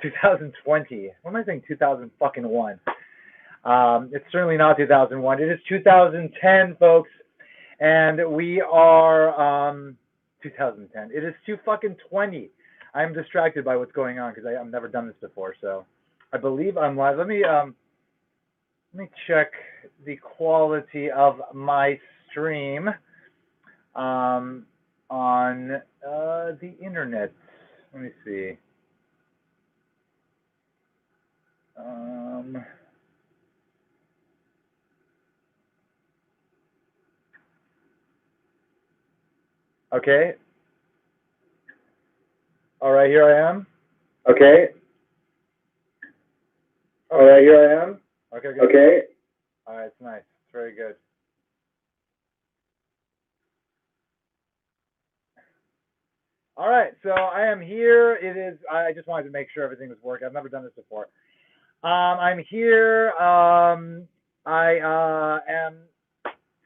2020. What am I saying? 2001. It's certainly not 2001. It is 2010, folks, and we are 2010. It is 2 fucking 20. I'm distracted by what's going on because I've never done this before. So I believe I'm live. Let me check the quality of my stream on the internet. Let me see. Okay. All right, here I am. Okay. All right, here I am. Okay, good. Okay. All right, it's nice. It's very good. All right, so I am here. It is. I just wanted to make sure everything was working. I've never done this before. I'm here. I am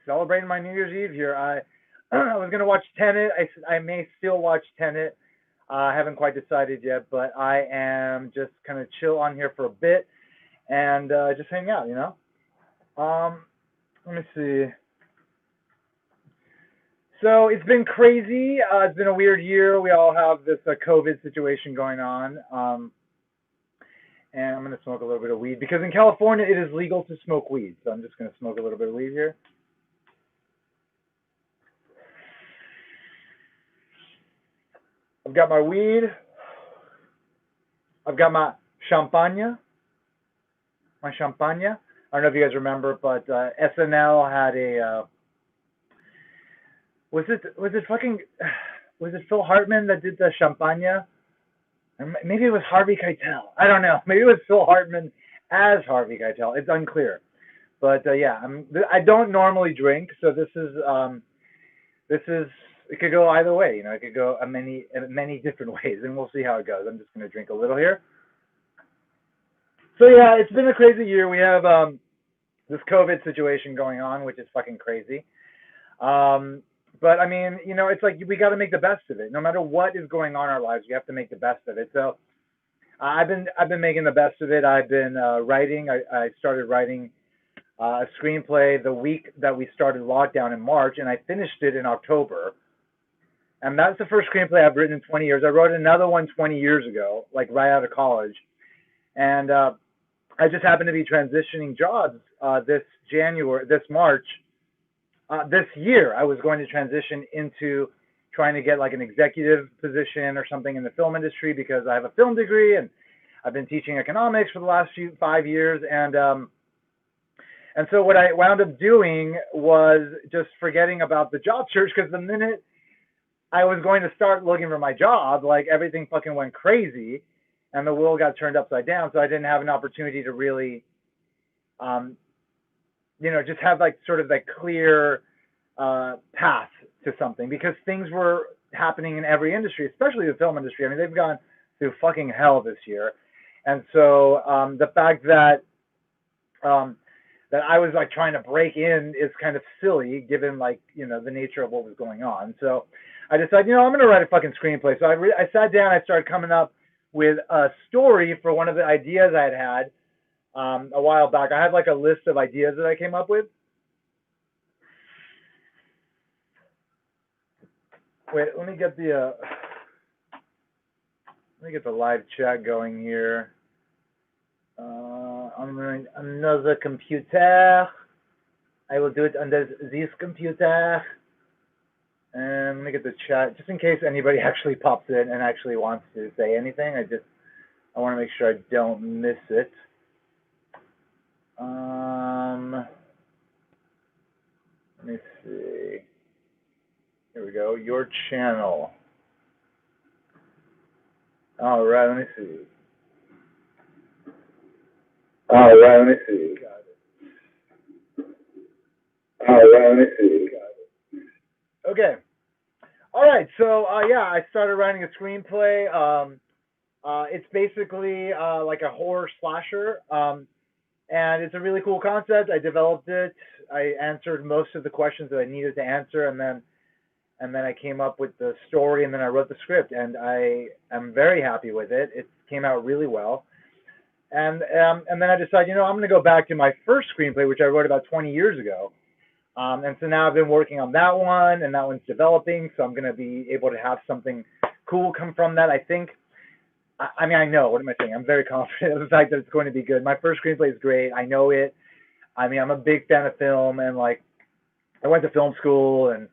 celebrating my New Year's Eve here. I was gonna watch Tenet. I may still watch Tenet. I haven't quite decided yet, but I am just kind of chill on here for a bit and just hang out, you know. Let me see. So it's been crazy. It's been a weird year. We all have this COVID situation going on. And I'm going to smoke a little bit of weed because in California it is legal to smoke weed. So I'm just going to smoke a little bit of weed here. I've got my weed. I've got my champagne. I don't know if you guys remember, but SNL had a was it Phil Hartman that did the champagne? Maybe it was Harvey Keitel. I don't know. Maybe it was Phil Hartman as Harvey Keitel. It's unclear. But yeah, I don't normally drink, so this is it could go either way. You know, it could go many different ways, and we'll see how it goes. I'm just going to drink a little here. So yeah, it's been a crazy year. We have this COVID situation going on, which is fucking crazy. But I mean, you know, it's like we got to make the best of it. No matter what is going on in our lives, we have to make the best of it. So I've been making the best of it. I've been writing. I started writing a screenplay the week that we started lockdown in March, and I finished it in October. And that's the first screenplay I've written in 20 years. I wrote another one 20 years ago, like right out of college. And I just happened to be transitioning jobs this March. This year, I was going to transition into trying to get like an executive position or something in the film industry because I have a film degree and I've been teaching economics for the last 5 years. And so what I wound up doing was just forgetting about the job search because the minute I was going to start looking for my job, like everything fucking went crazy and the world got turned upside down. So I didn't have an opportunity to really, you know, just have like sort of that clear path to something because things were happening in every industry, especially the film industry. I mean, they've gone through fucking hell this year. And so the fact that that I was like trying to break in is kind of silly given like, you know, the nature of what was going on. So I decided, you know, I'm going to write a fucking screenplay. So I sat down, I started coming up with a story for one of the ideas I had a while back. I had like a list of ideas that I came up with. Wait, let me get the live chat going here. On another computer. I will do it on this computer. And let me get the chat, just in case anybody actually pops in and actually wants to say anything. I want to make sure I don't miss it. Let me see. Here we go. Your channel. All right, let me see. Got it. Okay. All right. So yeah, I started writing a screenplay. It's basically like a horror slasher, and it's a really cool concept. I developed it. I answered most of the questions that I needed to answer, and then and then I came up with the story, and then I wrote the script, and I am very happy with it. It came out really well. And then I decided, I'm going to go back to my first screenplay, which I wrote about 20 years ago. And so now I've been working on that one, and that one's developing. So I'm going to be able to have something cool come from that. I think. I mean, I know. What am I saying? I'm very confident of the fact that it's going to be good. My first screenplay is great. I know it. I mean, I'm a big fan of film, and like, I went to film school, and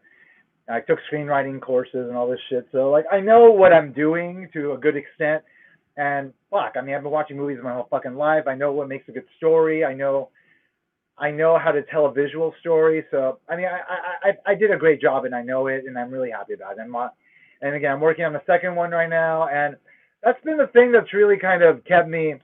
I took screenwriting courses and all this shit. So like, I know what I'm doing to a good extent. And fuck, I mean, I've been watching movies my whole fucking life. I know what makes a good story. I know how to tell a visual story. So I mean, I did a great job, and I know it, and I'm really happy about it. And again, I'm working on the second one right now, and that's been the thing that's really kind of kept me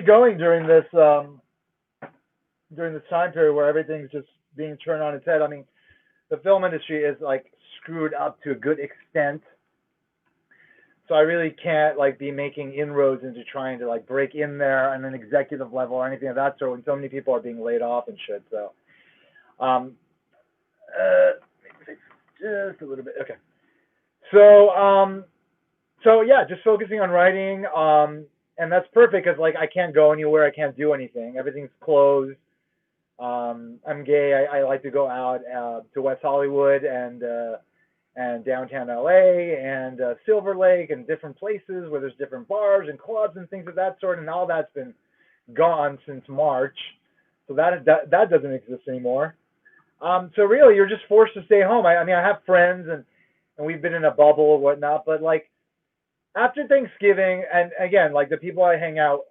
going during this time period where everything's just being turned on its head. I mean, the film industry is like screwed up to a good extent. So I really can't like be making inroads into trying to like break in there on an executive level or anything of that sort when so many people are being laid off and shit. So, just a little bit. Okay. So yeah, just focusing on writing. And that's perfect because like I can't go anywhere. I can't do anything. Everything's closed. I'm gay. I like to go out to West Hollywood and downtown LA and Silver Lake and different places where there's different bars and clubs and things of that sort. And all that's been gone since March, so that doesn't exist anymore. So really, you're just forced to stay home. I mean, I have friends and we've been in a bubble or whatnot, but like after Thanksgiving, and again, like the people I've hung out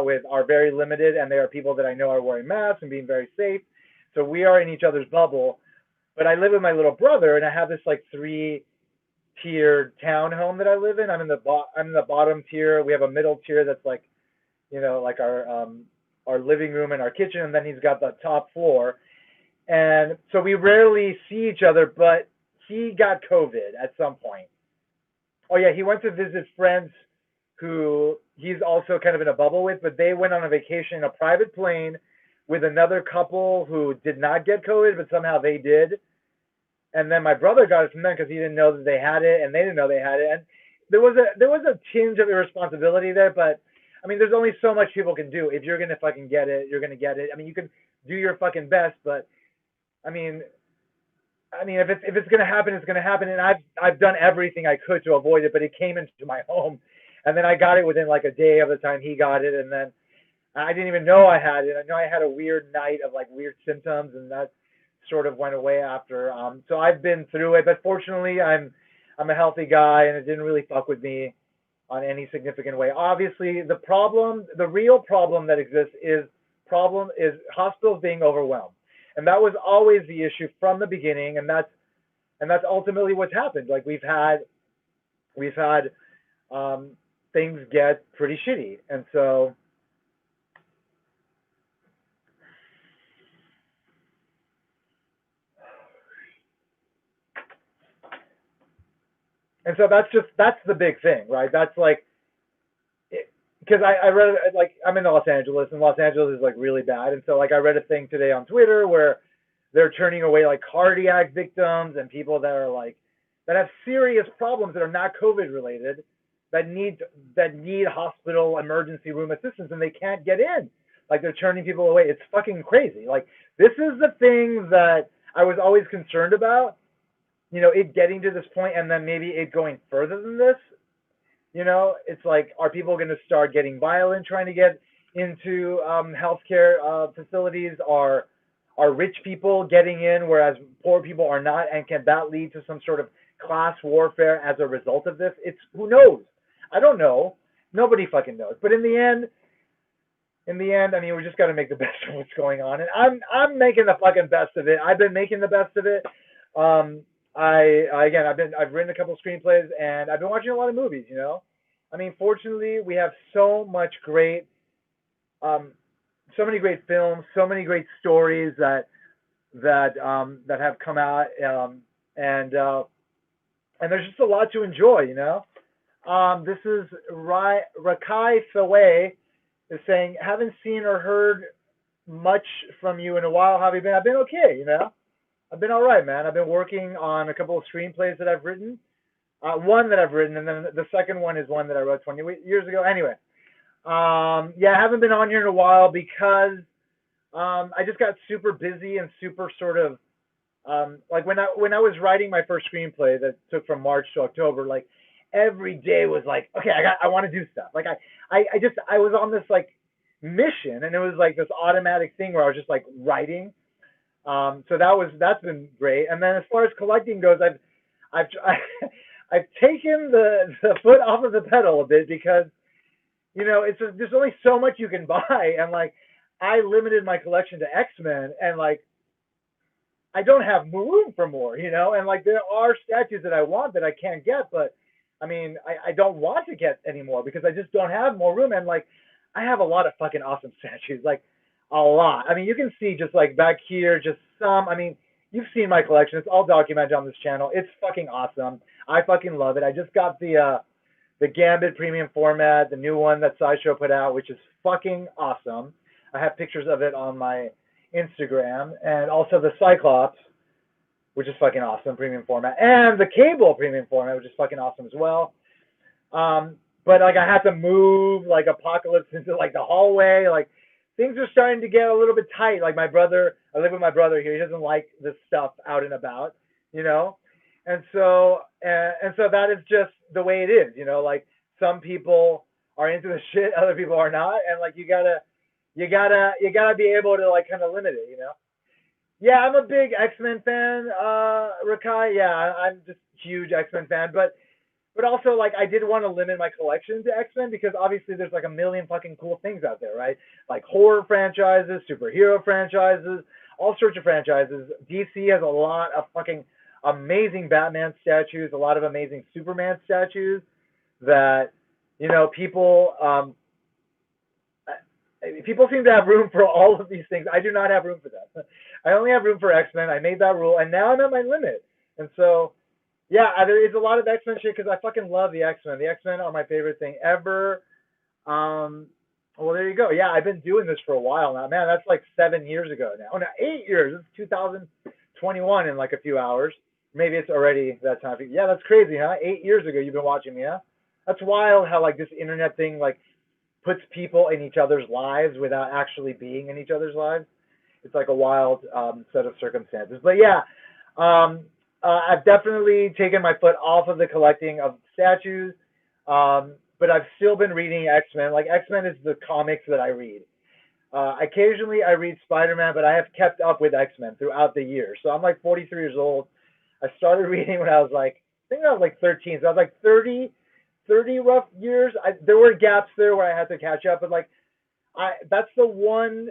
with are very limited, and they are people that I know are wearing masks and being very safe. So we are in each other's bubble. But I live with my little brother, and I have this like 3-tiered townhome that I live in. I'm in the bottom tier. We have a middle tier that's like, like our living room and our kitchen, and then he's got the top floor. And so we rarely see each other, but he got COVID at some point. Oh yeah, he went to visit friends who he's also kind of in a bubble with, but they went on a vacation in a private plane with another couple who did not get COVID, but somehow they did. And then my brother got it from them because he didn't know that they had it, and they didn't know they had it. And there was a tinge of irresponsibility there, but I mean, there's only so much people can do. If you're gonna fucking get it, you're gonna get it. I mean, you can do your fucking best, but I mean, if it's gonna happen, it's gonna happen. And I've done everything I could to avoid it, but it came into my home, and then I got it within like a day of the time he got it, and then I didn't even know I had it. I know I had a weird night of like weird symptoms, and that sort of went away after. So I've been through it, but fortunately, I'm a healthy guy, and it didn't really fuck with me on any significant way. Obviously, the real problem that exists is hospitals being overwhelmed. And that was always the issue from the beginning, and that's ultimately what's happened. Like we've had things get pretty shitty, and so that's the big thing, right? That's like because I read like I'm in Los Angeles, and Los Angeles is like really bad, and so like I read a thing today on Twitter where they're turning away like cardiac victims and people that are like that have serious problems that are not COVID related that need hospital emergency room assistance, and they can't get in. Like they're turning people away. It's fucking crazy. Like this is the thing that I was always concerned about. It getting to this point and then maybe it going further than this. It's like, are people going to start getting violent trying to get into healthcare facilities? Are rich people getting in whereas poor people are not? And can that lead to some sort of class warfare as a result of this? Who knows? I don't know. Nobody fucking knows. But in the end, I mean, we just got to make the best of what's going on. And I'm making the fucking best of it. I've been making the best of it. I've written a couple of screenplays, and I've been watching a lot of movies. I mean, fortunately, we have so many great films, so many great stories that have come out, and there's just a lot to enjoy. This is Rakai Faway, is saying, haven't seen or heard much from you in a while. How have you been? I've been okay, you know. I've been all right, man. I've been working on a couple of screenplays that I've written. One that I've written, and then the second one is one that I wrote 20 years ago. Anyway, yeah, I haven't been on here in a while because I just got super busy and super sort of like when I was writing my first screenplay that took from March to October, like every day was like, okay, I want to do stuff. Like I was on this like mission, and it was like this automatic thing where I was just like writing. So that's been great. And then as far as collecting goes, I've I've taken the foot off of the pedal a bit because you know there's only so much you can buy, and like I limited my collection to X-Men, and like I don't have room for more, you know, and like there are statues that I want that I can't get, but I mean, I don't want to get anymore because I just don't have more room. And like, I have a lot of fucking awesome statues, like a lot. I mean, you can see just like back here, just some. I mean, you've seen my collection. It's all documented on this channel. It's fucking awesome. I fucking love it. I just got the Gambit premium format, the new one that Sideshow put out, which is fucking awesome. I have pictures of it on my Instagram, and also the Cyclops, which is fucking awesome, premium format, and the Cable premium format, which is fucking awesome as well. But like I had to move like Apocalypse into like the hallway, like things are starting to get a little bit tight. Like my brother, I live with my brother here. He doesn't like this stuff out and about, you know, and so that is just the way it is, you know. Like some people are into the shit, other people are not, and like you gotta be able to like kind of limit it, you know. Yeah, I'm a big X-Men fan, Rakai. Yeah, I'm just a huge X-Men fan, but also like I did want to limit my collection to X-Men because obviously there's like a million fucking cool things out there, right? Like horror franchises, superhero franchises, all sorts of franchises. DC has a lot of fucking amazing Batman statues, a lot of amazing Superman statues that, you know, people seem to have room for all of these things. I do not have room for that. I only have room for X-Men. I made that rule, and now I'm at my limit. And so, yeah, there is a lot of X-Men shit because I fucking love the X-Men. The X-Men are my favorite thing ever. Well, there you go. Yeah, I've been doing this for a while now. Man, that's like 7 years ago now. Oh, no, 8 years. It's 2021 in like a few hours. Maybe it's already that time. Yeah, that's crazy, huh? 8 years ago you've been watching me, huh? That's wild how like this internet thing like puts people in each other's lives without actually being in each other's lives. It's like a wild set of circumstances. But yeah, I've definitely taken my foot off of the collecting of statues, but I've still been reading X-Men. Like X-Men is the comics that I read. Occasionally I read Spider-Man, but I have kept up with X-Men throughout the years. So I'm like 43 years old. I started reading when I was like, I think I was like 13. So I was like 30 rough years. There were gaps there where I had to catch up, but like that's the one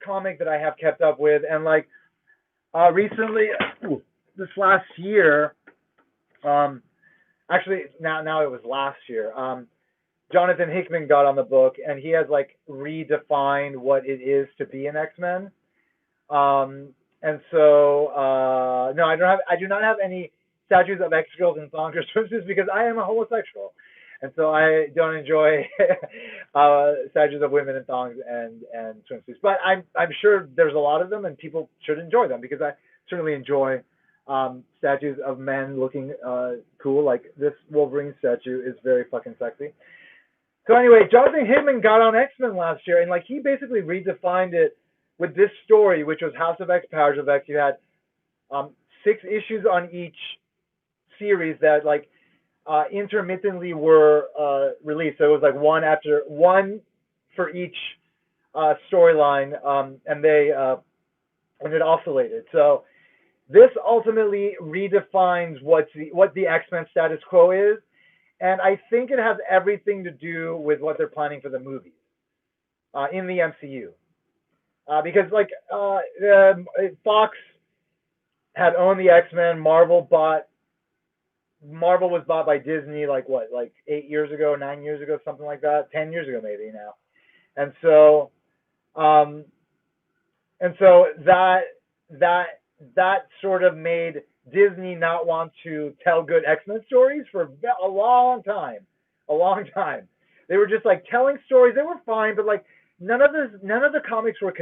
comic that I have kept up with. And like recently, this last year, actually now it was last year, Jonathan Hickman got on the book, and he has like redefined what it is to be an X-Men. And so no, I do not have any statues of X-girls in thongs or swimsuits because I am a homosexual, and so I don't enjoy statues of women in thongs and swimsuits. But I'm sure there's a lot of them, and people should enjoy them because I certainly enjoy statues of men looking cool. Like this Wolverine statue is very fucking sexy. So anyway, Jonathan Hickman got on X-Men last year, and like he basically redefined it with this story, which was House of X, Powers of X. You had 6 issues on each series that like intermittently were released. So it was like one for each storyline, and it oscillated. So this ultimately redefines what the X-Men status quo is, and I think it has everything to do with what they're planning for the movies in the MCU. Because like Fox had owned the X-Men, Marvel was bought by Disney like 8 years ago, 9 years ago, something like that, 10 years ago maybe now. And so that sort of made Disney not want to tell good X-Men stories for a long time. They were just like telling stories. They were fine, but like none of the comics were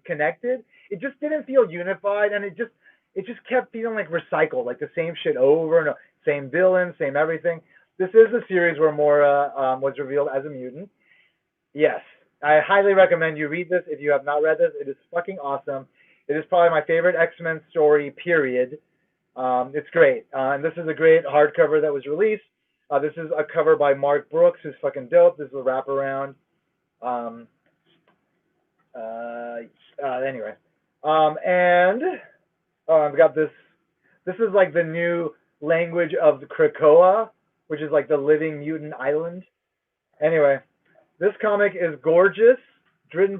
connected. It just didn't feel unified, and it just kept feeling like recycled, like the same shit over and over, same villain, same everything. This is a series where Mora was revealed as a mutant. Yes, I highly recommend you read this if you have not read this. It is fucking awesome. It is probably my favorite X-Men story, period. It's great. And this is a great hardcover that was released. This is a cover by Mark Brooks, who's fucking dope. This is a wraparound. Anyway. And I've got this. This is like the new language of Krakoa, which is like the living mutant island. Anyway, this comic is gorgeous, drawn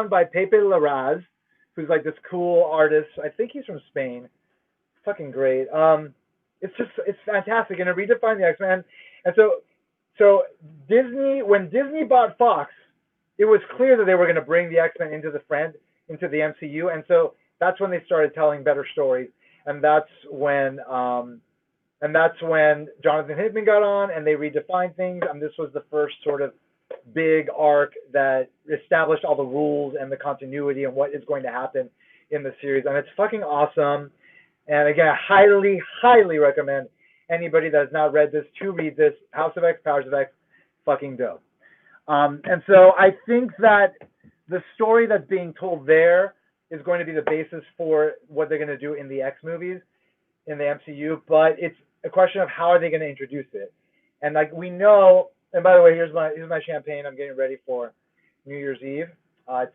by Pepe Larraz, who's like this cool artist. I think he's from Spain. Fucking great. It's fantastic, and it redefined the X-Men. And so Disney, when Disney bought Fox, it was clear that they were going to bring the X-Men into the MCU, and so that's when they started telling better stories, and that's when Jonathan Hickman got on, and they redefined things, and this was the first sort of big arc that established all the rules and the continuity and what is going to happen in the series, and it's fucking awesome. And again, I highly, highly recommend anybody that has not read this to read this. House of X, Powers of X, fucking dope. And so I think that the story that's being told there is going to be the basis for what they're going to do in the X movies, in the MCU, but it's a question of how are they going to introduce it. And like we know, and by the way, here's my champagne. I'm getting ready for New Year's Eve. It's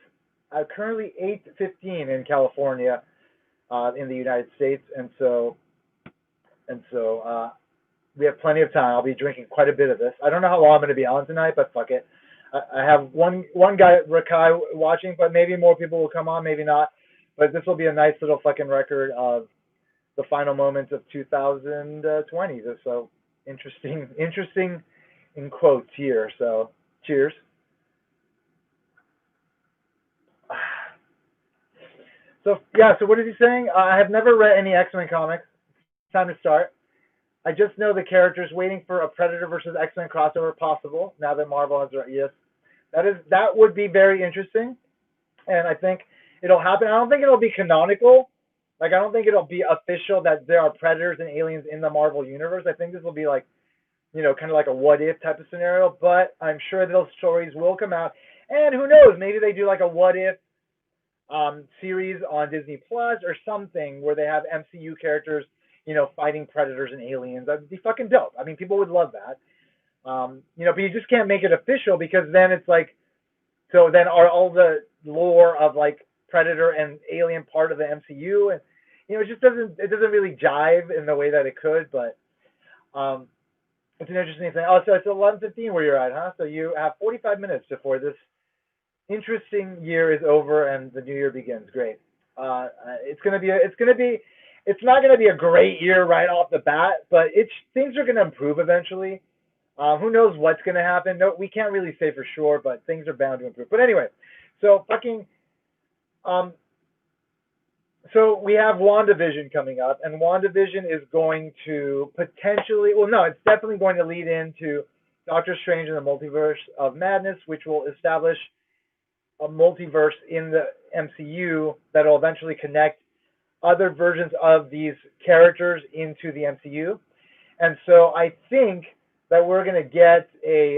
currently 8:15 in California, in the United States, and so we have plenty of time. I'll be drinking quite a bit of this. I don't know how long I'm going to be on tonight, but fuck it. I have one guy, Rakai, watching, but maybe more people will come on, maybe not. But this will be a nice little fucking record of the final moments of 2020. So interesting in quotes here. So cheers. So yeah, so what is he saying? I have never read any X-Men comics. It's time to start. I just know the characters, waiting for a Predator versus X-Men crossover possible. Now that Marvel has, yes, that would be very interesting, and I think it'll happen. I don't think it'll be canonical. Like I don't think it'll be official that there are Predators and aliens in the Marvel universe. I think this will be like, kind of like a what if type of scenario. But I'm sure those stories will come out, and who knows? Maybe they do like a what if series on Disney Plus or something where they have MCU characters, fighting Predators and aliens. That'd be fucking dope. I mean, people would love that. But you just can't make it official because then it's like, so then are all the lore of like Predator and alien part of the MCU? And it doesn't really jive in the way that it could. But it's an interesting thing. Oh, so it's 11:15 where you're at, huh? So you have 45 minutes before this interesting year is over and the new year begins. Great. It's not gonna be a great year right off the bat, but things are gonna improve eventually. Who knows what's gonna happen? No, we can't really say for sure, but things are bound to improve. But anyway, so so we have WandaVision coming up, and WandaVision is going to potentially, well, no, it's definitely going to lead into Doctor Strange and the Multiverse of Madness, which will establish a multiverse in the MCU that will eventually connect other versions of these characters into the MCU. And so I think that we're going to get a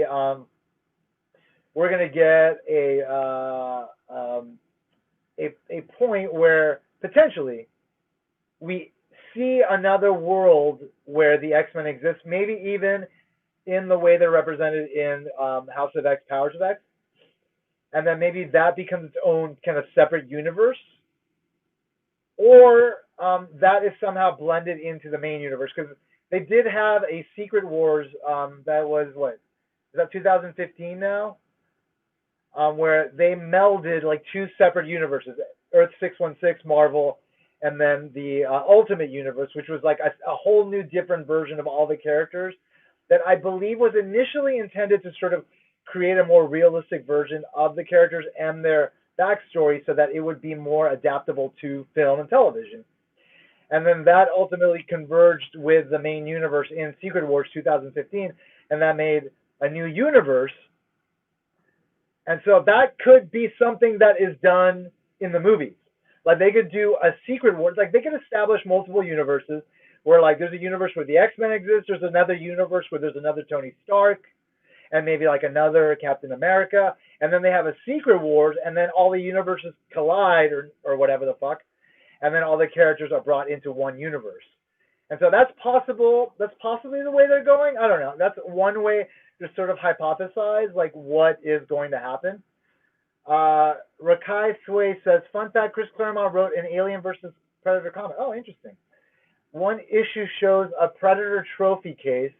point where potentially we see another world where the X-Men exist, maybe even in the way they're represented in House of X, Powers of X. And then maybe that becomes its own kind of separate universe. Or that is somehow blended into the main universe. Because they did have a Secret Wars that was, what? Is that 2015 now? Where they melded like two separate universes. Earth 616, Marvel, and then the Ultimate Universe, which was like a whole new different version of all the characters that I believe was initially intended to sort of create a more realistic version of the characters and their backstory so that it would be more adaptable to film and television. And then that ultimately converged with the main universe in Secret Wars 2015, and that made a new universe. And so that could be something that is done in the movies. Like they could do a Secret Wars. Like they could establish multiple universes where like there's a universe where the X-Men exist. There's another universe where there's another Tony Stark and maybe like another Captain America. And then they have a Secret Wars and then all the universes collide or whatever the fuck. And then all the characters are brought into one universe. And so that's possible. That's possibly the way they're going. I don't know. That's one way to sort of hypothesize like what is going to happen. Rakai Sway says, fun fact, Chris Claremont wrote an Alien versus Predator comic. Oh, interesting. One issue shows a Predator trophy case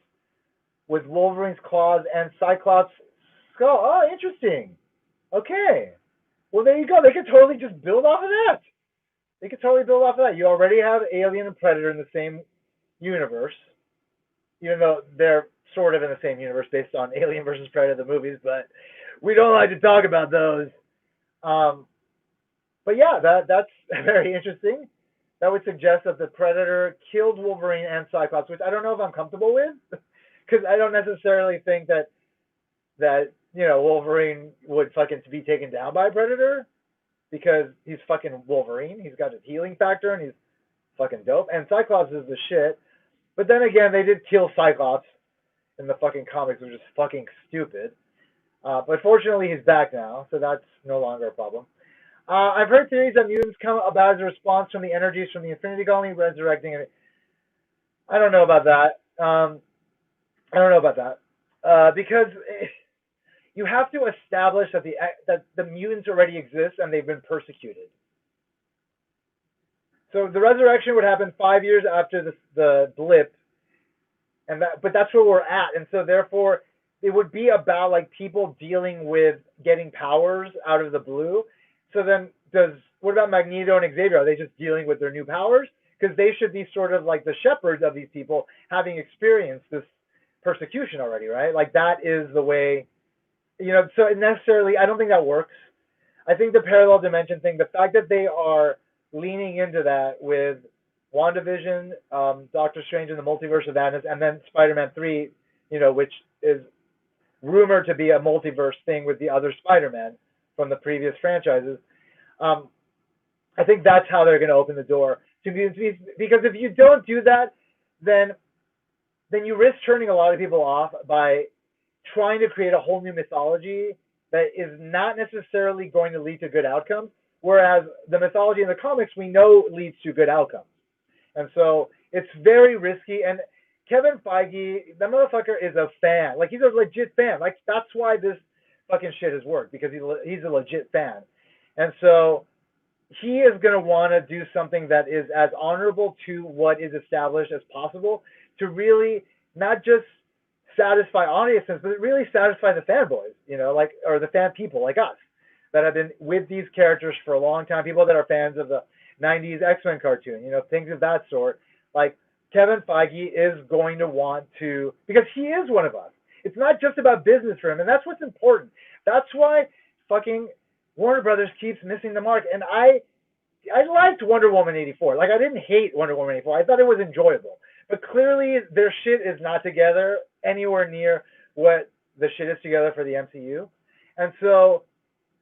with Wolverine's claws and Cyclops' skull. Oh, interesting. Okay. Well, there you go. They could totally just build off of that. They could totally build off of that. You already have Alien and Predator in the same universe, even though they're sort of in the same universe based on Alien versus Predator, the movies, but we don't like to talk about those. But yeah, that's very interesting. That would suggest that the Predator killed Wolverine and Cyclops, which I don't know if I'm comfortable with, because I don't necessarily think that Wolverine would fucking be taken down by a Predator, because he's fucking Wolverine. He's got his healing factor, and he's fucking dope. And Cyclops is the shit. But then again, they did kill Cyclops in the fucking comics, which is fucking stupid. But fortunately, he's back now, so that's no longer a problem. I've heard theories that mutants come about as a response from the energies from the Infinity Colony resurrecting it. I don't know about that. Because you have to establish that the mutants already exist and they've been persecuted. So the resurrection would happen 5 years after the blip, but that's where we're at, and so therefore it would be about like people dealing with getting powers out of the blue. So then, what about Magneto and Xavier? Are they just dealing with their new powers? Because they should be sort of like the shepherds of these people, having experienced this persecution already, right? Like that is the way, So necessarily, I don't think that works. I think the parallel dimension thing, the fact that they are leaning into that with WandaVision, Doctor Strange in the Multiverse of Madness, and then Spider-Man 3, which is rumored to be a multiverse thing with the other Spider-Man from the previous franchises. I think that's how they're going to open the door. Because if you don't do that, then you risk turning a lot of people off by trying to create a whole new mythology that is not necessarily going to lead to good outcomes, whereas the mythology in the comics we know leads to good outcomes. And so it's very risky. And Kevin Feige, that motherfucker is a fan. Like, he's a legit fan. Like, that's why this fucking shit has worked, because he's a legit fan. And so he is going to want to do something that is as honorable to what is established as possible, to really not just satisfy audiences, but really satisfy the fanboys, or the fan people like us that have been with these characters for a long time, people that are fans of the 90s X-Men cartoon, things of that sort. Like, Kevin Feige is going to want to, because he is one of us. It's not just about business for him, and that's what's important. That's why fucking Warner Brothers keeps missing the mark. And I liked Wonder Woman 84. Like, I didn't hate Wonder Woman 84. I thought it was enjoyable. But clearly, their shit is not together anywhere near what the shit is together for the MCU. And so,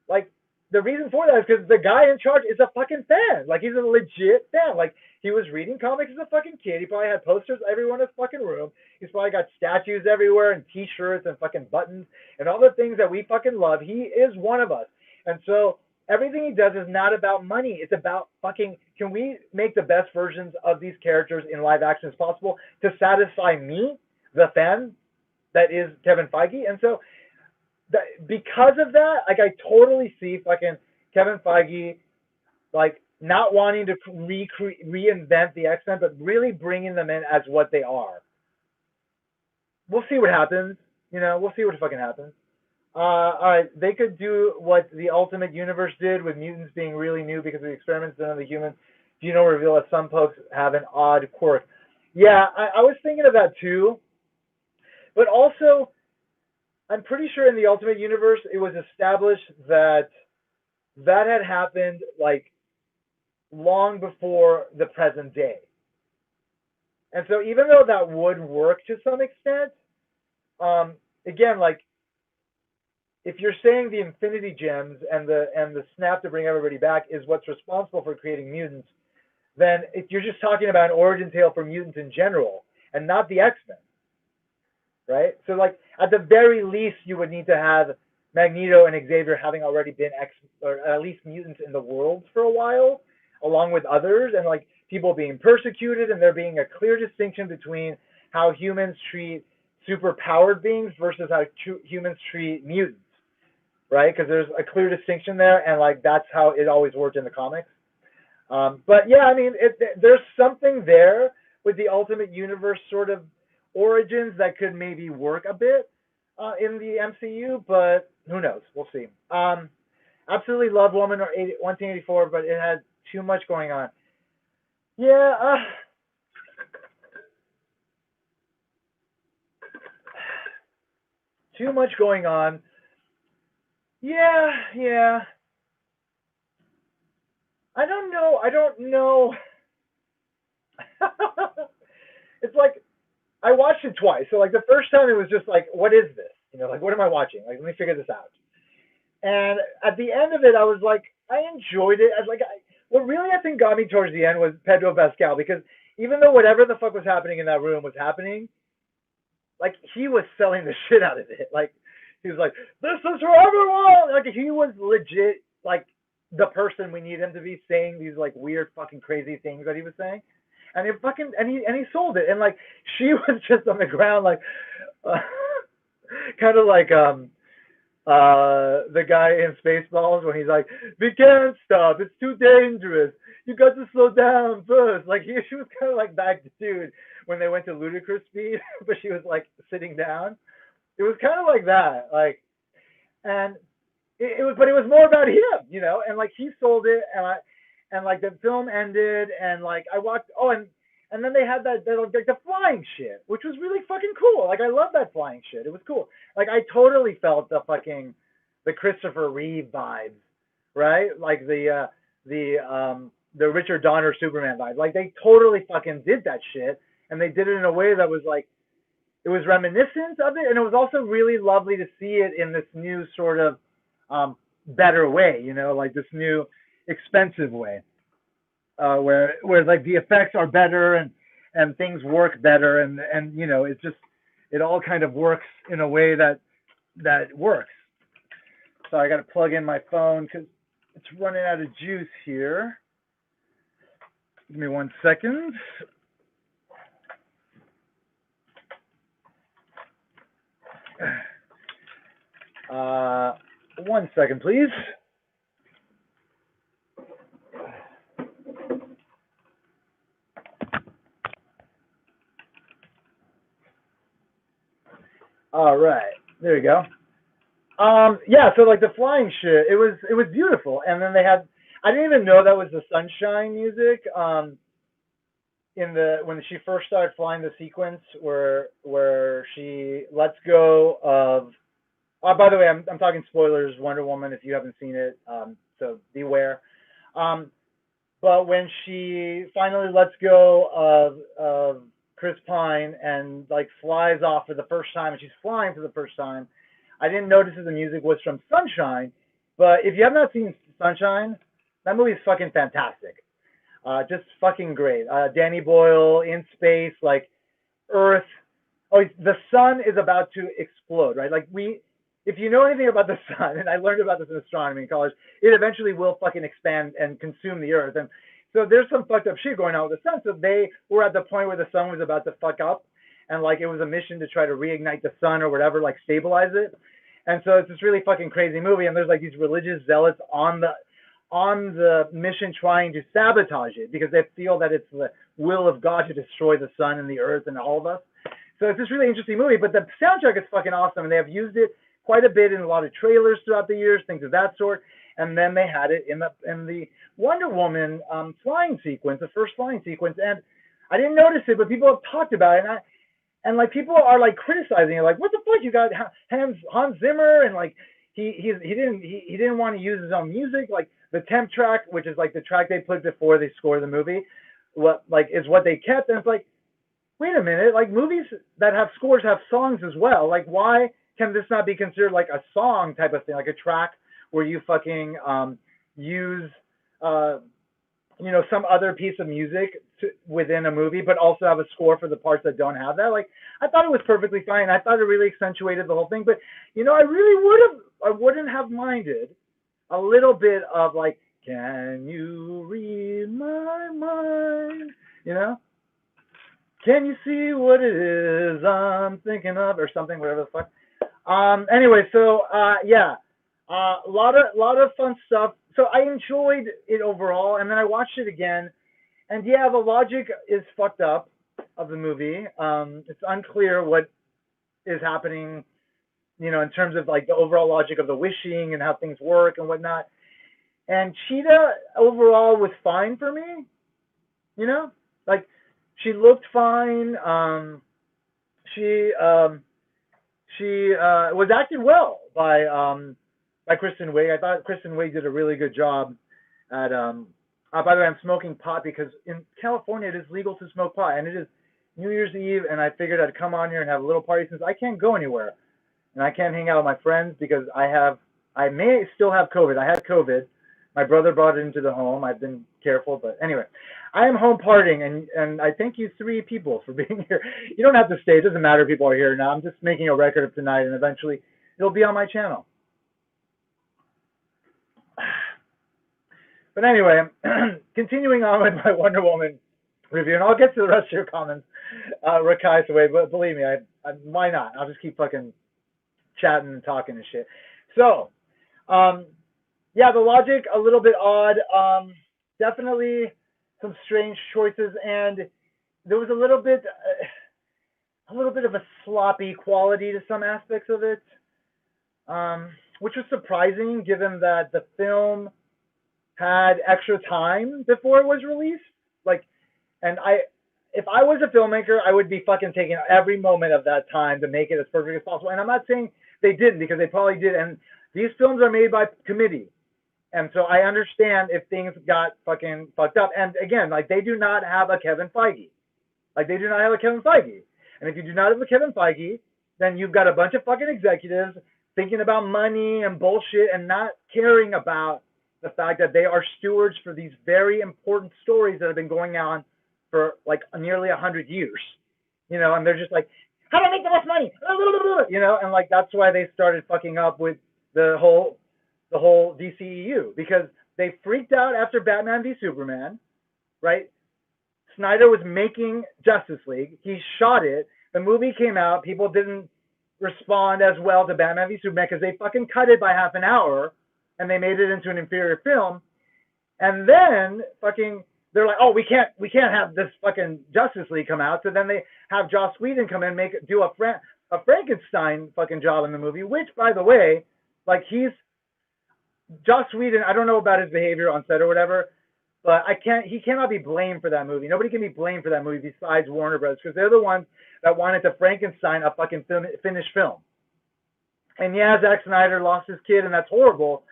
like, the reason for that is because the guy in charge is a fucking fan. Like, he's a legit fan. Like, he was reading comics as a fucking kid. He probably had posters everywhere in his fucking room. He's probably got statues everywhere and T-shirts and fucking buttons and all the things that we fucking love. He is one of us. And so everything he does is not about money. It's about fucking, can we make the best versions of these characters in live action as possible to satisfy me, the fan that is Kevin Feige? And so because of that, like, I totally see fucking Kevin Feige, like, not wanting to reinvent the X-Men, but really bringing them in as what they are. We'll see what happens. We'll see what fucking happens. All right, they could do what the Ultimate Universe did with mutants being really new because of the experiments done on the humans. Geno reveal that some folks have an odd quirk. Yeah, I was thinking of that too. But also, I'm pretty sure in the Ultimate Universe, it was established that had happened, like, long before the present day. And so even though that would work to some extent, again, like if you're saying the Infinity Gems and the snap to bring everybody back is what's responsible for creating mutants, then if you're just talking about an origin tale for mutants in general and not the X-Men, right? So like at the very least, you would need to have Magneto and Xavier having already been or at least mutants in the world for a while, along with others, and like people being persecuted, and there being a clear distinction between how humans treat superpowered beings versus how humans treat mutants, right? Because there's a clear distinction there, and like that's how it always worked in the comics. But yeah, I mean, there's something there with the Ultimate Universe sort of origins that could maybe work a bit in the MCU, but who knows? We'll see. Absolutely love Woman 1984, but it had too much going on. Yeah. Too much going on. Yeah. I don't know. It's like I watched it twice. So like the first time it was just like, what is this? You know, like what am I watching? Like let me figure this out. And at the end of it, I was like, I enjoyed it. What really I think got me towards the end was Pedro Pascal, because even though whatever the fuck was happening in that room was happening, like he was selling the shit out of it. Like he was like, "This is for everyone." Like he was legit like the person we need him to be, saying these like weird fucking crazy things that he was saying, and he sold it. And like she was just on the ground like, kind of like the guy in Spaceballs when he's like, "We can't stop. It's too dangerous. You got to slow down first." Like she was kind of like that dude when they went to ludicrous speed, but she was like sitting down. It was kind of like that, like, and it was, but it was more about him, you know, and like he sold it, and like the film ended, and like I watched, and then they had that like the flying shit, which was really fucking cool. Like I love that flying shit. It was cool. Like I totally felt the Christopher Reeve vibes, right? Like the Richard Donner Superman vibe. Like they totally fucking did that shit, and they did it in a way that was like, it was reminiscent of it, and it was also really lovely to see it in this new sort of better way, you know, like this new expensive way, where like the effects are better and things work better, and you know, it all kind of works in a way that works. So I got to plug in my phone because it's running out of juice here. Give me 1 second. Uh, 1 second, please. All right, there you go. Yeah, so like the flying shit, it was beautiful, and then they had, I didn't even know that was the Sunshine music. When she first started flying, the sequence where she lets go of. By the way, I'm talking spoilers. Wonder Woman, if you haven't seen it, so beware. But when she finally lets go of Chris Pine and like flies off for the first time, and she's flying for the first time, I didn't notice that the music was from Sunshine. But if you have not seen Sunshine, that movie is fucking fantastic. Just fucking great. Danny Boyle in space, like Earth. Oh, the sun is about to explode, right? Like if you know anything about the sun, and I learned about this in astronomy in college, it eventually will fucking expand and consume the Earth. And so there's some fucked up shit going on with the sun. So they were at the point where the sun was about to fuck up, and like it was a mission to try to reignite the sun or whatever, like stabilize it. And so it's this really fucking crazy movie, and there's like these religious zealots on the mission trying to sabotage it because they feel that it's the will of God to destroy the sun and the earth and all of us. So it's this really interesting movie, but the soundtrack is fucking awesome, and they have used it quite a bit in a lot of trailers throughout the years, things of that sort. And then they had it in the Wonder Woman flying sequence, the first flying sequence, and I didn't notice it, but people have talked about it, and like people are like criticizing it, like, what the fuck, you got Hans Zimmer, and like he didn't want to use his own music, like the temp track, which is like the track they put before they score the movie, is what they kept. And it's like, wait a minute, like movies that have scores have songs as well. Like why can this not be considered like a song type of thing, like a track where you fucking use some other piece of music within a movie, but also have a score for the parts that don't have that? Like, I thought it was perfectly fine. I thought it really accentuated the whole thing, but I wouldn't have minded a little bit of like, can you read my mind? Can you see what it is I'm thinking of, or something, whatever the fuck. Anyway, so yeah, a lot of fun stuff. So I enjoyed it overall, and then I watched it again, and yeah, the logic is fucked up of the movie. It's unclear what is happening, in terms of like the overall logic of the wishing and how things work and whatnot. And Cheetah overall was fine for me, like she looked fine. She was acted well by Kristen Wiig. I thought Kristen Wiig did a really good job at by the way, I'm smoking pot because in California it is legal to smoke pot, and it is New Year's Eve, and I figured I'd come on here and have a little party since I can't go anywhere and I can't hang out with my friends because I may still have COVID. I had COVID. My brother brought it into the home. I've been careful, but anyway, I am home partying, and I thank you 3 people for being here. You don't have to stay. It doesn't matter if people are here now. I'm just making a record of tonight, and eventually it'll be on my channel. But anyway, continuing on with my Wonder Woman review, and I'll get to the rest of your comments, Rakai's way, but believe me, why not? I'll just keep fucking chatting and talking and shit. So, yeah, the logic a little bit odd. Definitely some strange choices, and there was a little bit of a sloppy quality to some aspects of it, which was surprising given that the film had extra time before it was released. Like, and if I was a filmmaker, I would be fucking taking every moment of that time to make it as perfect as possible. And I'm not saying they didn't, because they probably did. And these films are made by committee. And so I understand if things got fucking fucked up. And again, like, they do not have a Kevin Feige. And if you do not have a Kevin Feige, then you've got a bunch of fucking executives thinking about money and bullshit and not caring about the fact that they are stewards for these very important stories that have been going on for like nearly 100 years, and they're just like, how do I make the most money? And like, that's why they started fucking up with the whole DCEU, because they freaked out after Batman v Superman, right? Snyder was making Justice League. He shot it. The movie came out. People didn't respond as well to Batman v Superman because they fucking cut it by half an hour and they made it into an inferior film. And then fucking they're like, oh, we can't have this fucking Justice League come out. So then they have Joss Whedon come in and do a Frankenstein fucking job in the movie, which, by the way, like, Joss Whedon, I don't know about his behavior on set or whatever, but he cannot be blamed for that movie. Nobody can be blamed for that movie besides Warner Bros., because they're the ones that wanted to Frankenstein a fucking finished film. And yeah, Zack Snyder lost his kid, and that's horrible.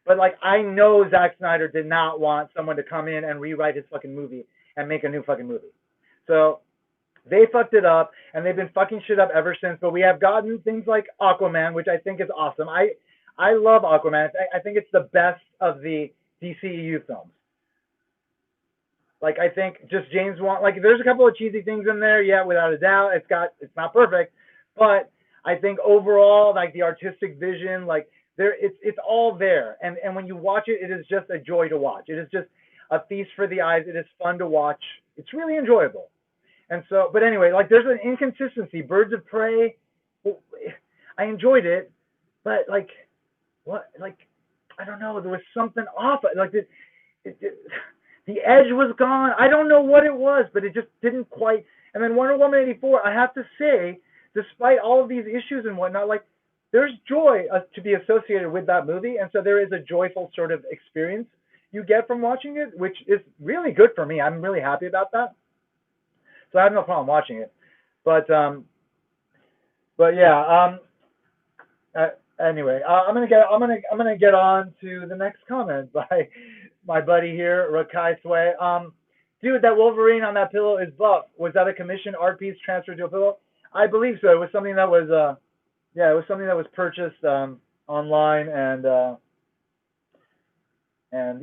But like, I know Zack Snyder did not want someone to come in and rewrite his fucking movie and make a new fucking movie. So they fucked it up, and they've been fucking shit up ever since. But we have gotten things like Aquaman, which I think is awesome. I love Aquaman. I think it's the best of the DCEU films. Like, I think just James Wan, like, there's a couple of cheesy things in there, yeah, without a doubt. It's not perfect, but I think overall, like, the artistic vision, like, it's all there. And when you watch it, it is just a joy to watch. It is just a feast for the eyes. It is fun to watch. It's really enjoyable. And so, but anyway, like, there's an inconsistency. Birds of Prey, I enjoyed it, but like, what, like, I don't know, there was something off. Like, the edge was gone. I don't know what it was, but it just didn't quite. And then Wonder Woman 84, I have to say, despite all of these issues and whatnot, like, there's joy to be associated with that movie. And so there is a joyful sort of experience you get from watching it, which is really good for me. I'm really happy about that. So I have no problem watching it. But yeah, anyway, I'm gonna get on to the next comment by my buddy here, Rakai Sway. Dude, that Wolverine on that pillow is buff. Was that a commissioned art piece transferred to a pillow? I believe so. It was something that was Yeah, it was something that was purchased online, and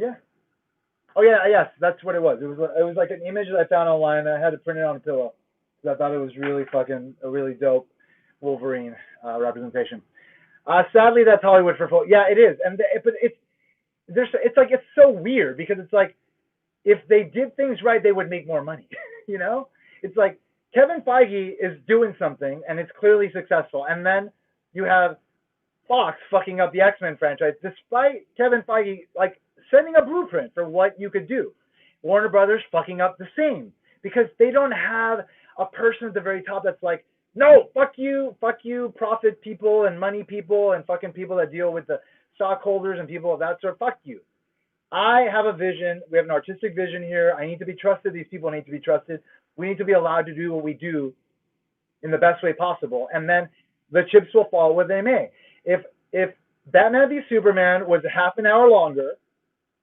yeah. Oh yeah, yes, that's what it was. It was like an image that I found online, and I had to print it on a pillow because I thought it was really fucking a really dope Wolverine representation. Sadly, that's Hollywood for folks. Yeah, it is, but it's like it's so weird because it's like if they did things right, they would make more money. You know, it's like Kevin Feige is doing something and it's clearly successful, and then you have Fox fucking up the X-Men franchise, despite Kevin Feige like sending a blueprint for what you could do. Warner Brothers fucking up the same because they don't have a person at the very top that's like, no, fuck you, profit people and money people and fucking people that deal with the stockholders and people of that sort. Fuck you. I have a vision. We have an artistic vision here. I need to be trusted. These people need to be trusted. We need to be allowed to do what we do in the best way possible. And then the chips will fall where they may. If Batman v Superman was half an hour longer,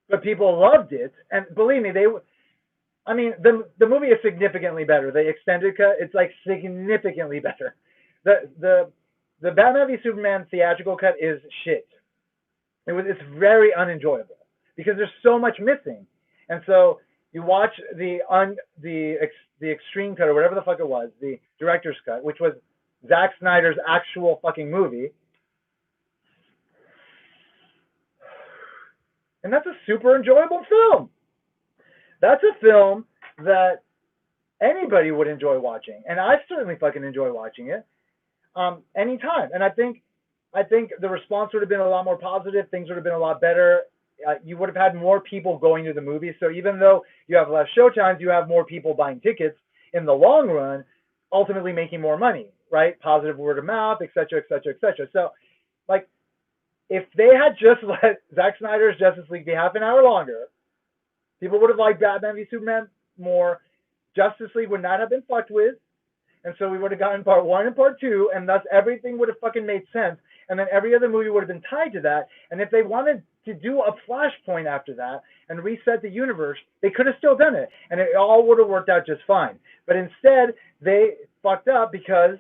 but people loved it, and believe me, I mean, the movie is significantly better. The extended cut, it's like significantly better. The Batman v Superman theatrical cut is shit. It's very unenjoyable because there's so much missing, and so you watch the extreme cut or whatever the fuck it was, the director's cut, which was Zack Snyder's actual fucking movie. And that's a super enjoyable film. That's a film that anybody would enjoy watching, and I certainly fucking enjoy watching it anytime. And I think the response would have been a lot more positive. Things would have been a lot better. You would have had more people going to the movie. So even though you have less showtimes, you have more people buying tickets in the long run, ultimately making more money, right? Positive word of mouth, et cetera, et cetera, et cetera. So, like, if they had just let Zack Snyder's Justice League be half an hour longer, people would have liked Batman v Superman more. Justice League would not have been fucked with, and so we would have gotten part 1 and part 2, and thus everything would have fucking made sense, and then every other movie would have been tied to that, and if they wanted to do a flashpoint after that and reset the universe, they could have still done it, and it all would have worked out just fine. But instead, they fucked up because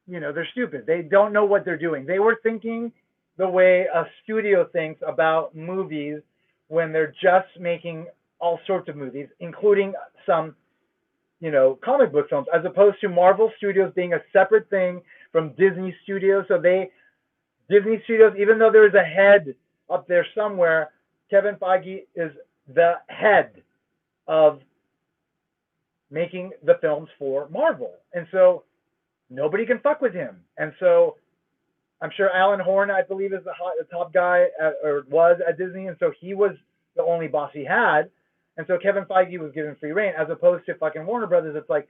you know, they're stupid. They don't know what they're doing. They were thinking the way a studio thinks about movies when they're just making all sorts of movies, including some, you know, comic book films, as opposed to Marvel Studios being a separate thing from Disney Studios. So Disney Studios, even though there is a head up there somewhere, Kevin Feige is the head of making the films for Marvel. And so nobody can fuck with him. And so I'm sure Alan Horn, I believe, is the top guy or was at Disney. And so he was the only boss he had. And so Kevin Feige was given free reign, as opposed to fucking Warner Brothers. It's like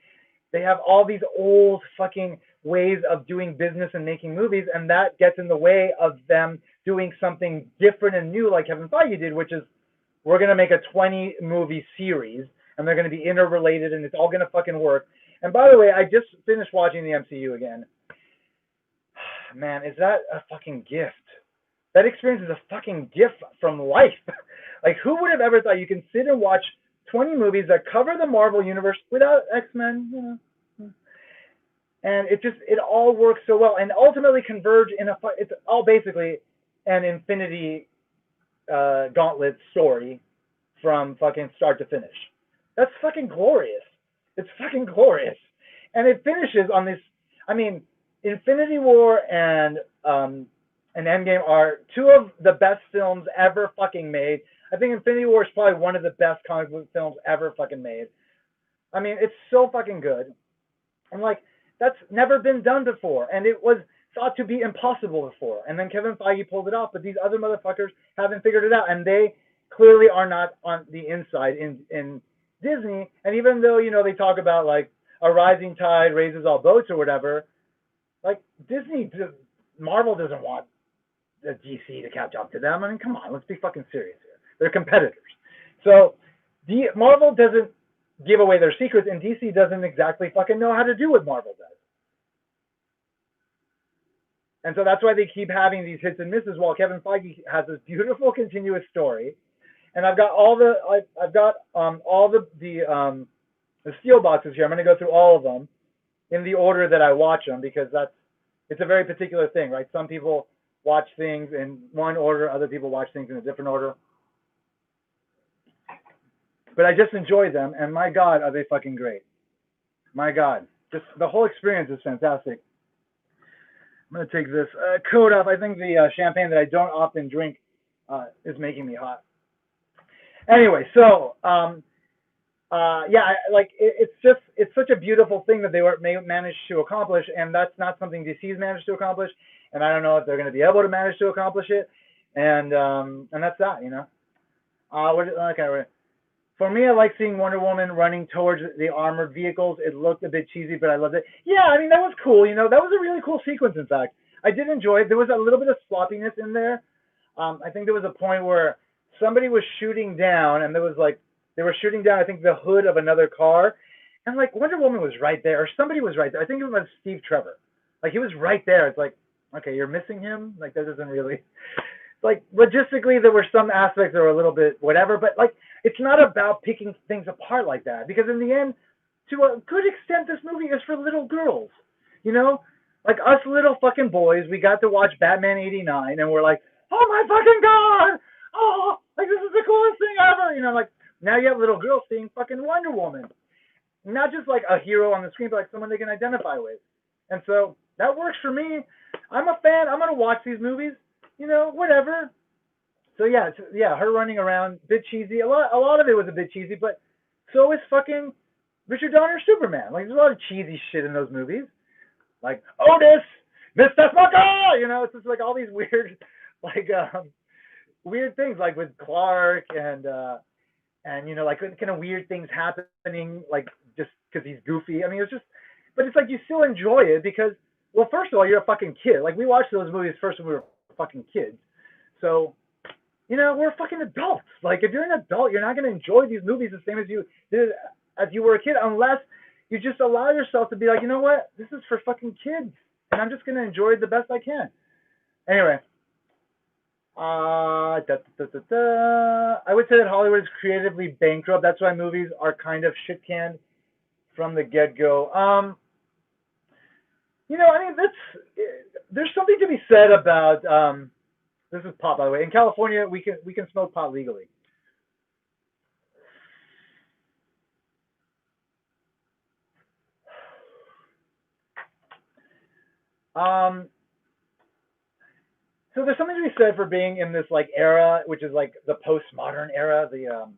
they have all these old fucking ways of doing business and making movies, and that gets in the way of them doing something different and new like Kevin Feige did, which is we're going to make a 20 movie series, and they're going to be interrelated, and it's all going to fucking work. And by the way, I just finished watching the MCU again. Man, is that a fucking gift? That experience is a fucking gift from life. Like, who would have ever thought you can sit and watch 20 movies that cover the Marvel universe without X-Men, you know? And it all works so well, and ultimately converge in it's all basically an Infinity Gauntlet story from fucking start to finish. That's fucking glorious. It's fucking glorious. And it finishes on this, I mean, Infinity War and Endgame are two of the best films ever fucking made. I think Infinity War is probably one of the best comic book films ever fucking made. I mean, it's so fucking good. And like, that's never been done before. And it was thought to be impossible before. And then Kevin Feige pulled it off, but these other motherfuckers haven't figured it out. And they clearly are not on the inside in Disney. And even though, you know, they talk about like a rising tide raises all boats or whatever, like Marvel doesn't want the DC to catch up to them. I mean, come on, let's be fucking serious here. They're competitors. So Marvel doesn't give away their secrets, and DC doesn't exactly fucking know how to do what Marvel does. And so that's why they keep having these hits and misses, while Kevin Feige has this beautiful continuous story. And I've got all the steel boxes here. I'm going to go through all of them. in the order that I watch them, because it's a very particular thing, right? Some people watch things in one order, other people watch things in a different order. But I just enjoy them, and my God, are they fucking great. My God. Just the whole experience is fantastic. I'm going to take this coat off. I think the champagne that I don't often drink is making me hot. Anyway, so yeah, it's such a beautiful thing that they managed to accomplish, and that's not something DC's managed to accomplish, and I don't know if they're going to be able to manage to accomplish it, and that's that, you know. Okay. For me, I like seeing Wonder Woman running towards the armored vehicles. It looked a bit cheesy, but I loved it. Yeah, I mean, that was cool. You know, that was a really cool sequence, in fact. I did enjoy it. There was a little bit of sloppiness in there. I think there was a point where somebody was shooting down, and they were shooting down, I think, the hood of another car. And, like, Wonder Woman was right there, or somebody was right there. I think it was Steve Trevor. Like, he was right there. It's like, okay, you're missing him? Like, that doesn't really... Like, logistically, there were some aspects that were a little bit whatever, but, like, it's not about picking things apart like that, because in the end, to a good extent, this movie is for little girls, you know? Like, us little fucking boys, we got to watch Batman 89, and we're like, oh my fucking God! Oh, like, this is the coolest thing ever! You know, like, now you have little girls seeing fucking Wonder Woman. Not just, like, a hero on the screen, but, like, someone they can identify with. And so, that works for me. I'm a fan. I'm gonna watch these movies. You know, whatever. So yeah, her running around, a bit cheesy. A lot of it was a bit cheesy, but so is fucking Richard Donner's Superman. Like, there's a lot of cheesy shit in those movies. Like, Otis, Mr. Smoker! You know, it's just like all these weird, like, weird things, like with Clark and you know, like kind of weird things happening, like just because he's goofy. I mean, it's just, but it's like you still enjoy it because, well, first of all, you're a fucking kid. Like, we watched those movies first when we were fucking kids. So, you know, we're fucking adults. Like, if you're an adult, you're not going to enjoy these movies the same as you did as you were a kid, unless you just allow yourself to be like, you know what, this is for fucking kids, and I'm just going to enjoy it the best I can. Anyway, I would say that Hollywood is creatively bankrupt. That's why movies are kind of shit canned from the get-go. You know, I mean, there's something to be said about this is pot, by the way. In California, we can smoke pot legally. So there's something to be said for being in this like era, which is like the postmodern era, the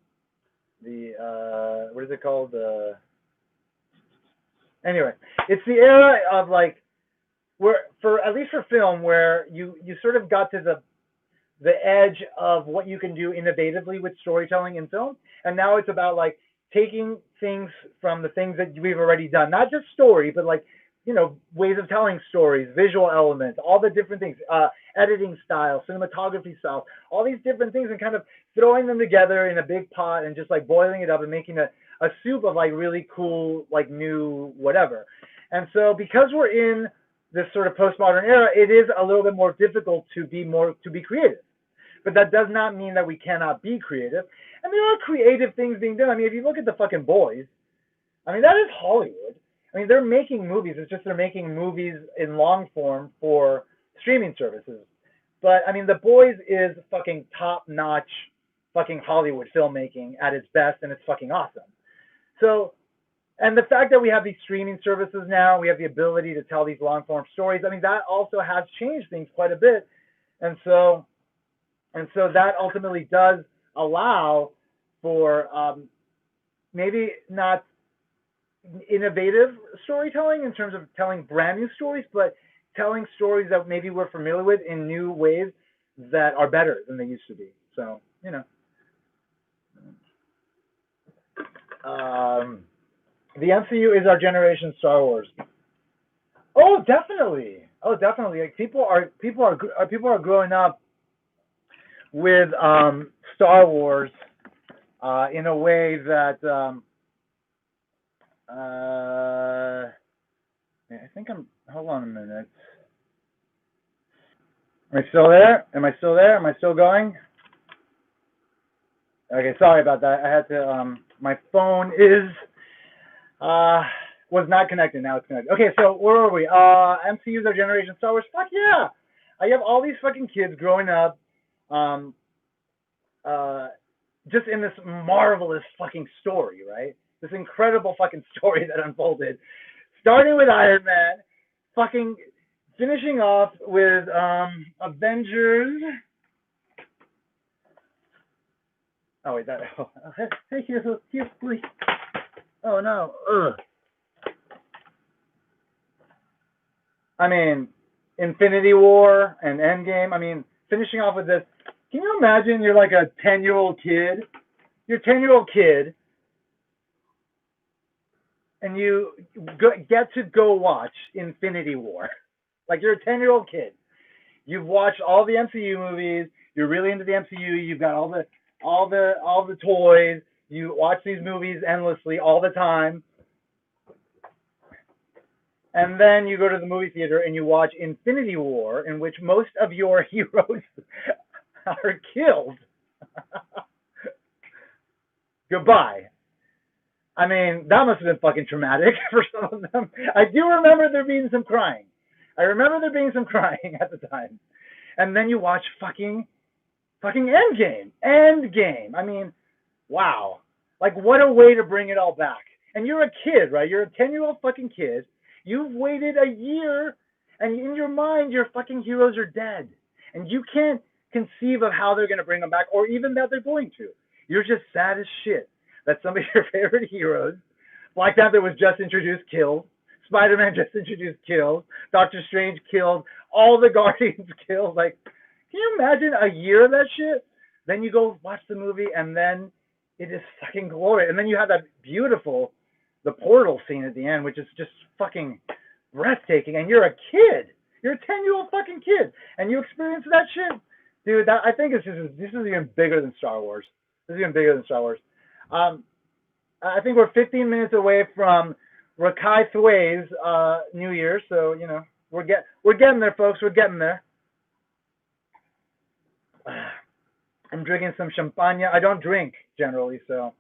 what is it called? Anyway, it's the era of like where, for at least for film, where you sort of got to the edge of what you can do innovatively with storytelling in film, and now it's about like taking things from the things that we've already done, not just story, but like, you know, ways of telling stories, visual elements, all the different things, editing style, cinematography style, all these different things, and kind of throwing them together in a big pot and just like boiling it up and making a soup of like really cool, like new whatever. And so because we're in this sort of postmodern era, it is a little bit more difficult to be creative. But that does not mean that we cannot be creative. And there are creative things being done. I mean, if you look at the fucking Boys, I mean, that is Hollywood. I mean, they're making movies. It's just they're making movies in long form for streaming services. But, I mean, The Boys is fucking top-notch fucking Hollywood filmmaking at its best, and it's fucking awesome. So, and the fact that we have these streaming services now, we have the ability to tell these long-form stories, I mean, that also has changed things quite a bit. And so that ultimately does allow for maybe not innovative storytelling in terms of telling brand new stories, but telling stories that maybe we're familiar with in new ways that are better than they used to be. So, you know. The MCU is our generation Star Wars. Oh, definitely. Oh, definitely. Like people are growing up with Star Wars in a way that I think I'm. Hold on a minute. Am I still there? Am I still there? Am I still going? Okay, sorry about that. I had to. My phone is. Was not connected. Now it's connected. Okay, so where are we? MCU's our generation. Star Wars. Fuck yeah! I have all these fucking kids growing up, um, just in this marvelous fucking story, right? This incredible fucking story that unfolded, starting with Iron Man, fucking finishing off with Avengers. Oh wait, that. Oh, hey, here, please. Oh no. Ugh. I mean, Infinity War and Endgame. I mean, finishing off with this. Can you imagine you're like a 10-year-old kid? You're a 10-year-old kid, and you get to go watch Infinity War. Like you're a 10-year-old kid. You've watched all the MCU movies. You're really into the MCU. You've got all the toys. You watch these movies endlessly all the time. And then you go to the movie theater and you watch Infinity War, in which most of your heroes are killed. Goodbye. I mean, that must have been fucking traumatic for some of them. I do remember there being some crying. I remember there being some crying at the time. And then you watch fucking Endgame. Endgame. I mean, wow. Like, what a way to bring it all back. And you're a kid, right? You're a 10-year-old fucking kid. You've waited a year, and in your mind, your fucking heroes are dead. And you can't conceive of how they're going to bring them back, or even that they're going to. You're just sad as shit that some of your favorite heroes, Black Panther was just introduced, killed. Spider-Man just introduced, killed. Doctor Strange killed. All the Guardians killed. Like, can you imagine a year of that shit? Then you go watch the movie, and then it is fucking glorious. And then you have that beautiful, the portal scene at the end, which is just fucking breathtaking. And you're a kid. You're a 10-year-old fucking kid, and you experience that shit, dude. That I think this is even bigger than Star Wars. This is even bigger than Star Wars. I think we're 15 minutes away from Rakai Thue's New Year, so you know we're getting there, folks. We're getting there. I'm drinking some champagne. I don't drink generally, so,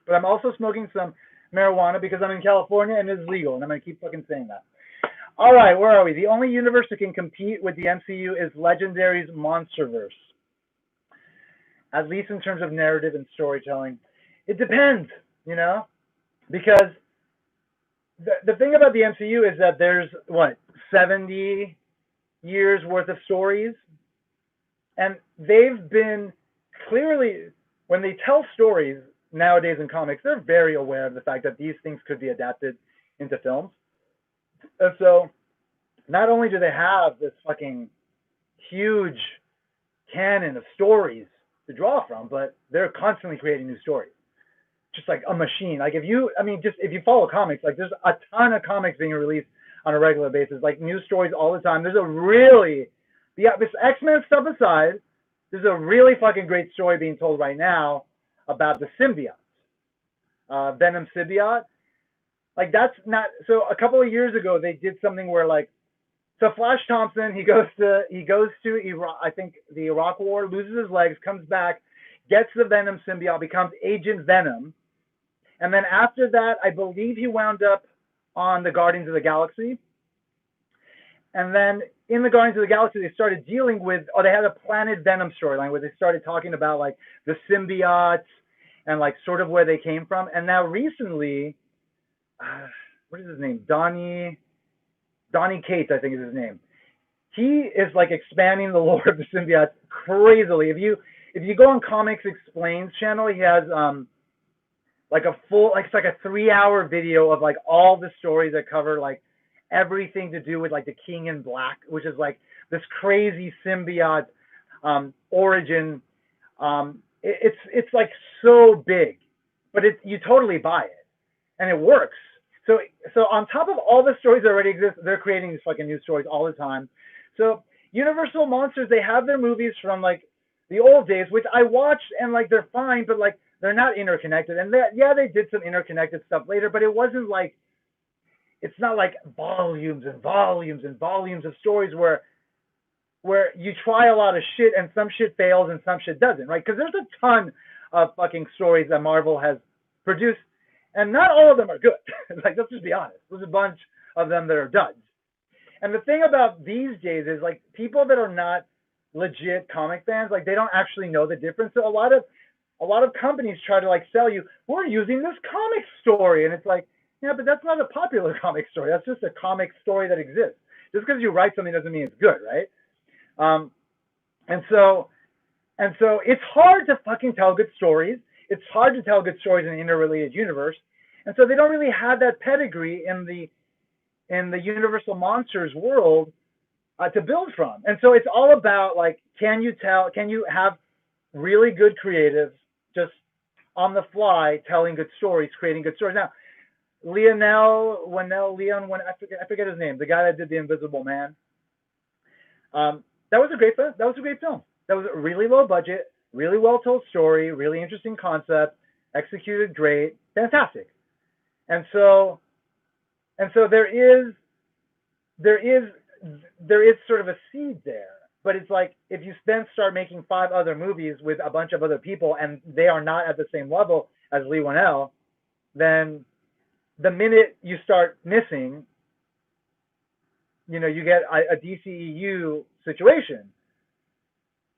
but I'm also smoking some marijuana because I'm in California and it's legal, and I'm gonna keep fucking saying that. All right, where are we? The only universe that can compete with the MCU is Legendary's MonsterVerse, at least in terms of narrative and storytelling. It depends, you know, because the thing about the MCU is that there's, what, 70 years worth of stories, and they've been clearly, when they tell stories nowadays in comics, they're very aware of the fact that these things could be adapted into films. And so not only do they have this fucking huge canon of stories to draw from, but they're constantly creating new stories. Just like a machine. Like if you follow comics, like there's a ton of comics being released on a regular basis, like new stories all the time. There's a really, this X-Men stuff aside, there's a really fucking great story being told right now about the symbiote, Venom symbiote. Like that's not, so a couple of years ago they did something where like, so Flash Thompson, he goes to Iraq, I think the Iraq War, loses his legs, comes back, gets the Venom symbiote, becomes Agent Venom. And then after that, I believe he wound up on the Guardians of the Galaxy. And then in the Guardians of the Galaxy, they started dealing with, they had a Planet Venom storyline where they started talking about like the symbiotes and like sort of where they came from. And now recently, what is his name? Donny Cates, I think is his name. He is like expanding the lore of the symbiotes crazily. If you go on Comics Explains channel, he has like a full, like it's like a 3-hour video of like all the stories that cover like everything to do with like the King in Black, which is like this crazy symbiote origin. It's like so big, but you totally buy it, and it works. So on top of all the stories that already exist, they're creating these fucking new stories all the time. So Universal Monsters, they have their movies from like the old days, which I watched, and like they're fine, but like they're not interconnected. And they did some interconnected stuff later, but it wasn't like, it's not like volumes and volumes and volumes of stories where you try a lot of shit and some shit fails and some shit doesn't, right? Because there's a ton of fucking stories that Marvel has produced, And not all of them are good. Like, let's just be honest. There's a bunch of them that are duds. And the thing about these days is, like, people that are not legit comic fans, like, they don't actually know the difference. So a lot of companies try to, like, sell you, we're using this comic story, and it's like, yeah, but that's not a popular comic story. That's just a comic story that exists. Just because you write something doesn't mean it's good, right? And so it's hard to fucking tell good stories. It's hard to tell good stories in an interrelated universe. And so they don't really have that pedigree in the Universal Monsters world to build from. And so it's all about, like, can you have really good creatives just on the fly telling good stories, creating good stories. Now, Leon, I forget his name, the guy that did The Invisible Man. That was a great film. That was a really low budget, really well told story, really interesting concept, executed great, fantastic. And so there is sort of a seed there. But it's like, if you then start making 5 other movies with a bunch of other people and they are not at the same level as Lee Whannell, then the minute you start missing, you get a DCEU situation,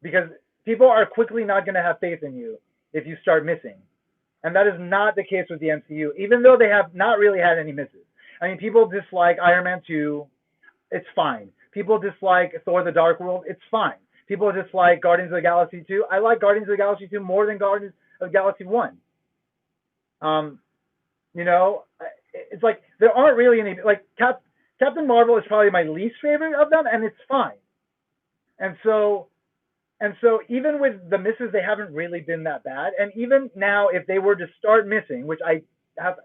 because people are quickly not going to have faith in you if you start missing. And that is not the case with the MCU, even though they have not really had any misses. I mean, people dislike Iron Man 2, it's fine. People dislike Thor: The Dark World, it's fine. People dislike Guardians of the Galaxy 2. I like Guardians of the Galaxy 2 more than Guardians of the Galaxy 1. It's like, there aren't really any, like, Captain Marvel is probably my least favorite of them, and it's fine. And so even with the misses, they haven't really been that bad. And even now, if they were to start missing, which I have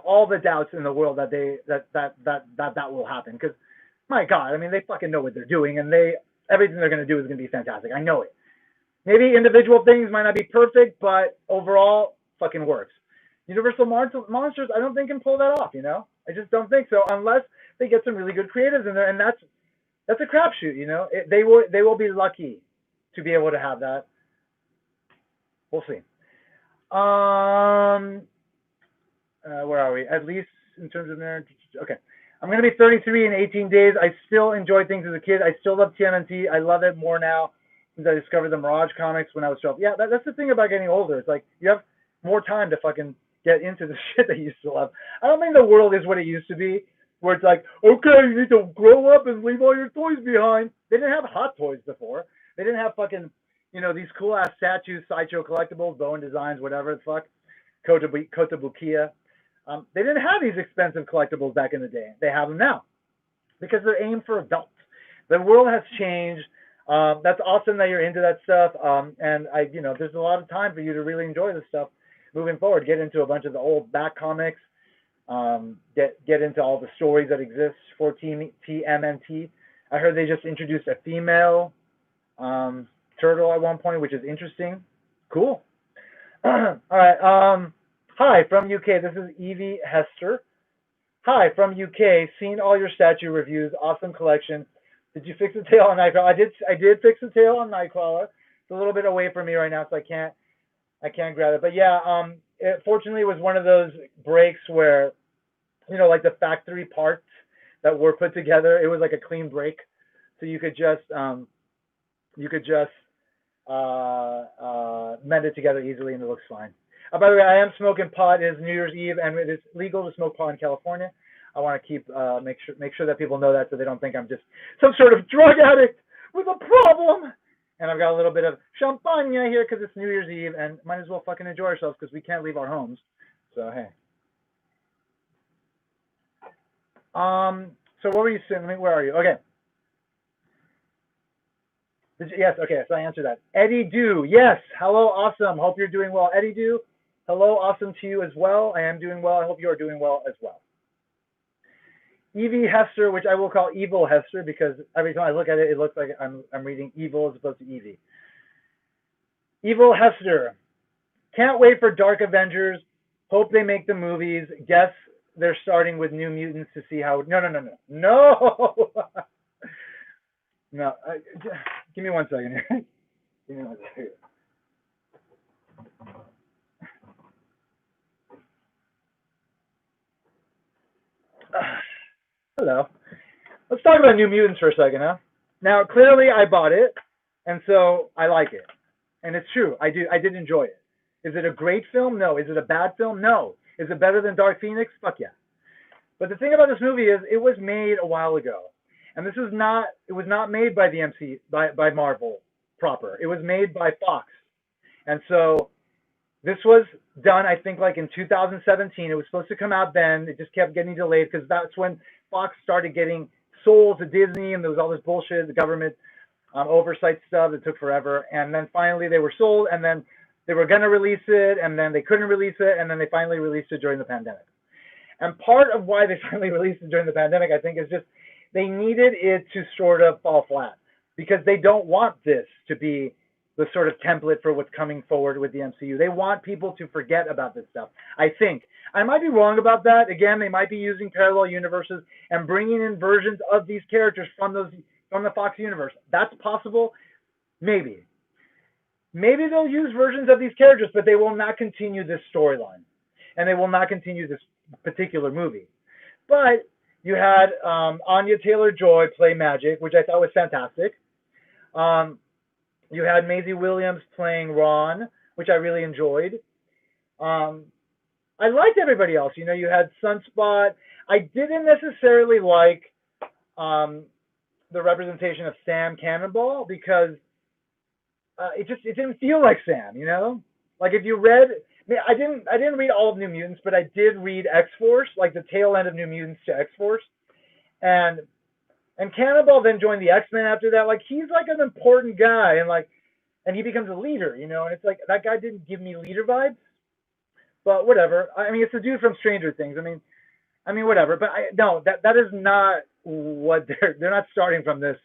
all the doubts in the world that that will happen, because, my God, I mean, they fucking know what they're doing, and everything they're going to do is going to be fantastic. I know it. Maybe individual things might not be perfect, but overall, fucking works. Universal Monsters, I don't think can pull that off. I just don't think so, unless they get some really good creatives in there, and that's a crapshoot. They will be lucky to be able to have that. We'll see. Where are we? At least in terms of marriage. Okay. I'm going to be 33 in 18 days. I still enjoyed things as a kid. I still love TMNT. I love it more now since I discovered the Mirage comics when I was 12. Yeah, that's the thing about getting older. It's like, you have more time to fucking get into the shit that you used to love. I don't think the world is what it used to be, where it's like, okay, you need to grow up and leave all your toys behind. They didn't have Hot Toys before. They didn't have fucking, these cool-ass statues, Sideshow Collectibles, Bowen Designs, whatever the fuck, Kotobukiya. They didn't have these expensive collectibles back in the day. They have them now because they're aimed for adults. The world has changed. That's awesome that you're into that stuff. And there's a lot of time for you to really enjoy this stuff moving forward. Get into a bunch of the old back comics. Get into all the stories that exist for TMNT. I heard they just introduced a female turtle at one point, which is interesting. Cool. All right. Hi from UK. This is Evie Hester. Hi from UK. Seen all your statue reviews. Awesome collection. Did you fix the tail on Nightcrawler? I did fix the tail on Nightcrawler. It's a little bit away from me right now, so I can't grab it. But yeah, fortunately, it was one of those breaks where, like the factory parts that were put together, it was like a clean break, so you could just mend it together easily, and it looks fine. By the way, I am smoking pot. It is New Year's Eve, and it is legal to smoke pot in California. I want to keep make sure that people know that, so they don't think I'm just some sort of drug addict with a problem. And I've got a little bit of champagne here because it's New Year's Eve, and might as well fucking enjoy ourselves because we can't leave our homes. So hey. So what were you saying? Where are you? Okay. Yes. Okay. So I answered that. Eddie Do. Yes. Hello. Awesome. Hope you're doing well, Eddie Do. Hello. Awesome to you as well. I am doing well. I hope you are doing well as well. Evie Hester, which I will call Evil Hester because every time I look at it, it looks like I'm reading evil as opposed to Evie. Evil Hester. Can't wait for Dark Avengers. Hope they make the movies. Guess they're starting with New Mutants to see how. No. No. Give me 1 second here. Give me 1 second. Hello. Let's talk about New Mutants for a second, huh? Now, clearly, I bought it, and so I like it, and it's true. I do. I did enjoy it. Is it a great film? No. Is it a bad film? No. Is it better than Dark Phoenix? Fuck yeah. But the thing about this movie is, it was made a while ago, and this is not. It was not made by the MC by Marvel proper. It was made by Fox, and so this was done, I think, like in 2017. It was supposed to come out then. It just kept getting delayed because that's when Fox started getting sold to Disney, and there was all this bullshit, the government oversight stuff that took forever. And then finally they were sold, and then they were going to release it, and then they couldn't release it, and then they finally released it during the pandemic. And part of why they finally released it during the pandemic, I think, is just they needed it to sort of fall flat because they don't want this to be the sort of template for what's coming forward with the MCU. They want people to forget about this stuff. I think. I might be wrong about that. Again, they might be using parallel universes and bringing in versions of these characters from the Fox universe. That's possible. Maybe. Maybe they'll use versions of these characters, but they will not continue this storyline. And they will not continue this particular movie. But you had Anya Taylor-Joy play Magic, which I thought was fantastic. You had Maisie Williams playing Ron, which I really enjoyed. I liked everybody else. You know, you had Sunspot. I didn't necessarily like the representation of Sam Cannonball because it didn't feel like Sam. You know, like if you read, I didn't read all of New Mutants, but I did read X-Force, like the tail end of New Mutants to X-Force, and Cannonball then joined the X-Men after that. Like, he's like an important guy, and he becomes a leader, you know, and it's like, that guy didn't give me leader vibes, but whatever. I mean, it's the dude from Stranger Things. I mean, whatever, but no, that is not what they're not starting from this,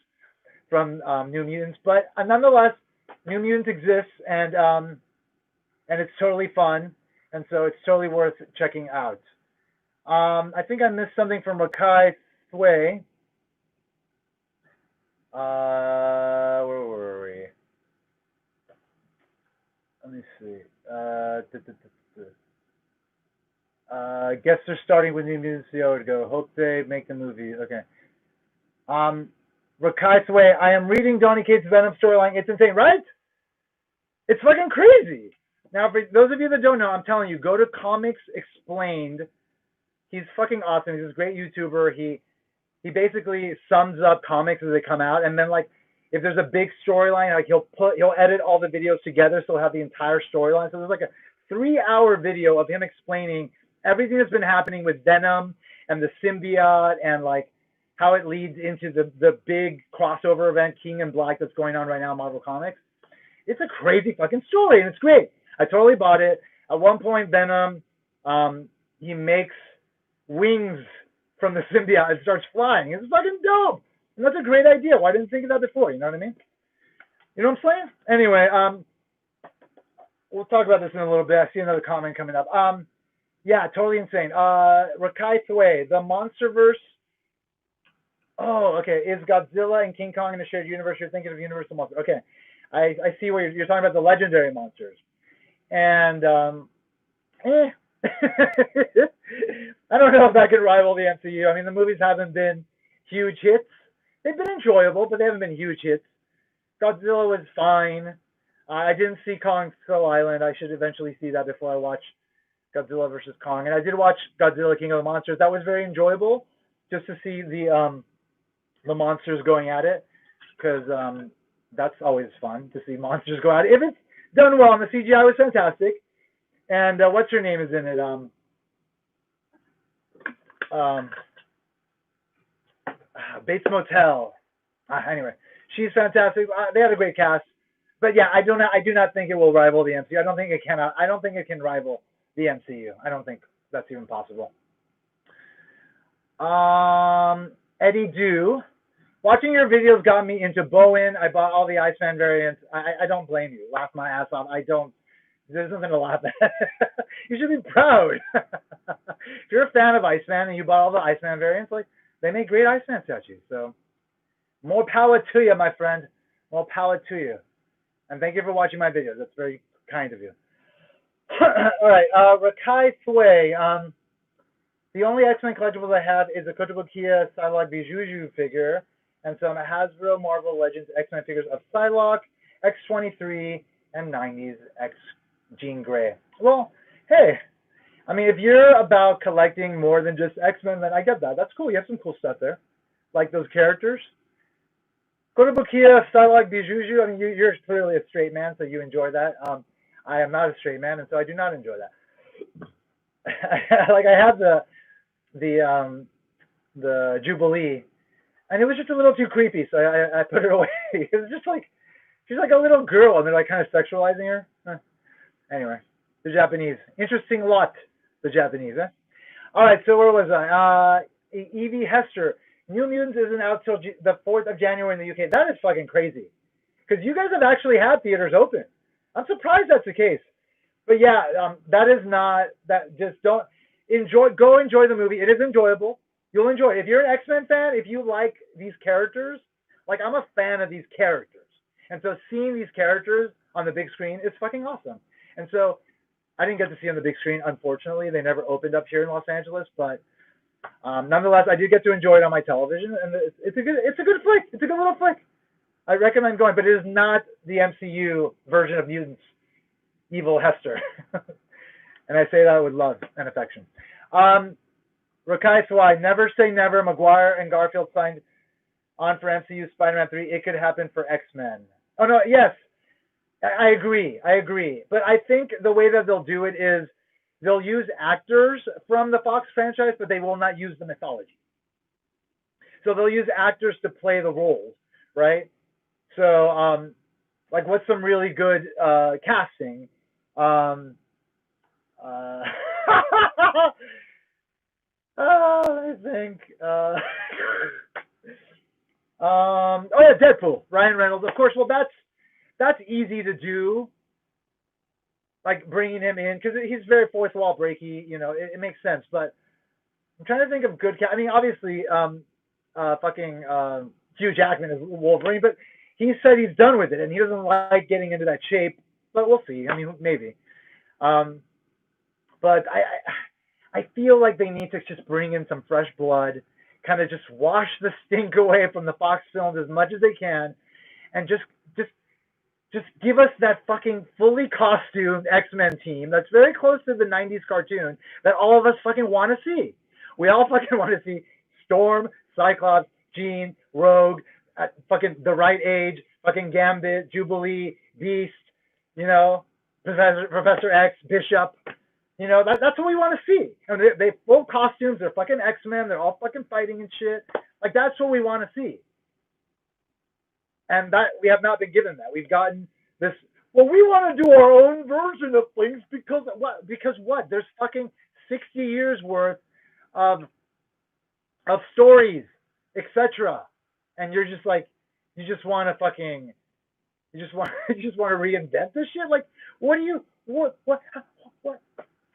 from New Mutants, but nonetheless, New Mutants exists, and it's totally fun, and so it's totally worth checking out. I think I missed something from Rakai Sway. Where were we? Let me see. Guess they're starting with New Mutants to go. Hope they make the movie. Okay. Rakai Sway, I am reading Donny Cates' Venom storyline. It's insane, right? It's fucking crazy. Now, for those of you that don't know, I'm telling you, go to Comics Explained. He's fucking awesome. He's a great YouTuber. He basically sums up comics as they come out, and then like if there's a big storyline, like he'll edit all the videos together so he'll have the entire storyline. So there's like a 3-hour video of him explaining everything that's been happening with Venom and the symbiote and like how it leads into the big crossover event King in Black that's going on right now in Marvel Comics. It's a crazy fucking story and it's great. I totally bought it. At one point, Venom, he makes wings from the symbiote and starts flying. It's fucking dope. And that's a great idea. Why didn't I think of that before? You know what I mean? You know what I'm saying? Anyway, we'll talk about this in a little bit. I see another comment coming up. Yeah, totally insane. Rakai Sway, the Monsterverse. Oh, okay. Is Godzilla and King Kong in a shared universe? You're thinking of Universal Monsters. Okay. I see what you're talking about, the legendary monsters. And, I don't know if that could rival the MCU. I mean, the movies haven't been huge hits. They've been enjoyable, but they haven't been huge hits. Godzilla was fine. I didn't see Kong Skull Island. I should eventually see that before I watch Godzilla versus Kong. And I did watch Godzilla King of the Monsters. That was very enjoyable, just to see the monsters going at it, because that's always fun to see monsters go at it. If it's done well, and the CGI was fantastic. And what's her name is in it? Bates Motel. Anyway, she's fantastic. They had a great cast, but yeah, I do not think it will rival the MCU. I don't think it can rival the MCU. I don't think that's even possible. Eddie Do, watching your videos got me into Bowen. I bought all the Iceman variants. I don't blame you. Laugh my ass off. There's nothing to laugh at. You should be proud. If you're a fan of Iceman and you bought all the Iceman variants, like, they make great Iceman statues. So more power to you, my friend. More power to you. And thank you for watching my videos. That's very kind of you. All right, Rakai Sway. The only X-Men collectibles I have is a Kotobukiya Psylocke Bijuju figure, and some Hasbro Marvel Legends X-Men figures of Psylocke, X-23, and 90s X Jean Grey. Well, hey, I mean, if you're about collecting more than just X-Men, then I get that. That's cool. You have some cool stuff there, like those characters. Kotobukiya Psylocke Bijuju. I mean, you're clearly a straight man, so you enjoy that. I am not a straight man, and so I do not enjoy that. Like I have the Jubilee, and it was just a little too creepy, so I put it away. It was just like she's like a little girl, and they're like kind of sexualizing her. Anyway, the Japanese, interesting lot. The Japanese, eh? All right, so where was I? Evie Hester. New Mutants isn't out till the 4th of January in the UK. That is fucking crazy, because you guys have actually had theaters open. I'm surprised that's the case. But yeah, that is not that. Just don't enjoy. Go enjoy the movie. It is enjoyable. You'll enjoy it. If you're an X-Men fan, if you like these characters, like I'm a fan of these characters, and so seeing these characters on the big screen is fucking awesome. And so I didn't get to see on the big screen, unfortunately. They never opened up here in Los Angeles, but nonetheless, I did get to enjoy it on my television, and it's a good flick. It's a good little flick. I recommend going, but it is not the MCU version of Mutants Evil Hester. And I say that with love and affection. Rakai Swai, never say never. Maguire and Garfield signed on for MCU Spider-Man 3. It could happen for X-Men. Oh, no, yes. I agree. But I think the way that they'll do it is they'll use actors from the Fox franchise, but they will not use the mythology. So they'll use actors to play the roles, right? So, like, what's some really good casting? Let me think. Oh yeah, Deadpool. Ryan Reynolds, of course. Well, that's easy to do. Like bringing him in because he's very fourth wall breaky. You know, it makes sense. But I'm trying to think of good. I mean, obviously, Hugh Jackman is Wolverine, but he said he's done with it and he doesn't like getting into that shape. But we'll see. I mean, maybe. But I feel like they need to just bring in some fresh blood, kind of just wash the stink away from the Fox films as much as they can, and just give us that fucking fully costumed X-Men team that's very close to the 90s cartoon that all of us fucking want to see. We all fucking want to see Storm, Cyclops, Jean, Rogue, at fucking the right age, fucking Gambit, Jubilee, Beast, you know, Professor X, Bishop. You know, that's what we want to see. And they full costumes, they're fucking X-Men, they're all fucking fighting and shit. Like, that's what we want to see. And that we have not been given that. We've gotten this, well, we want to do our own version of things because what? Because what? There's fucking 60 years worth of stories, etc. And you're just like, you just want to reinvent this shit? Like, what?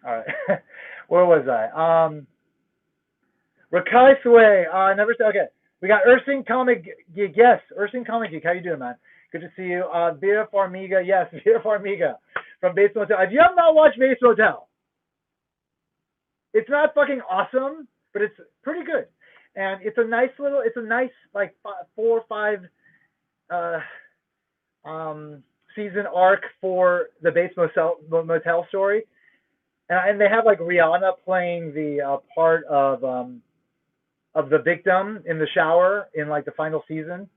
All right. Where was I? Rakai Sway. Never said. Okay. We got Ursing Comic Geek. Yes, Ursing Comic Geek. How you doing, man? Good to see you. Vera Farmiga. Yes, Vera Farmiga from Bates Motel. If you have not watched Bates Motel, it's not fucking awesome, but it's pretty good. And it's a nice like 4 or 5 season arc for the Bates Motel story. And they have like Rihanna playing the part of the victim in the shower in like the final season.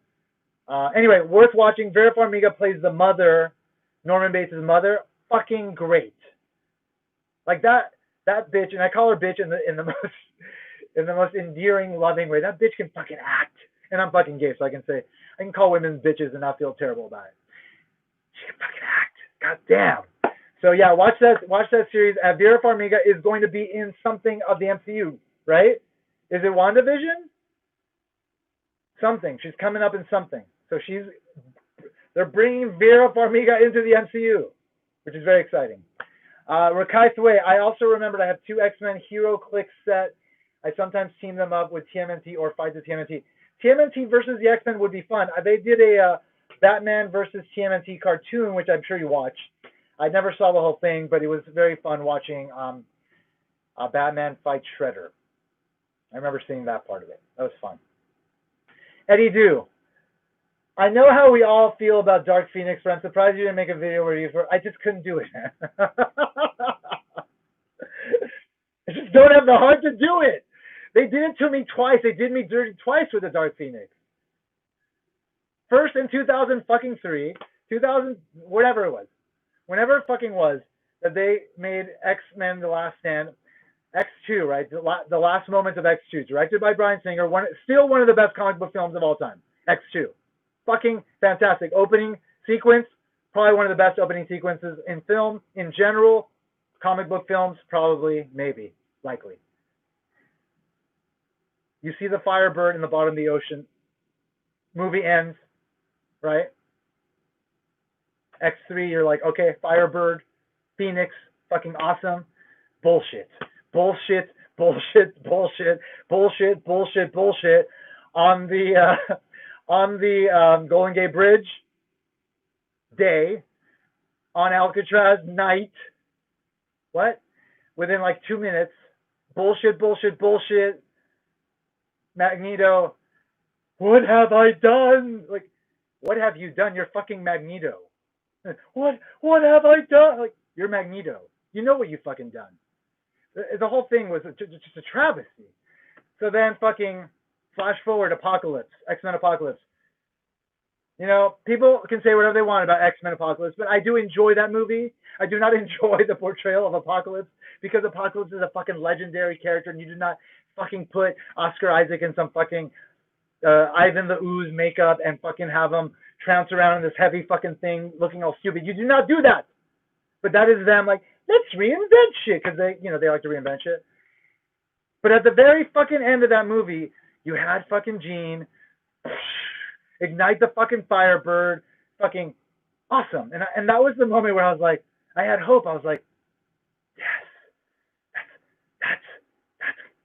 Anyway, worth watching. Vera Farmiga plays the mother, Norman Bates' mother. Fucking great. Like that bitch, and I call her bitch in the most endearing, loving way. That bitch can fucking act, and I'm fucking gay, so I can call women bitches and not feel terrible about it. She can fucking act. God damn. So yeah, watch that series. Vera Farmiga is going to be in something of the MCU, right? Is it WandaVision? Something. She's coming up in something. So they're bringing Vera Farmiga into the MCU, which is very exciting. Rakai Thway, I also remembered I have 2 X-Men Hero Click set. I sometimes team them up with TMNT or fight the TMNT. TMNT versus the X-Men would be fun. They did a Batman versus TMNT cartoon, which I'm sure you watched. I never saw the whole thing, but it was very fun watching Batman fight Shredder. I remember seeing that part of it. That was fun. Eddie Do. I know how we all feel about Dark Phoenix, but I'm surprised you didn't make a video where you. I just couldn't do it. I just don't have the heart to do it. They did it to me twice. They did me dirty twice with the Dark Phoenix. First in 2003, 2000 whatever it was, whenever it fucking was that they made X-Men: The Last Stand, X2, right? The last moments of X2, directed by Bryan Singer, still one of the best comic book films of all time. X2, fucking fantastic opening sequence, probably one of the best opening sequences in film in general. Comic book films, probably, maybe, likely. You see the Firebird in the bottom of the ocean. Movie ends, right? X3, you're like, okay, Firebird, Phoenix, fucking awesome. Bullshit. Bullshit, bullshit, bullshit, bullshit, bullshit, bullshit. On the Golden Gate Bridge, day. On Alcatraz, night. What? Within like 2 minutes. Bullshit, bullshit, bullshit. Magneto, what have I done? Like, what have you done? You're fucking Magneto. What have I done? Like, you're Magneto. You know what you fucking done. The whole thing was just a travesty. So then fucking flash forward, Apocalypse, X-Men Apocalypse. You know, people can say whatever they want about X-Men Apocalypse, but I do enjoy that movie. I do not enjoy the portrayal of Apocalypse because Apocalypse is a fucking legendary character, and you do not fucking put Oscar Isaac in some fucking Ivan the Ooze makeup and fucking have him trounce around in this heavy fucking thing looking all stupid. You do not do that. But that is them like, let's reinvent shit, because they like to reinvent shit. But at the very fucking end of that movie, you had fucking Jean ignite the fucking Firebird, fucking awesome. And that was the moment where I was like, I had hope. I was like, yes,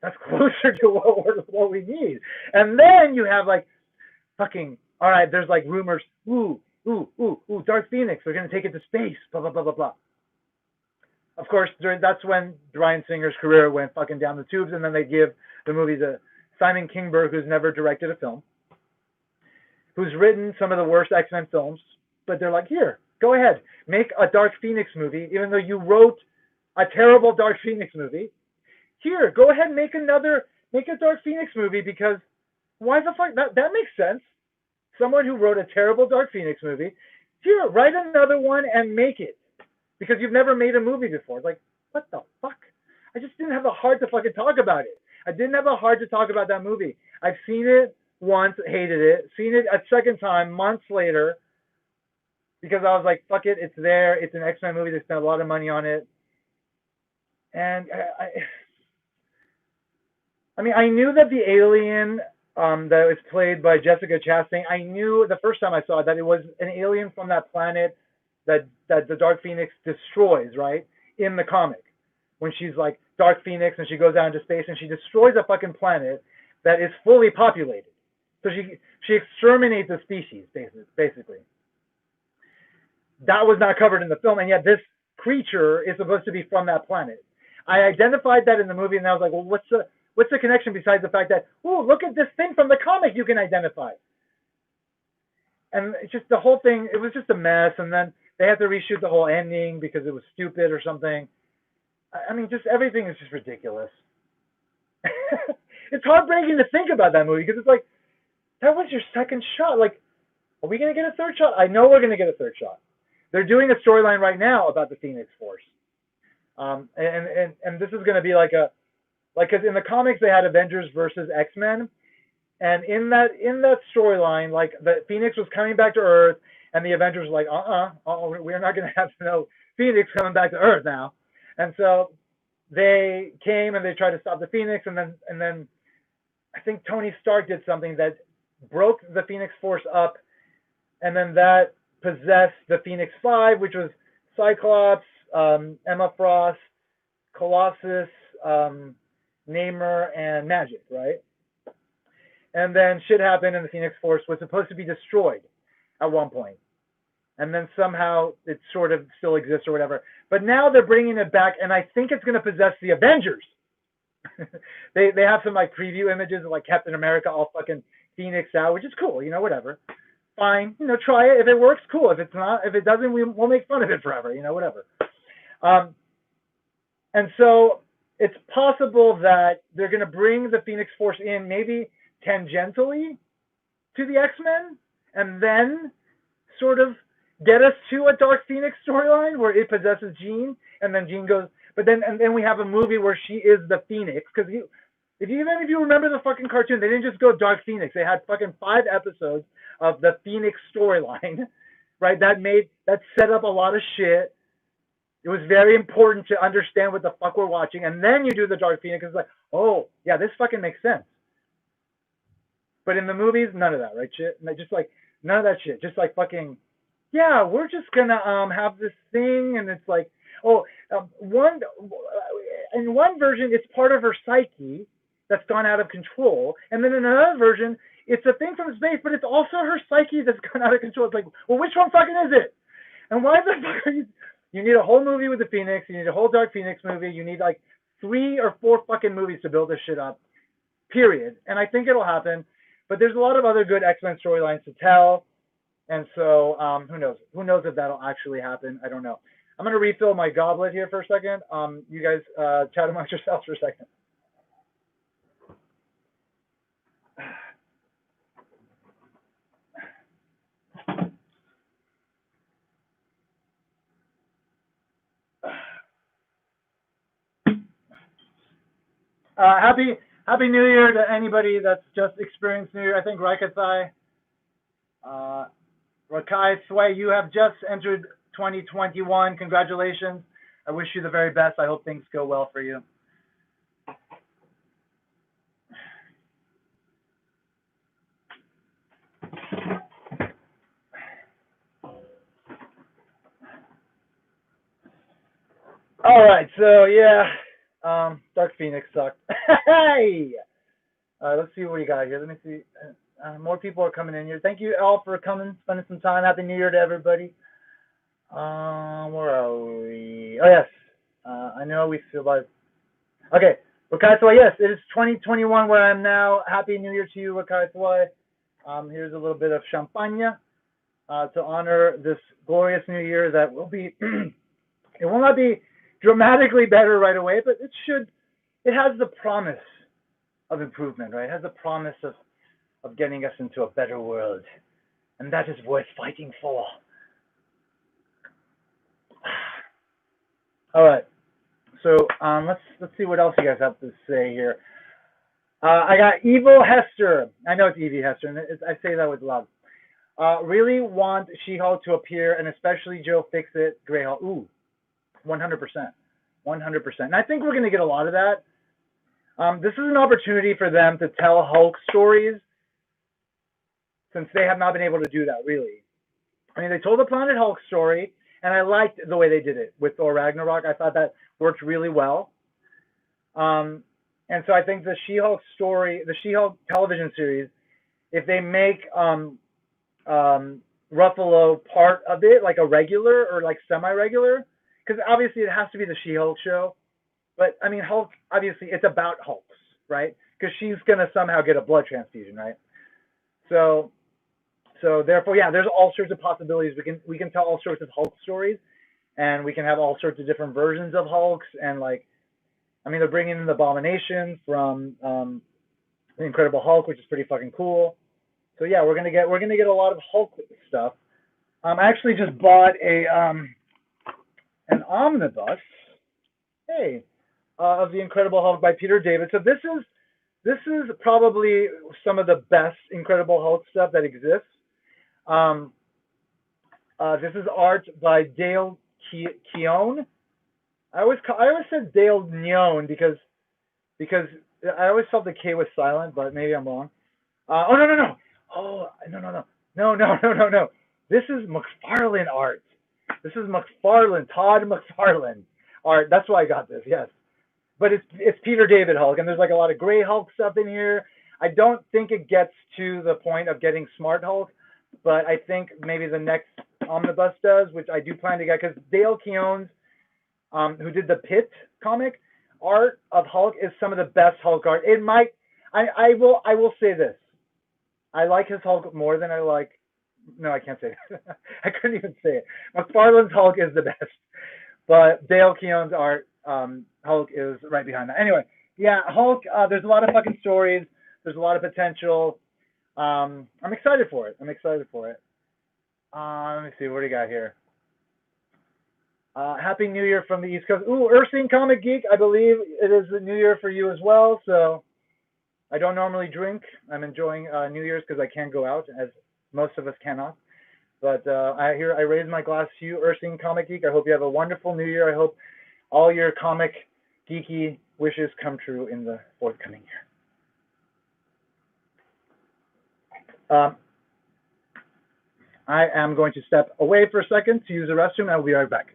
that's closer to what we need. And then you have like fucking, all right, there's like rumors, ooh, Dark Phoenix, they're gonna take it to space, blah blah blah blah blah. Of course, that's when Bryan Singer's career went fucking down the tubes, and then they give the movie to Simon Kinberg, who's never directed a film, who's written some of the worst X-Men films, but they're like, here, go ahead, make a Dark Phoenix movie, even though you wrote a terrible Dark Phoenix movie. Here, go ahead and make a Dark Phoenix movie, because why the fuck, that makes sense. Someone who wrote a terrible Dark Phoenix movie, here, write another one and make it. Because you've never made a movie before. It's like, what the fuck? I just didn't have the heart to fucking talk about it. I didn't have the heart to talk about that movie. I've seen it once, hated it. Seen it a second time, months later, because I was like, fuck it, it's there. It's an X-Men movie. They spent a lot of money on it. And I mean, I knew that the alien that was played by Jessica Chastain, I knew the first time I saw it that it was an alien from that planet that the Dark Phoenix destroys, right? In the comic. When she's like Dark Phoenix and she goes out into space and she destroys a fucking planet that is fully populated. So she exterminates a species, basically. That was not covered in the film, and yet this creature is supposed to be from that planet. I identified that in the movie, and I was like, well, what's the connection besides the fact that, oh, look at this thing from the comic you can identify. And it's just the whole thing, it was just a mess, and then they had to reshoot the whole ending because it was stupid or something. I mean, just everything is just ridiculous. It's heartbreaking to think about that movie because it's like, that was your second shot. Like, are we going to get a third shot? I know we're going to get a third shot. They're doing a storyline right now about the Phoenix Force. And this is going to be like because in the comics they had Avengers versus X-Men. And in that storyline, like the Phoenix was coming back to Earth, and the Avengers were like, we're not going to have no Phoenix coming back to Earth now. And so they came and they tried to stop the Phoenix, and then I think Tony Stark did something that broke the Phoenix Force up, and then that possessed the Phoenix Five, which was Cyclops, Emma Frost, Colossus, Namor, and Magic, right? And then shit happened, and the Phoenix Force was supposed to be destroyed at one point. And then somehow it sort of still exists or whatever. But now they're bringing it back, and I think it's going to possess the Avengers. They have some like preview images of like Captain America all fucking Phoenix out, which is cool, you know, whatever. Fine, you know, try it. If it works, cool. If it's not, if it doesn't, we'll make fun of it forever, you know, whatever. Um, and so it's possible that they're going to bring the Phoenix Force in maybe tangentially to the X-Men, and then sort of get us to a Dark Phoenix storyline where it possesses Jean, and then Jean goes, but then and then we have a movie where she is the Phoenix, because if you remember the fucking cartoon, they didn't just go Dark Phoenix. They had fucking 5 episodes of the Phoenix storyline, right? That set up a lot of shit. It was very important to understand what the fuck we're watching, and then you do the Dark Phoenix. It's like, oh yeah, this fucking makes sense. But in the movies, none of that, right? Shit, just like none of that shit. Just like fucking, yeah, we're just gonna have this thing, and it's like, oh, in one version, it's part of her psyche that's gone out of control, and then in another version, it's a thing from space, but it's also her psyche that's gone out of control. It's like, well, which one fucking is it? And why the fuck are you? You need a whole movie with the Phoenix. You need a whole Dark Phoenix movie. You need like 3 or 4 fucking movies to build this shit up. Period. And I think it'll happen. But there's a lot of other good X-Men storylines to tell. And so who knows? Who knows if that'll actually happen? I don't know. I'm gonna refill my goblet here for a second. You guys chat amongst yourselves for a second. Happy New Year to anybody that's just experienced New Year. I think Raikathai, Rakai Sway, you have just entered 2021. Congratulations. I wish you the very best. I hope things go well for you. All right, so yeah, Dark Phoenix sucked. Hey, let's see what we got here. Let me see. More people are coming in here. Thank you all for coming, spending some time. Happy New Year to everybody. Where are we? Oh yes, I know we feel like. Okay, Rakai Swai, yes, it is 2021 where I am now. Happy New Year to you, Rakai Swai. Here's a little bit of champagne to honor this glorious New Year that will be. It will not be dramatically better right away, but it has the promise of improvement, right? It has the promise of getting us into a better world, and that is worth fighting for. All right, so let's see what else you guys have to say here. I got Evil Hester. I know it's Evie Hester, and I say that with love. Really want She-Hulk to appear, and especially Joe Fixit, Greyhawk. Ooh, 100%, 100%. And I think we're going to get a lot of that. This is an opportunity for them to tell Hulk stories, since they have not been able to do that, really. I mean, they told the Planet Hulk story, and I liked the way they did it with Thor Ragnarok. I thought that worked really well. And so I think the She-Hulk story, the She-Hulk television series, if they make Ruffalo part of it, like a regular or like semi-regular, because obviously it has to be the She-Hulk show. But I mean, Hulk, obviously it's about Hulks, right? Because she's going to somehow get a blood transfusion, right? So therefore, yeah, there's all sorts of possibilities. We can tell all sorts of Hulk stories, and we can have all sorts of different versions of Hulks. And like, I mean, they're bringing in the Abomination from the Incredible Hulk, which is pretty fucking cool. So yeah, we're gonna get a lot of Hulk stuff. I actually just bought an omnibus, hey, of the Incredible Hulk by Peter David. So this is probably some of the best Incredible Hulk stuff that exists. This is art by Dale Keown. I always said Dale Nyon because I always felt the K was silent, but maybe I'm wrong. Oh no. Oh no. This is McFarlane art. This is Todd McFarlane art. That's why I got this. Yes, but it's Peter David Hulk, and there's like a lot of gray Hulk stuff in here. I don't think it gets to the point of getting Smart Hulk, but I think maybe the next omnibus does, which I do plan to get, because Dale Keown, who did the Pit comic, art of Hulk is some of the best Hulk art. It might. I will say this. I like his Hulk more than I like. No, I can't say that. I couldn't even say it. McFarlane's Hulk is the best, but Dale Keown's art, Hulk is right behind that. Anyway, yeah, Hulk. There's a lot of fucking stories. There's a lot of potential. I'm excited for it. I'm excited for it. Let me see. What do you got here? Happy New Year from the East Coast. Ooh, Ursine Comic Geek. I believe it is the New Year for you as well. So I don't normally drink. I'm enjoying New Year's because I can't go out, as most of us cannot. But I raise my glass to you, Ursine Comic Geek. I hope you have a wonderful New Year. I hope all your comic geeky wishes come true in the forthcoming year. I am going to step away for a second to use the restroom. I will be right back.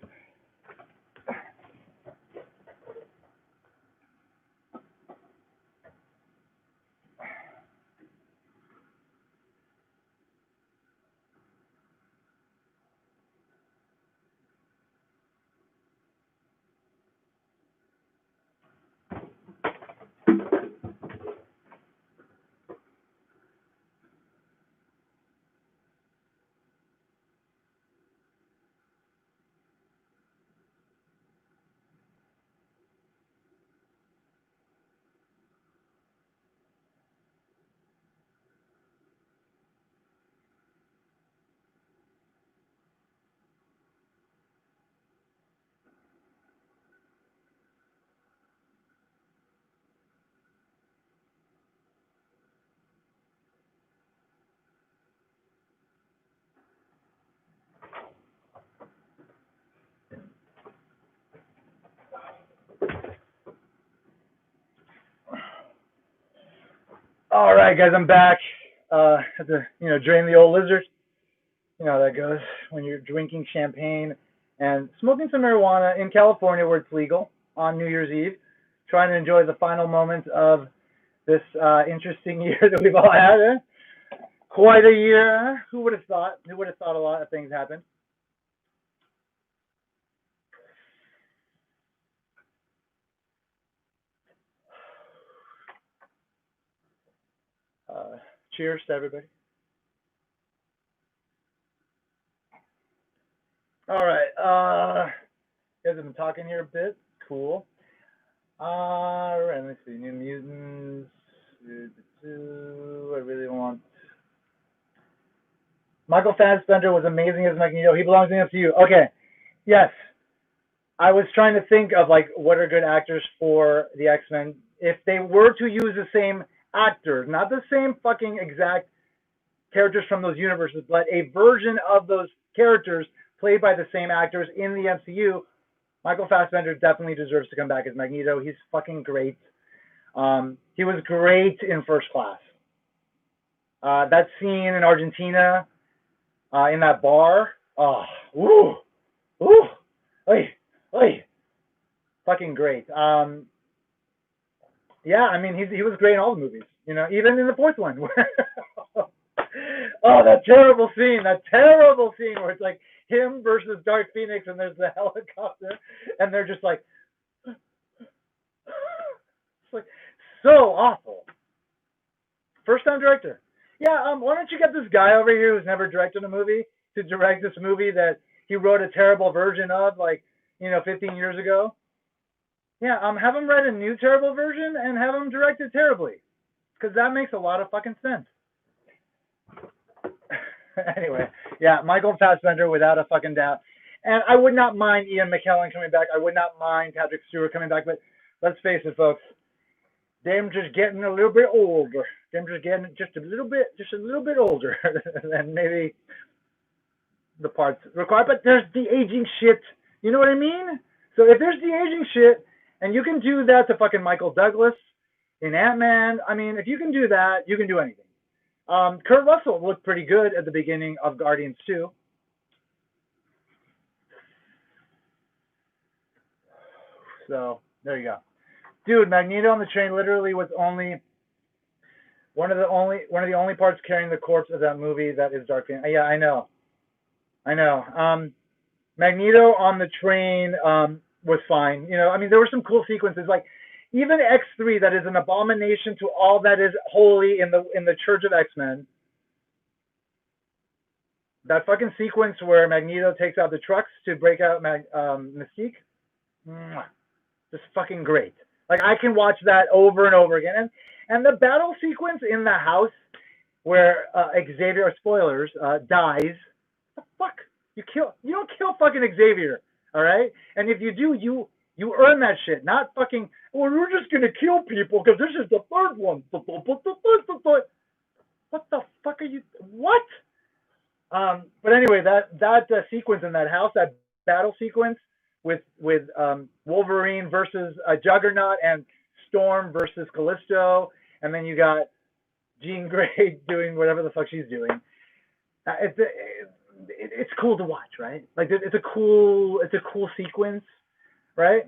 All right, guys, I'm back. Had to, drain the old lizard. You know how that goes when you're drinking champagne and smoking some marijuana in California where it's legal on New Year's Eve, trying to enjoy the final moments of this interesting year that we've all had. Quite a year. Who would have thought? Who would have thought a lot of things happened? Cheers to everybody. All right. You guys have been talking here a bit. Cool. All right. Let's see. New Mutants. I really want. Michael Fassbender was amazing as Magneto. He belongs in the MCU. Okay. Yes. I was trying to think of like what are good actors for the X-Men. If they were to use the same actors, not the same fucking exact characters from those universes, but a version of those characters played by the same actors in the MCU, Michael Fassbender definitely deserves to come back as Magneto. He's fucking great. He was great in First Class. That scene in Argentina, in that bar, oh, ooh, ooh, oy, oy, fucking great. Yeah, I mean, he was great in all the movies. Even in the fourth one. Oh, that terrible scene where it's like him versus Dark Phoenix, and there's the helicopter, and they're just like, it's like so awful. First time director. Yeah, why don't you get this guy over here who's never directed a movie to direct this movie that he wrote a terrible version of, like, 15 years ago? Yeah, have him write a new terrible version and have him direct it terribly, because that makes a lot of fucking sense. Anyway, yeah, Michael Fassbender without a fucking doubt. And I would not mind Ian McKellen coming back. I would not mind Patrick Stewart coming back. But let's face it, folks, them just getting a little bit older. Them just getting just a little bit older than maybe the parts required. But there's the aging shit. You know what I mean? So if there's the aging shit, and you can do that to fucking Michael Douglas in Ant-Man, I mean, if you can do that, you can do anything. Kurt Russell looked pretty good at the beginning of Guardians 2. So there you go, dude. Magneto on the train literally was only one of the only parts carrying the corpse of that movie that is Dark Phoenix. Yeah, I know. Magneto on the train. was fine. You know, I mean, there were some cool sequences, like even X3, that is an abomination to all that is holy in the Church of X-Men. That fucking sequence where Magneto takes out the trucks to break out Mystique, just fucking great. Like, I can watch that over and over again. And the battle sequence in the house where Xavier, spoilers, dies. What the fuck? You don't kill fucking Xavier, all right? And if you do, you earn that shit. Not fucking, well, we're just gonna kill people because this is the third one. What the fuck are you? What? But anyway, that sequence in that house, that battle sequence with Wolverine versus Juggernaut and Storm versus Callisto, and then you got Jean Grey doing whatever the fuck she's doing. It's cool to watch, right? Like, it's a cool sequence, right?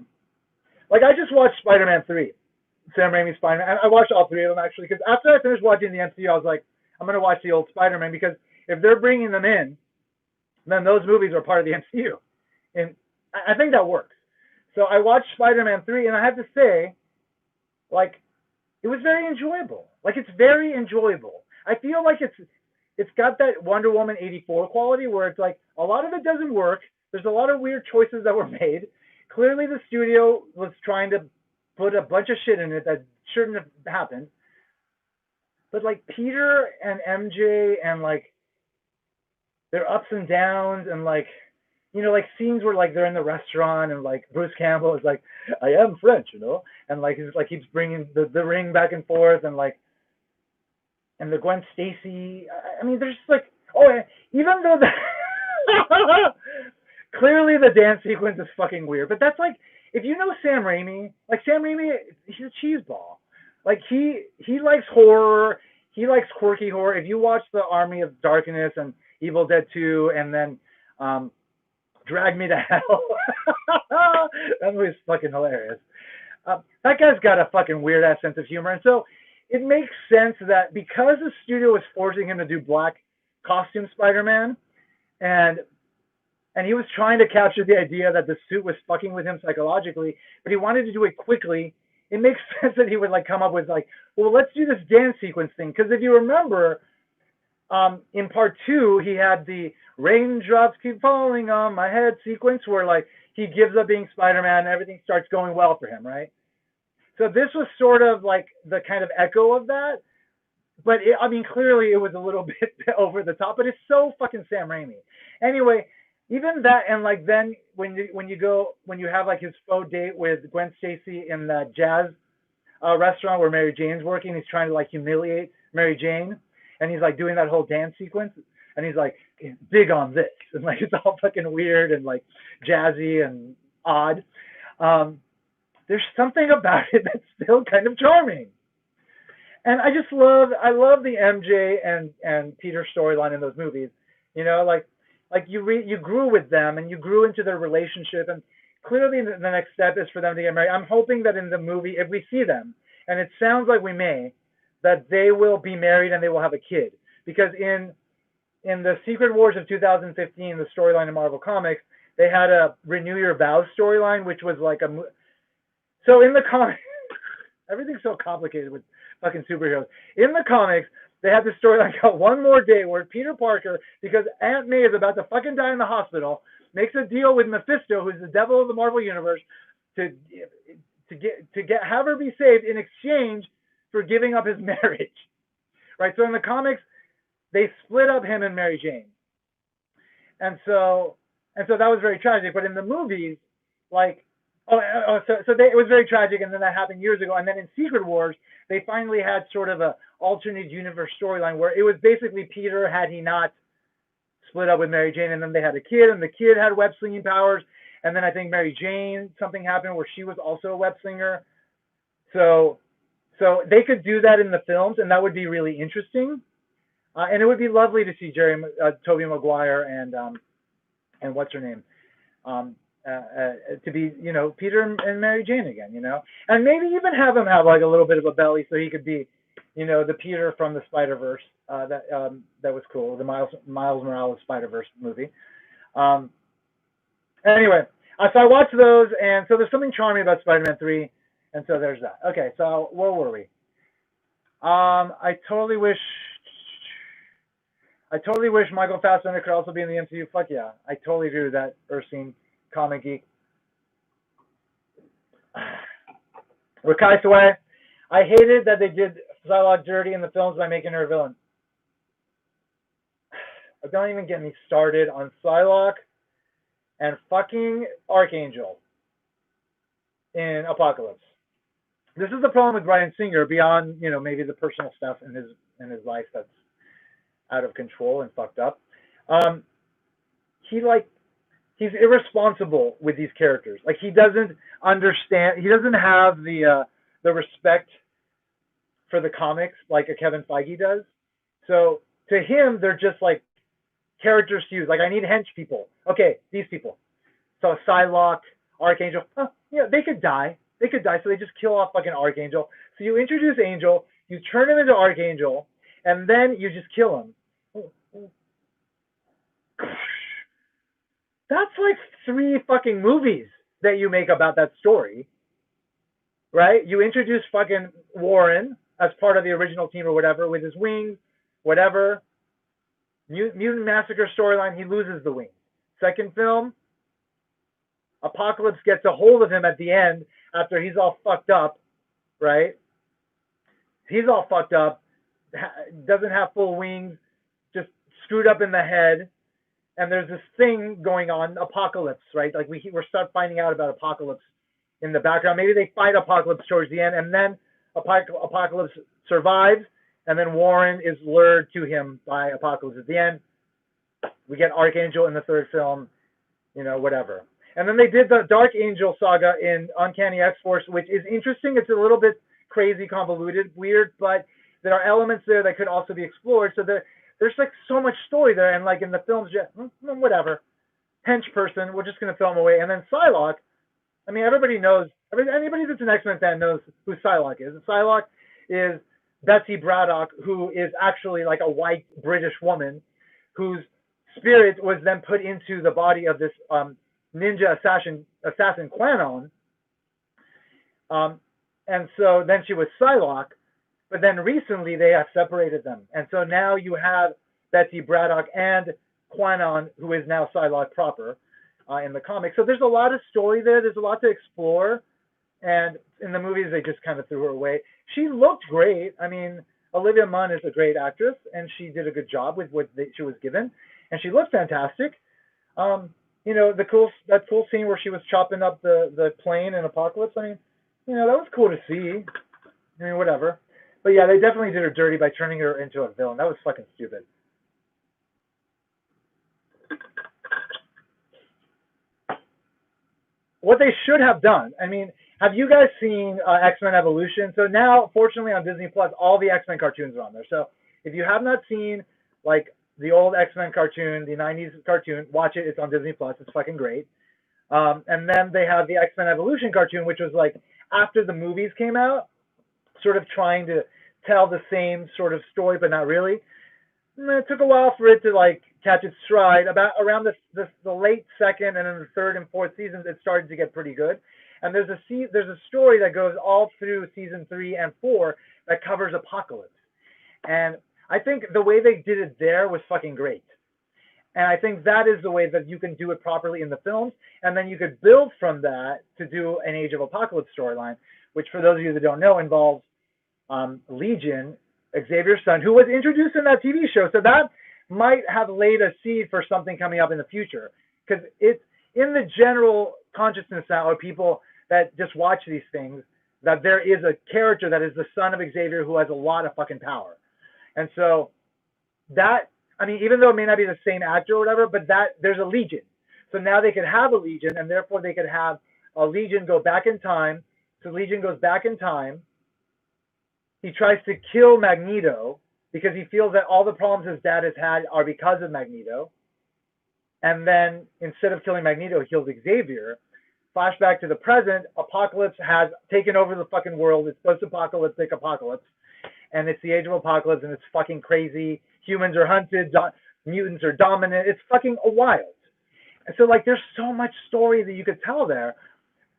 Like, I just watched Spider-Man 3, Sam Raimi's Spider-Man. I watched all three of them, actually, because after I finished watching the MCU, I was like, I'm going to watch the old Spider-Man, because if they're bringing them in, then those movies are part of the MCU. And I think that works. So I watched Spider-Man 3, and I have to say, like, it was very enjoyable. Like, it's very enjoyable. I feel like it's got that Wonder Woman 84 quality where it's like a lot of it doesn't work. There's a lot of weird choices that were made. Clearly the studio was trying to put a bunch of shit in it that shouldn't have happened. But like Peter and MJ and like their ups and downs and like, you know, like scenes where like they're in the restaurant and like Bruce Campbell is like, I am French, you know, and like he's like keeps bringing the ring back and forth and like, and the Gwen Stacy. I mean, there's like, oh, even though clearly the dance sequence is fucking weird, but that's like, if you know Sam Raimi, like Sam Raimi, he's a cheeseball. Like he likes horror, he likes quirky horror. If you watch the Army of Darkness and Evil Dead 2 and then Drag Me to Hell, that movie's fucking hilarious. That guy's got a fucking weird ass sense of humor, and so it makes sense that because the studio was forcing him to do black costume Spider-Man, and he was trying to capture the idea that the suit was fucking with him psychologically, but he wanted to do it quickly, it makes sense that he would like come up with like, well, let's do this dance sequence thing. Because if you remember, in part 2, he had the raindrops keep falling on my head sequence where like he gives up being Spider-Man and everything starts going well for him, right? So this was sort of like the kind of echo of that. But I mean, clearly it was a little bit over the top, but it's so fucking Sam Raimi. Anyway, even that, and like then when you have like his faux date with Gwen Stacy in the jazz restaurant where Mary Jane's working, he's trying to like humiliate Mary Jane, and he's like doing that whole dance sequence, and he's like big on this, and like it's all fucking weird and like jazzy and odd. There's something about it that's still kind of charming. And I love the MJ and Peter storyline in those movies. You know, like you grew with them and you grew into their relationship, and clearly the next step is for them to get married. I'm hoping that in the movie, if we see them, and it sounds like we may, that they will be married and they will have a kid. Because in the Secret Wars of 2015, the storyline in Marvel Comics, they had a Renew Your Vows storyline, which was like so in the comics, everything's so complicated with fucking superheroes. In the comics, they had this storyline called One More Day, where Peter Parker, because Aunt May is about to fucking die in the hospital, makes a deal with Mephisto, who's the devil of the Marvel Universe, to have her be saved in exchange for giving up his marriage. Right? So in the comics, they split up him and Mary Jane. And so that was very tragic. But in the movies, like, it was very tragic, and then that happened years ago. And then in Secret Wars, they finally had sort of a alternate universe storyline where it was basically Peter had he not split up with Mary Jane, and then they had a kid, and the kid had web slinging powers, and then I think Mary Jane, something happened where she was also a web slinger. So they could do that in the films, and that would be really interesting. And it would be lovely to see Tobey Maguire and what's her name, to be, you know, Peter and Mary Jane again, you know, and maybe even have him have like a little bit of a belly so he could be, you know, the Peter from the Spider-Verse. That was cool, the Miles Morales Spider-Verse movie. Anyway, So I watched those, and so there's something charming about Spider-Man 3, and so there's that. Okay, so where were we? I totally wish. I totally wish Michael Fassbender could also be in the MCU. Fuck yeah, I totally agree with that. Ursine, comic geek. Rakai Sawai. I hated that they did Psylocke dirty in the films by making her a villain. Don't even get me started on Psylocke and fucking Archangel in Apocalypse. This is the problem with Bryan Singer, beyond, you know, maybe the personal stuff in his life that's out of control and fucked up. He's irresponsible with these characters. Like, he doesn't understand. He doesn't have the respect for the comics like a Kevin Feige does. So to him, they're just like characters to use. Like, I need hench people. Okay, these people. So Psylocke, Archangel. Oh, yeah, they could die. They could die. So they just kill off fucking Archangel. So you introduce Angel, you turn him into Archangel, and then you just kill him. That's like 3 fucking movies that you make about that story, right? You introduce fucking Warren as part of the original team or whatever with his wings, whatever. Mutant Massacre storyline, he loses the wings. Second film, Apocalypse gets a hold of him at the end after he's all fucked up, right? He's all fucked up, doesn't have full wings, just screwed up in the head. And there's this thing going on, Apocalypse, right? Like we're start finding out about Apocalypse in the background. Maybe they fight Apocalypse towards the end, and then Apocalypse survives, and then Warren is lured to him by Apocalypse at the end. We get Archangel in the third film, you know, whatever. And then they did the Dark Angel saga in Uncanny X-Force, which is interesting. It's a little bit crazy, convoluted, weird, but there are elements there that could also be explored. So there's like so much story there, and like in the films, just whatever, hench person, we're just gonna throw him away. And then Psylocke, I mean, everybody knows. Anybody that's an X-Men fan knows who Psylocke is. Psylocke is Betsy Braddock, who is actually like a white British woman, whose spirit was then put into the body of this ninja assassin Quanon. And so then she was Psylocke. But then recently they have separated them. And so now you have Betsy Braddock and Quanon, who is now Psylocke proper in the comics. So there's a lot of story there. There's a lot to explore. And in the movies, they just kind of threw her away. She looked great. I mean, Olivia Munn is a great actress, and she did a good job with what she was given. And she looked fantastic. You know, that cool scene where she was chopping up the plane in Apocalypse. I mean, you know, that was cool to see. I mean, whatever. But yeah, they definitely did her dirty by turning her into a villain. That was fucking stupid. What they should have done, I mean, have you guys seen X-Men Evolution? So now, fortunately, on Disney Plus, all the X-Men cartoons are on there. So if you have not seen, like, the old X-Men cartoon, the 90s cartoon, watch it. It's on Disney Plus. It's fucking great. And then they have the X-Men Evolution cartoon, which was, like, after the movies came out, sort of trying to tell the same sort of story, but not really. And it took a while for it to like catch its stride. About around the late second and then the third and fourth seasons, it started to get pretty good. And there's a story that goes all through season 3 and 4 that covers Apocalypse. And I think the way they did it there was fucking great. And I think that is the way that you can do it properly in the films. And then you could build from that to do an Age of Apocalypse storyline, which for those of you that don't know involves Legion, Xavier's son, who was introduced in that TV show. So that might have laid a seed for something coming up in the future. Because it's in the general consciousness now of people that just watch these things, that there is a character that is the son of Xavier who has a lot of fucking power. And so that, I mean, even though it may not be the same actor or whatever, but that there's a Legion. So now they could have a Legion, and therefore they could have a Legion go back in time. So Legion goes back in time. He tries to kill Magneto because he feels that all the problems his dad has had are because of Magneto. And then instead of killing Magneto, he kills Xavier. Flashback to the present, Apocalypse has taken over the fucking world. It's post-apocalyptic apocalypse. And it's the Age of Apocalypse, and it's fucking crazy. Humans are hunted, mutants are dominant. It's fucking wild. So like, there's so much story that you could tell there,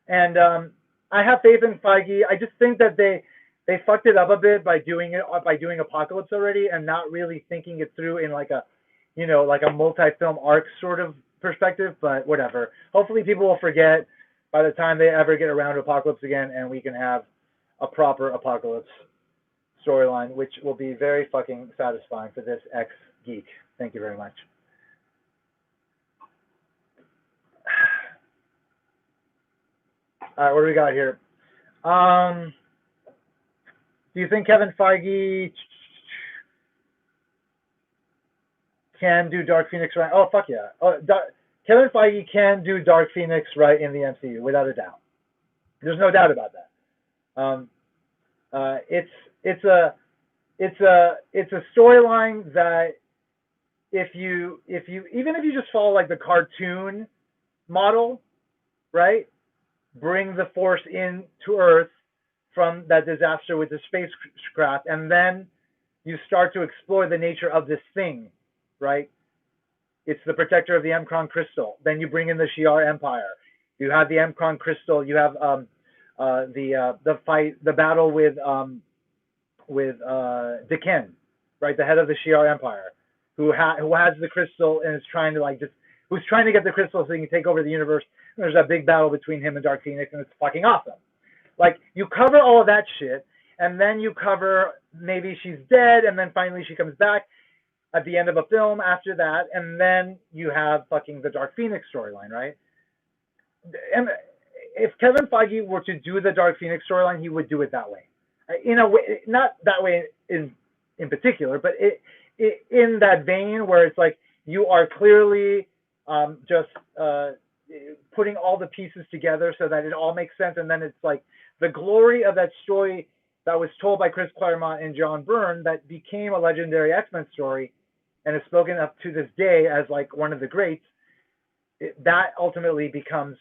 and I have faith in Feige. I just think that they fucked it up a bit by doing Apocalypse already and not really thinking it through in like a, like a multi-film arc sort of perspective. But whatever. Hopefully people will forget by the time they ever get around to Apocalypse again, and we can have a proper Apocalypse storyline, which will be very fucking satisfying for this ex-geek. Thank you very much. All right, what do we got here? Do you think Kevin Feige can do Dark Phoenix right? Oh, fuck yeah. Kevin Feige can do Dark Phoenix right in the MCU, without a doubt. There's no doubt about that. It's a storyline that if you even if you just follow like the cartoon model, right? Bring the Force in to Earth from that disaster with the spacecraft, and then you start to explore the nature of this thing, right? It's the protector of the Crystal. Then you bring in the Shi'ar Empire. You have the Crystal. You have the fight, the battle with Diken, right, the head of the Shi'ar Empire, who has the crystal and is trying to who's trying to get the crystal so he can take over the universe. And there's that big battle between him and Dark Phoenix, and it's fucking awesome. Like, you cover all of that shit, and then you cover maybe she's dead, and then finally she comes back at the end of a film after that, and then you have fucking the Dark Phoenix storyline, right? And if Kevin Feige were to do the Dark Phoenix storyline, he would do it that way. In a way, not that way in particular, but in that vein where it's like you are clearly just putting all the pieces together so that it all makes sense, and then it's like the glory of that story that was told by Chris Claremont and John Byrne that became a legendary X-Men story and is spoken up to this day as like one of the greats, that ultimately becomes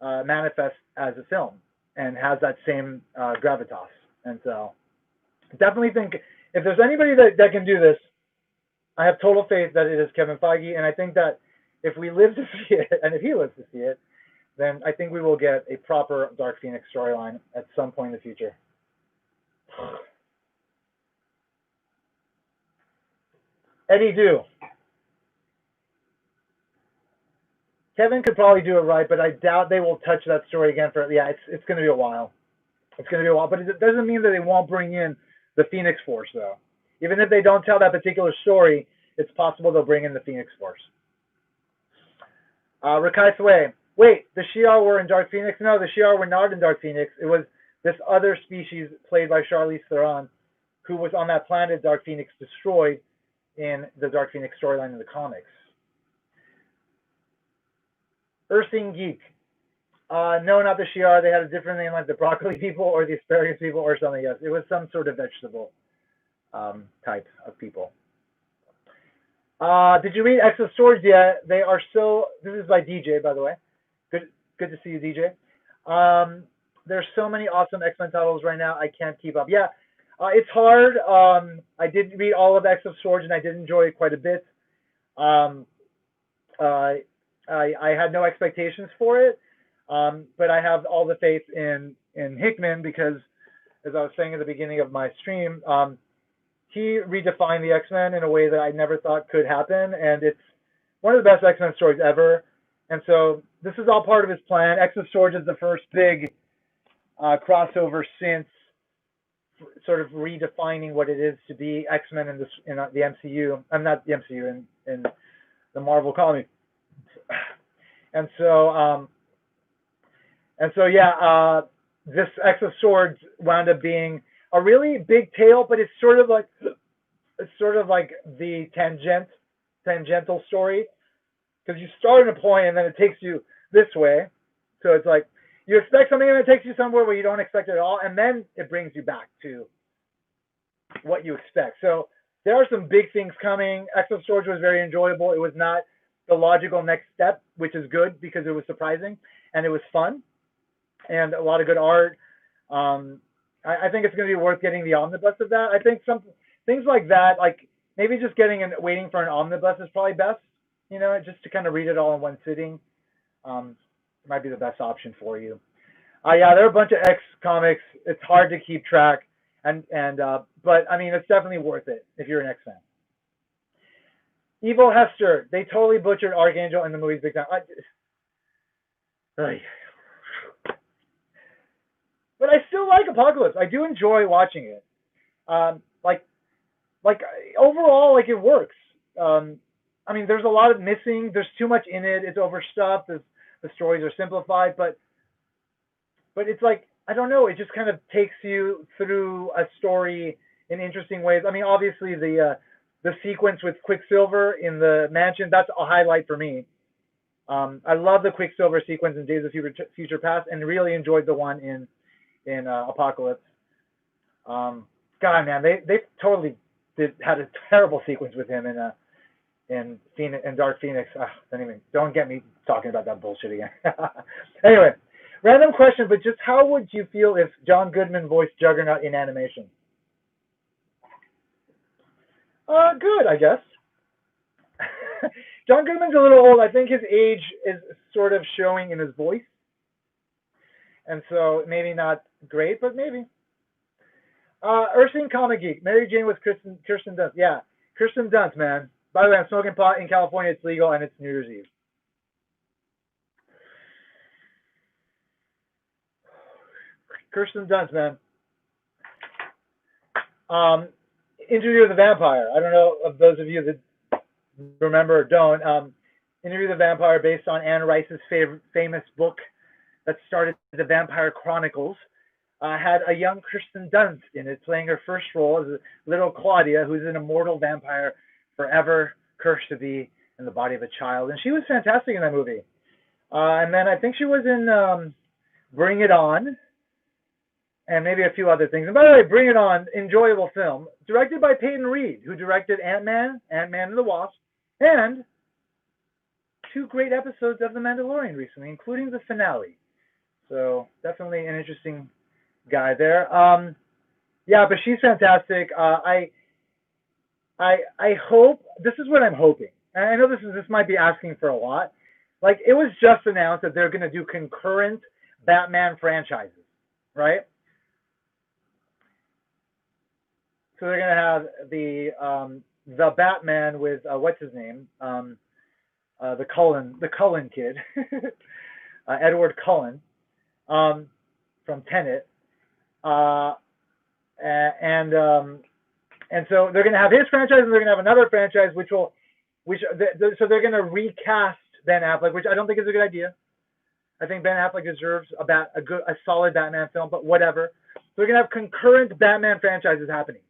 manifest as a film and has that same gravitas. And so definitely think if there's anybody that can do this, I have total faith that it is Kevin Feige. And I think that if we live to see it, and if he lives to see it, then I think we will get a proper Dark Phoenix storyline at some point in the future. Eddie Do. Kevin could probably do it right, but I doubt they will touch that story again it's going to be a while. It's going to be a while, but it doesn't mean that they won't bring in the Phoenix Force, though. Even if they don't tell that particular story, it's possible they'll bring in the Phoenix Force. Rakai Sway. Wait, the Shi'ar were in Dark Phoenix? No, the Shi'ar were not in Dark Phoenix. It was this other species played by Charlize Theron who was on that planet Dark Phoenix destroyed in the Dark Phoenix storyline in the comics. Ursing Geek. No, not the Shi'ar. They had a different name, like the broccoli people or the asparagus people or something else. It was some sort of vegetable type of people. Did you read X of Swords yet? They are so. This is by DJ, by the way. Good to see you, DJ. There's so many awesome X-Men titles right now. I can't keep up. Yeah, it's hard. I did read all of X of Swords, and I did enjoy it quite a bit. I had no expectations for it, but I have all the faith in Hickman because, as I was saying at the beginning of my stream, he redefined the X-Men in a way that I never thought could happen, and it's one of the best X-Men stories ever. And so this is all part of his plan. X of Swords is the first big crossover since sort of redefining what it is to be X-Men in the MCU. I'm not the MCU, in the Marvel comic. And so yeah, this X of Swords wound up being a really big tale, but it's sort of like the tangential story, because you start at a point and then it takes you this way. So it's like you expect something and it takes you somewhere where you don't expect it at all, and then it brings you back to what you expect. So there are some big things coming. X of Swords was very enjoyable. It was not the logical next step, which is good because it was surprising and it was fun and a lot of good art. I think it's going to be worth getting the omnibus of that. I think some things like that, like maybe just waiting for an omnibus is probably best. just to kind of read it all in one sitting. It might be the best option for you. Yeah, there are a bunch of X comics. It's hard to keep track, but I mean, it's definitely worth it if you're an X fan. Evil Hester, they totally butchered Archangel in the movies big time. But I still like Apocalypse. I do enjoy watching it. Like overall, like it works. I mean, there's a lot of missing. There's too much in it. It's overstuffed. The stories are simplified, but it's like, I don't know. It just kind of takes you through a story in interesting ways. I mean, obviously the sequence with Quicksilver in the mansion, that's a highlight for me. I love the Quicksilver sequence in Days of Future Past, and really enjoyed the one in Apocalypse. God, man, they totally had a terrible sequence with him in Dark Phoenix. Don't get me talking about that bullshit again. Anyway, random question, but just how would you feel if John Goodman voiced Juggernaut in animation? Good, I guess. John Goodman's a little old. I think his age is sort of showing in his voice. And so maybe not great, but maybe. Ursine Comic Geek. Mary Jane was Kirsten Dunst. Yeah, Kirsten Dunst, man. By the way, I'm smoking pot in California. It's legal, and it's New Year's Eve. Kirsten Dunst, man. Interview with the Vampire. I don't know if those of you that remember or don't. Interview with the Vampire, based on Anne Rice's famous book that started the Vampire Chronicles, had a young Kirsten Dunst in it, playing her first role as little Claudia, who's an immortal vampire, forever cursed to be in the body of a child. And she was fantastic in that movie. And then I think she was in Bring It On, and maybe a few other things. And by the way, Bring It On, enjoyable film, directed by Peyton Reed, who directed Ant-Man and the Wasp, and 2 great episodes of The Mandalorian recently, including the finale. So definitely an interesting guy there. Yeah, but she's fantastic. I hope, this is what I'm hoping. And I know this might be asking for a lot. Like, it was just announced that they're going to do concurrent Batman franchises, right? So they're going to have the Batman with what's his name, the Cullen kid, Edward Cullen, from Tenet, and so they're going to have his franchise, and they're going to have another franchise, so they're going to recast Ben Affleck, which I don't think is a good idea. I think Ben Affleck deserves a solid Batman film, but whatever. So they're going to have concurrent Batman franchises happening,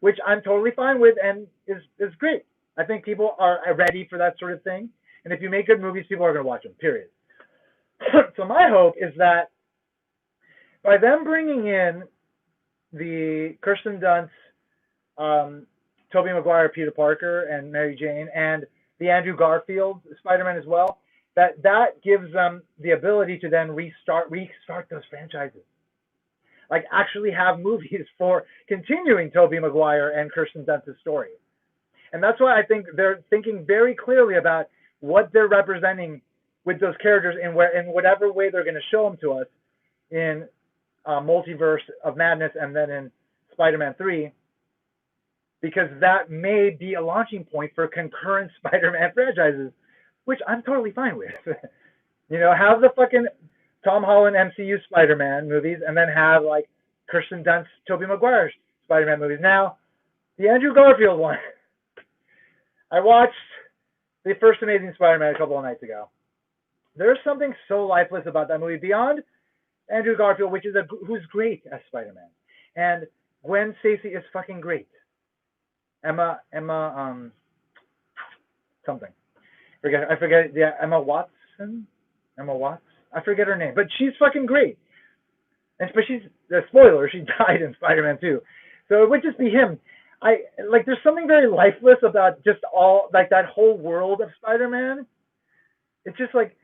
which I'm totally fine with, and is great. I think people are ready for that sort of thing, and if you make good movies, people are going to watch them, period. So my hope is that by them bringing in the Kirsten Dunst, Tobey Maguire, Peter Parker, and Mary Jane, and the Andrew Garfield Spider-Man as well, that gives them the ability to then restart those franchises. Like, actually have movies for continuing Tobey Maguire and Kirsten Dunst's story. And that's why I think they're thinking very clearly about what they're representing with those characters in whatever way they're going to show them to us in Multiverse of Madness and then in Spider-Man 3, because that may be a launching point for concurrent Spider-Man franchises, which I'm totally fine with. Have the fucking Tom Holland MCU Spider-Man movies, and then have like Kirsten Dunst, Tobey Maguire Spider-Man movies. Now, the Andrew Garfield one, I watched the first Amazing Spider-Man a couple of nights ago. There's something so lifeless about that movie, beyond Andrew Garfield, who's great as Spider-Man, and Gwen Stacy is fucking great. Emma something. I forget. Yeah, Emma Watson. I forget her name, but she's fucking great. But she's the spoiler. She died in Spider-Man 2, so it would just be him. There's something very lifeless about just all that whole world of Spider-Man. It's just like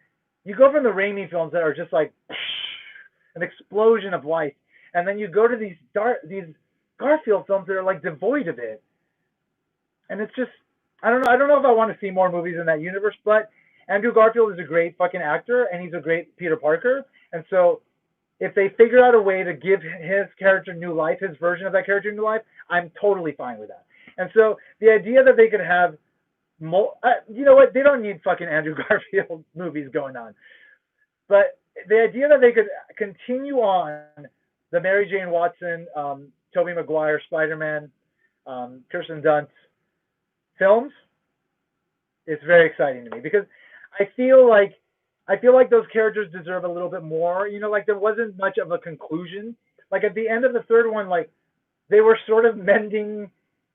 you go from the Raimi films that are just like an explosion of life, and then you go to these Garfield films that are like devoid of it, and it's just, I don't know if I want to see more movies in that universe, but Andrew Garfield is a great fucking actor, and he's a great Peter Parker. And so, if they figure out a way to give his character new life, his version of that character new life, I'm totally fine with that. And so, the idea that they could have you know what? They don't need fucking Andrew Garfield movies going on. But the idea that they could continue on the Mary Jane Watson, Tobey Maguire, Spider-Man, Kirsten Dunst films, it's very exciting to me because I feel like those characters deserve a little bit more. You know, like there wasn't much of a conclusion. Like at the end of the third one, like they were sort of mending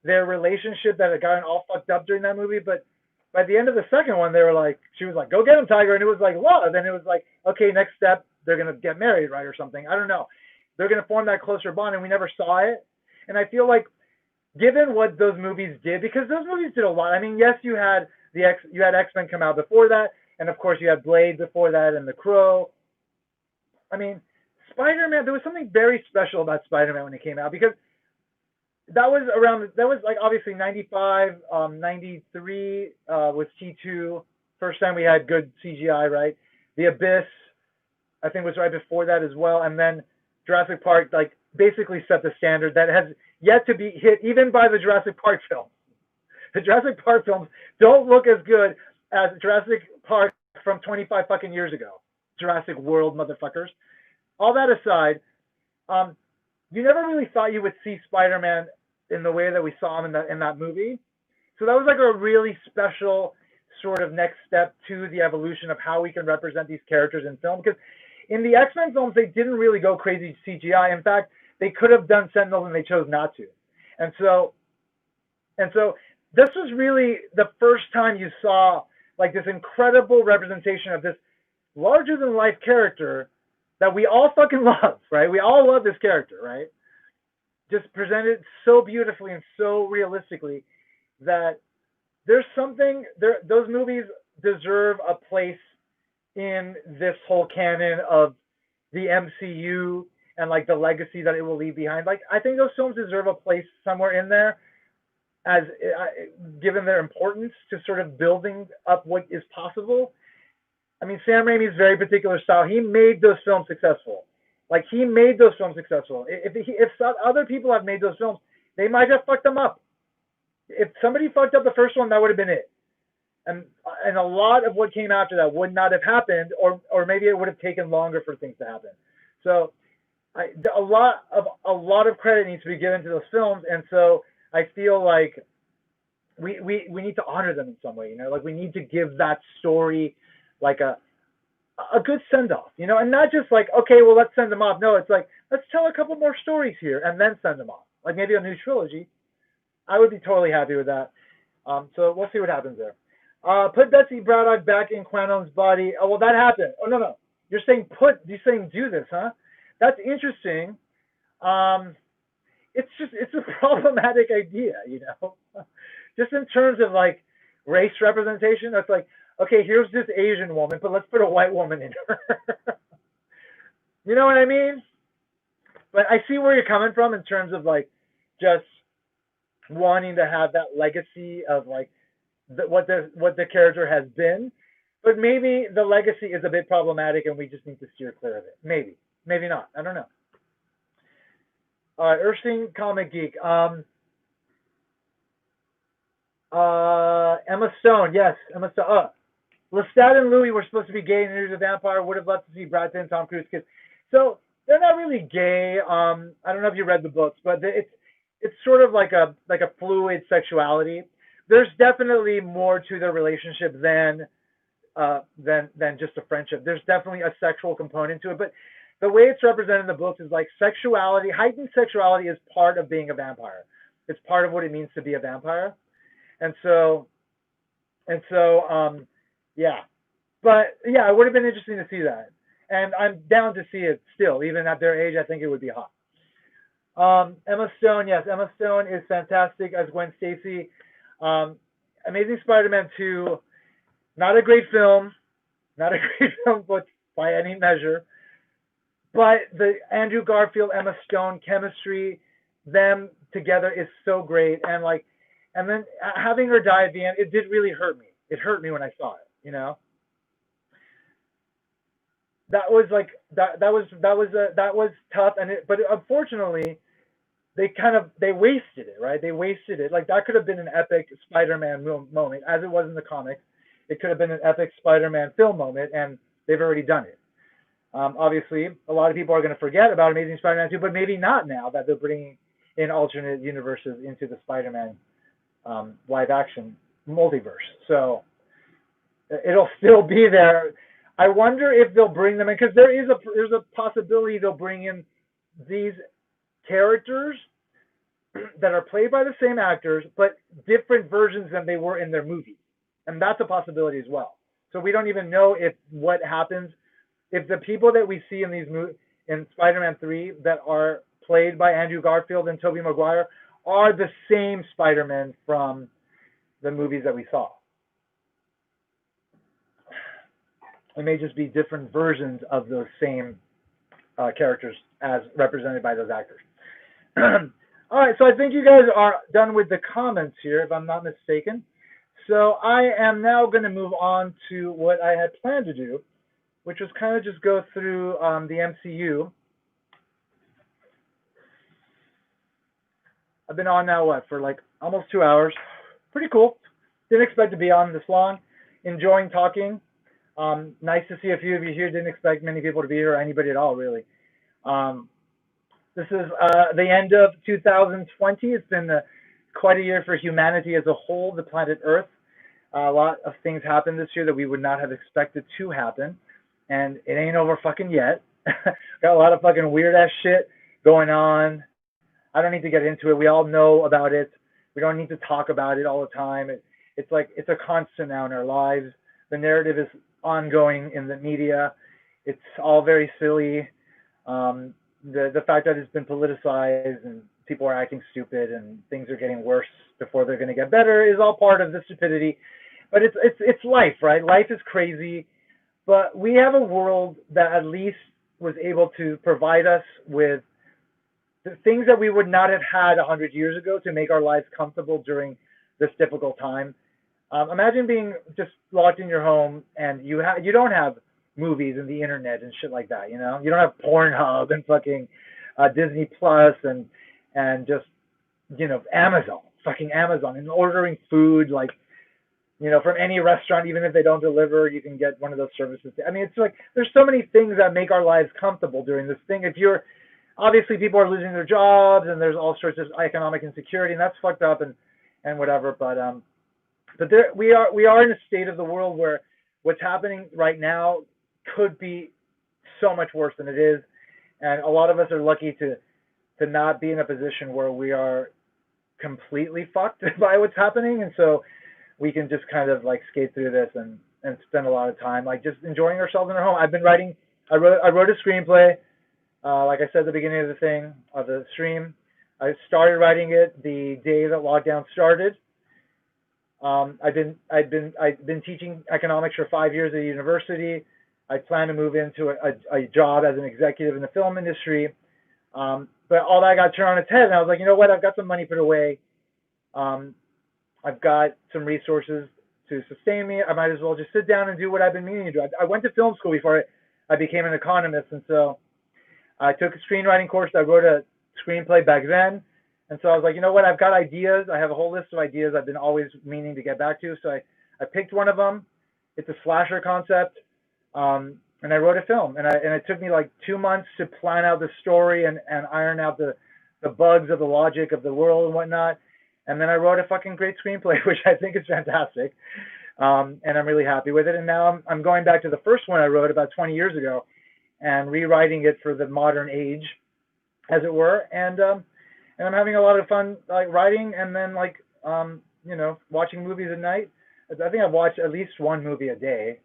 their relationship that had gotten all fucked up during that movie, but by the end of the second one, they were like, she was like, "Go get him, Tiger," and it was like love, and it was like, okay, next step, they're gonna get married, right, or something. I don't know. They're gonna form that closer bond, and we never saw it. And I feel like, given what those movies did, because those movies did a lot. I mean, yes, you had X-Men come out before that, and of course you had Blade before that, and The Crow. I mean, Spider-Man. There was something very special about Spider-Man when it came out because that was like obviously 95, 93 was T2. First time we had good CGI, right? The Abyss, I think, was right before that as well, and then Jurassic Park like basically set the standard that has yet to be hit even by the Jurassic Park films. The Jurassic Park films don't look as good as Jurassic Park from 25 fucking years ago. Jurassic World, motherfuckers. All that aside, um, you never really thought you would see Spider-Man in the way that we saw him in that movie. So that was like a really special sort of next step to the evolution of how we can represent these characters in film. Because in the X-Men films, they didn't really go crazy CGI. In fact, they could have done Sentinels and they chose not to. And so this was really the first time you saw like this incredible representation of this larger than life character that we all fucking love, right? We all love this character, right? Just presented so beautifully and so realistically that there's something there. Those movies deserve a place in this whole canon of the MCU and like the legacy that it will leave behind. Like I think those films deserve a place somewhere in there, as given their importance to sort of building up what is possible. I mean, Sam Raimi's very particular style. He made those films successful. Like he made those films successful. If other people have made those films, they might have fucked them up. If somebody fucked up the first one, that would have been it. And a lot of what came after that would not have happened, or maybe it would have taken longer for things to happen. So, a lot of credit needs to be given to those films, and so I feel like we need to honor them in some way. You know, like we need to give that story like a good send off. You know, and not just like, okay, well, let's send them off. No, it's like let's tell a couple more stories here and then send them off. Like maybe a new trilogy. I would be totally happy with that. So we'll see what happens there. Put Betsy Braddock back in Quantum's body. Oh, well, that happened. Oh, no. You're saying do this, huh? That's interesting. It's a problematic idea, you know? Just in terms of like race representation, that's like, okay, here's this Asian woman, but let's put a white woman in her. You know what I mean? But I see where you're coming from in terms of like just wanting to have that legacy of like what the character has been, but maybe the legacy is a bit problematic and we just need to steer clear of it. Maybe not. I don't know. Erskine Comic Geek. Emma Stone. Yes, Emma Stone. Lestat and Louis were supposed to be gay in Interview with the Vampire. Would have loved to see Brad Pitt and Tom Cruise kiss. So they're not really gay. I don't know if you read the books, but it's sort of like a fluid sexuality. There's definitely more to their relationship than just a friendship. There's definitely a sexual component to it, but the way it's represented in the books is like sexuality, heightened sexuality is part of being a vampire. It's part of what it means to be a vampire, and so yeah. But yeah, it would have been interesting to see that, and I'm down to see it still, even at their age. I think it would be hot. Emma Stone, yes, Emma Stone is fantastic as Gwen Stacy. Amazing Spider-Man 2, not a great film, but by any measure. But the Andrew Garfield, Emma Stone chemistry, them together is so great. And like, And then having her die at the end, it did really hurt me. It hurt me when I saw it. You know, that was like that was tough. But unfortunately, they wasted it, right? They wasted it. Like that could have been an epic Spider-Man moment, as it was in the comics. It could have been an epic Spider-Man film moment, and they've already done it. Obviously, a lot of people are going to forget about Amazing Spider-Man 2, but maybe not now that they're bringing in alternate universes into the Spider-Man live-action multiverse. So it'll still be there. I wonder if they'll bring them in, because there's a possibility they'll bring in these characters that are played by the same actors, but different versions than they were in their movies, and that's a possibility as well. So we don't even know if what happens if the people that we see in these in Spider-Man 3 that are played by Andrew Garfield and Tobey Maguire are the same Spider-Man from the movies that we saw. It may just be different versions of those same characters as represented by those actors. All right, so I think you guys are done with the comments here, if I'm not mistaken. So I am now going to move on to what I had planned to do, which was kind of just go through the MCU. I've been on now, for like almost 2 hours. Pretty cool. Didn't expect to be on this long. Enjoying talking. Nice to see a few of you here. Didn't expect many people to be here, or anybody at all, really. This is the end of 2020. It's been quite a year for humanity as a whole, the planet Earth. A lot of things happened this year that we would not have expected to happen. And it ain't over fucking yet. Got a lot of fucking weird ass shit going on. I don't need to get into it. We all know about it. We don't need to talk about it all the time. It's like it's a constant now in our lives. The narrative is ongoing in the media. It's all very silly. The fact that it's been politicized and people are acting stupid and things are getting worse before they're going to get better is all part of the stupidity. But it's life, right? Life is crazy. But we have a world that at least was able to provide us with the things that we would not have had 100 years ago to make our lives comfortable during this difficult time. Imagine being just locked in your home and you don't have movies and the internet and shit like that, you know? You don't have Pornhub and fucking Disney Plus and just, you know, fucking Amazon, and ordering food, like, you know, from any restaurant, even if they don't deliver, you can get one of those services. I mean, it's like, there's so many things that make our lives comfortable during this thing. Obviously people are losing their jobs and there's all sorts of economic insecurity, and that's fucked up and whatever. But we are in a state of the world where what's happening right now could be so much worse than it is. And a lot of us are lucky to not be in a position where we are completely fucked by what's happening. And so we can just kind of like skate through this and spend a lot of time like just enjoying ourselves in our home. I wrote a screenplay, like I said at the beginning of the stream. I started writing it the day that lockdown started. I've been teaching economics for 5 years at a university. I plan to move into a job as an executive in the film industry. But all that got turned on its head, and I was like, you know what? I've got some money put away. I've got some resources to sustain me. I might as well just sit down and do what I've been meaning to do. I went to film school before I became an economist, and so I took a screenwriting course. I wrote a screenplay back then, and so I was like, you know what? I've got ideas. I have a whole list of ideas I've been always meaning to get back to. So I picked one of them. It's a slasher concept, and I wrote a film. And it took me like 2 months to plan out the story and iron out the bugs of the logic of the world and whatnot. And then I wrote a fucking great screenplay, which I think is fantastic. And I'm really happy with it. And now I'm going back to the first one I wrote about 20 years ago and rewriting it for the modern age, as it were. And I'm having a lot of fun like writing and then like you know, watching movies at night. I think I've watched at least one movie a day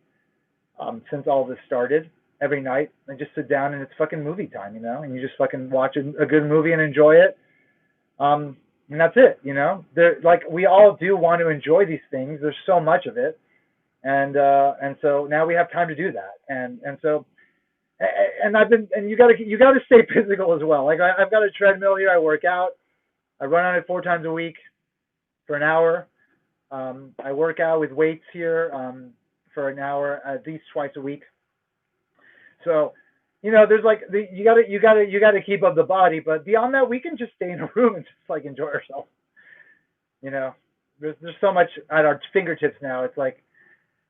since all this started, every night. I just sit down and it's fucking movie time, you know, and you just fucking watch a good movie and enjoy it. And that's it, you know. Like we all do want to enjoy these things. There's so much of it, and so now we have time to do that. And so you gotta stay physical as well. Like I've got a treadmill here. I work out. I run on it 4 times a week. for an hour. I work out with weights here for an hour at least twice a week. So, there's like you gotta keep up the body, but beyond that, we can just stay in a room and just like enjoy ourselves. There's so much at our fingertips now. It's like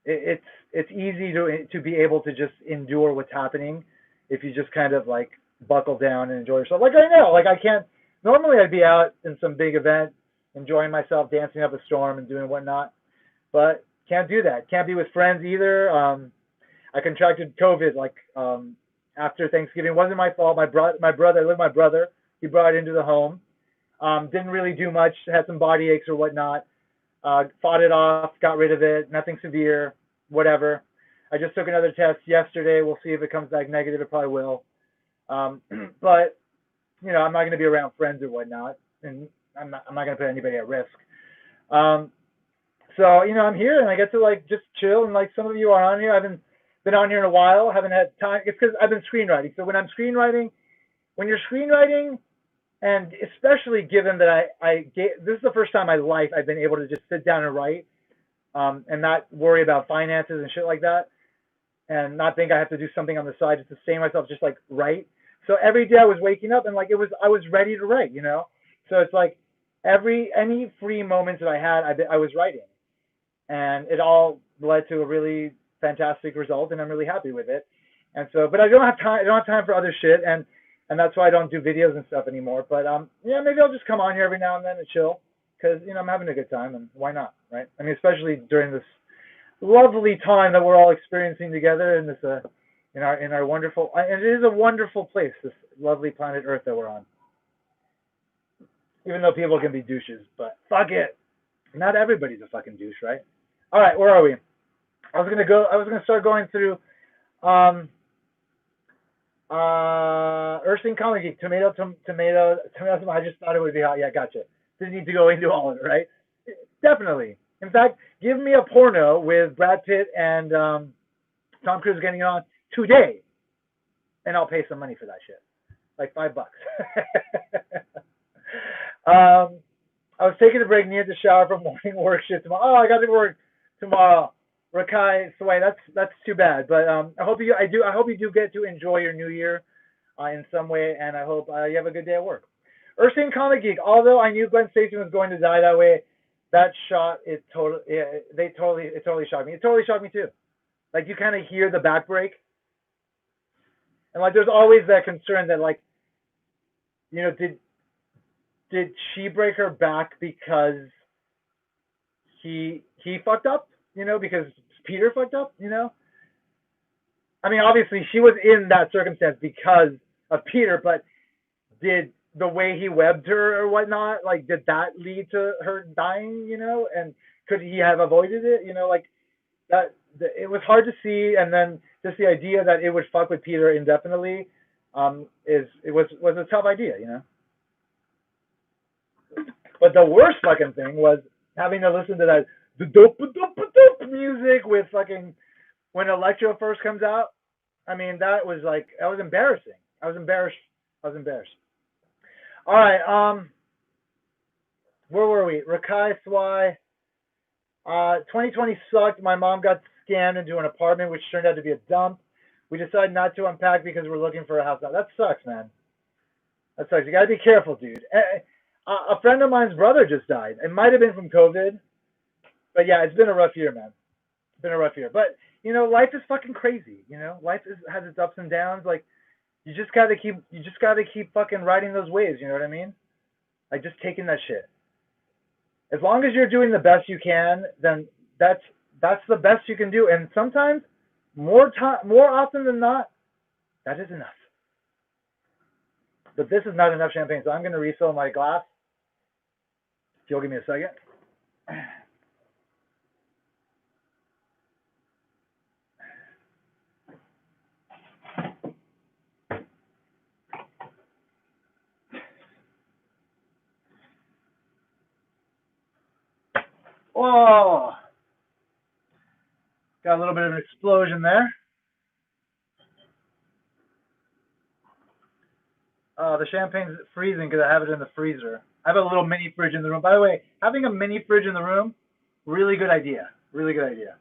it's easy to be able to just endure what's happening if you just kind of like buckle down and enjoy yourself. Like right now, like I can't. Normally, I'd be out in some big event, enjoying myself, dancing up a storm and doing whatnot, but can't do that. Can't be with friends either. I contracted COVID like after Thanksgiving. It wasn't my fault. My brother, I live with my brother. He brought it into the home. Didn't really do much. Had some body aches or whatnot. Fought it off. Got rid of it. Nothing severe. Whatever. I just took another test yesterday. We'll see if it comes back negative. It probably will. But I'm not going to be around friends or whatnot, and I'm not going to put anybody at risk. So I'm here and I get to like just chill, and like some of you are on here. I haven't been on here in a while. Haven't had time. It's because I've been screenwriting. So when you're screenwriting, and especially given that this is the first time in my life I've been able to just sit down and write, and not worry about finances and shit like that, and not think I have to do something on the side to sustain myself, just like write. So every day I was waking up and like I was ready to write, So it's like any free moments that I had, I was writing, and it all led to a really fantastic result, and I'm really happy with it. And so, but I don't have time. I don't have time for other shit, and that's why I don't do videos and stuff anymore. But maybe I'll just come on here every now and then and chill, because I'm having a good time, and why not, right? I mean, especially during this lovely time that we're all experiencing together in this in our wonderful, and it is a wonderful place, this lovely planet Earth that we're on. Even though people can be douches, but fuck it, not everybody's a fucking douche, right? All right, where are we? I was gonna start going through Ursine Comic Geek, tomato. I just thought it would be hot. Yeah, gotcha. Didn't need to go into all of it, right? Definitely. In fact, give me a porno with Brad Pitt and Tom Cruise getting on today, and I'll pay some money for that shit, like $5. I was taking a break, needed to shower from morning work shit tomorrow. Oh, I got to work tomorrow. Rakai Sway, that's too bad. But I hope you do get to enjoy your new year in some way, and I hope you have a good day at work. Ursine Comic Geek. Although I knew Gwen Stacy was going to die that way, that shot it totally shocked me. It totally shocked me too. Like you kind of hear the back break, and like there's always that concern that like, did she break her back because he fucked up? Because Peter fucked up? I mean, obviously she was in that circumstance because of Peter, but did the way he webbed her or whatnot, like, did that lead to her dying? And could he have avoided it? Like that. It was hard to see, and then just the idea that it would fuck with Peter indefinitely, was a tough idea, But the worst fucking thing was having to listen to that dope music with fucking when Electro first comes out. I mean, that was embarrassing. I was embarrassed. All right, where were we? Rakai Swai. 2020 sucked. My mom got scammed into an apartment, which turned out to be a dump. We decided not to unpack because we're looking for a house now. That sucks, man. That sucks. You gotta be careful, dude. A friend of mine's brother just died. It might have been from COVID, but yeah, it's been a rough year, man. It's been a rough year. But life is fucking crazy. Life has its ups and downs. Like you just gotta keep fucking riding those waves. You know what I mean? Like just taking that shit. As long as you're doing the best you can, then that's the best you can do. And sometimes, more often than not, that is enough. But this is not enough champagne, so I'm going to refill my glass. If you'll give me a second. Whoa! Got a little bit of an explosion there. The champagne's freezing because I have it in the freezer. I have a little mini fridge in the room. By the way, having a mini fridge in the room, really good idea. Really good idea.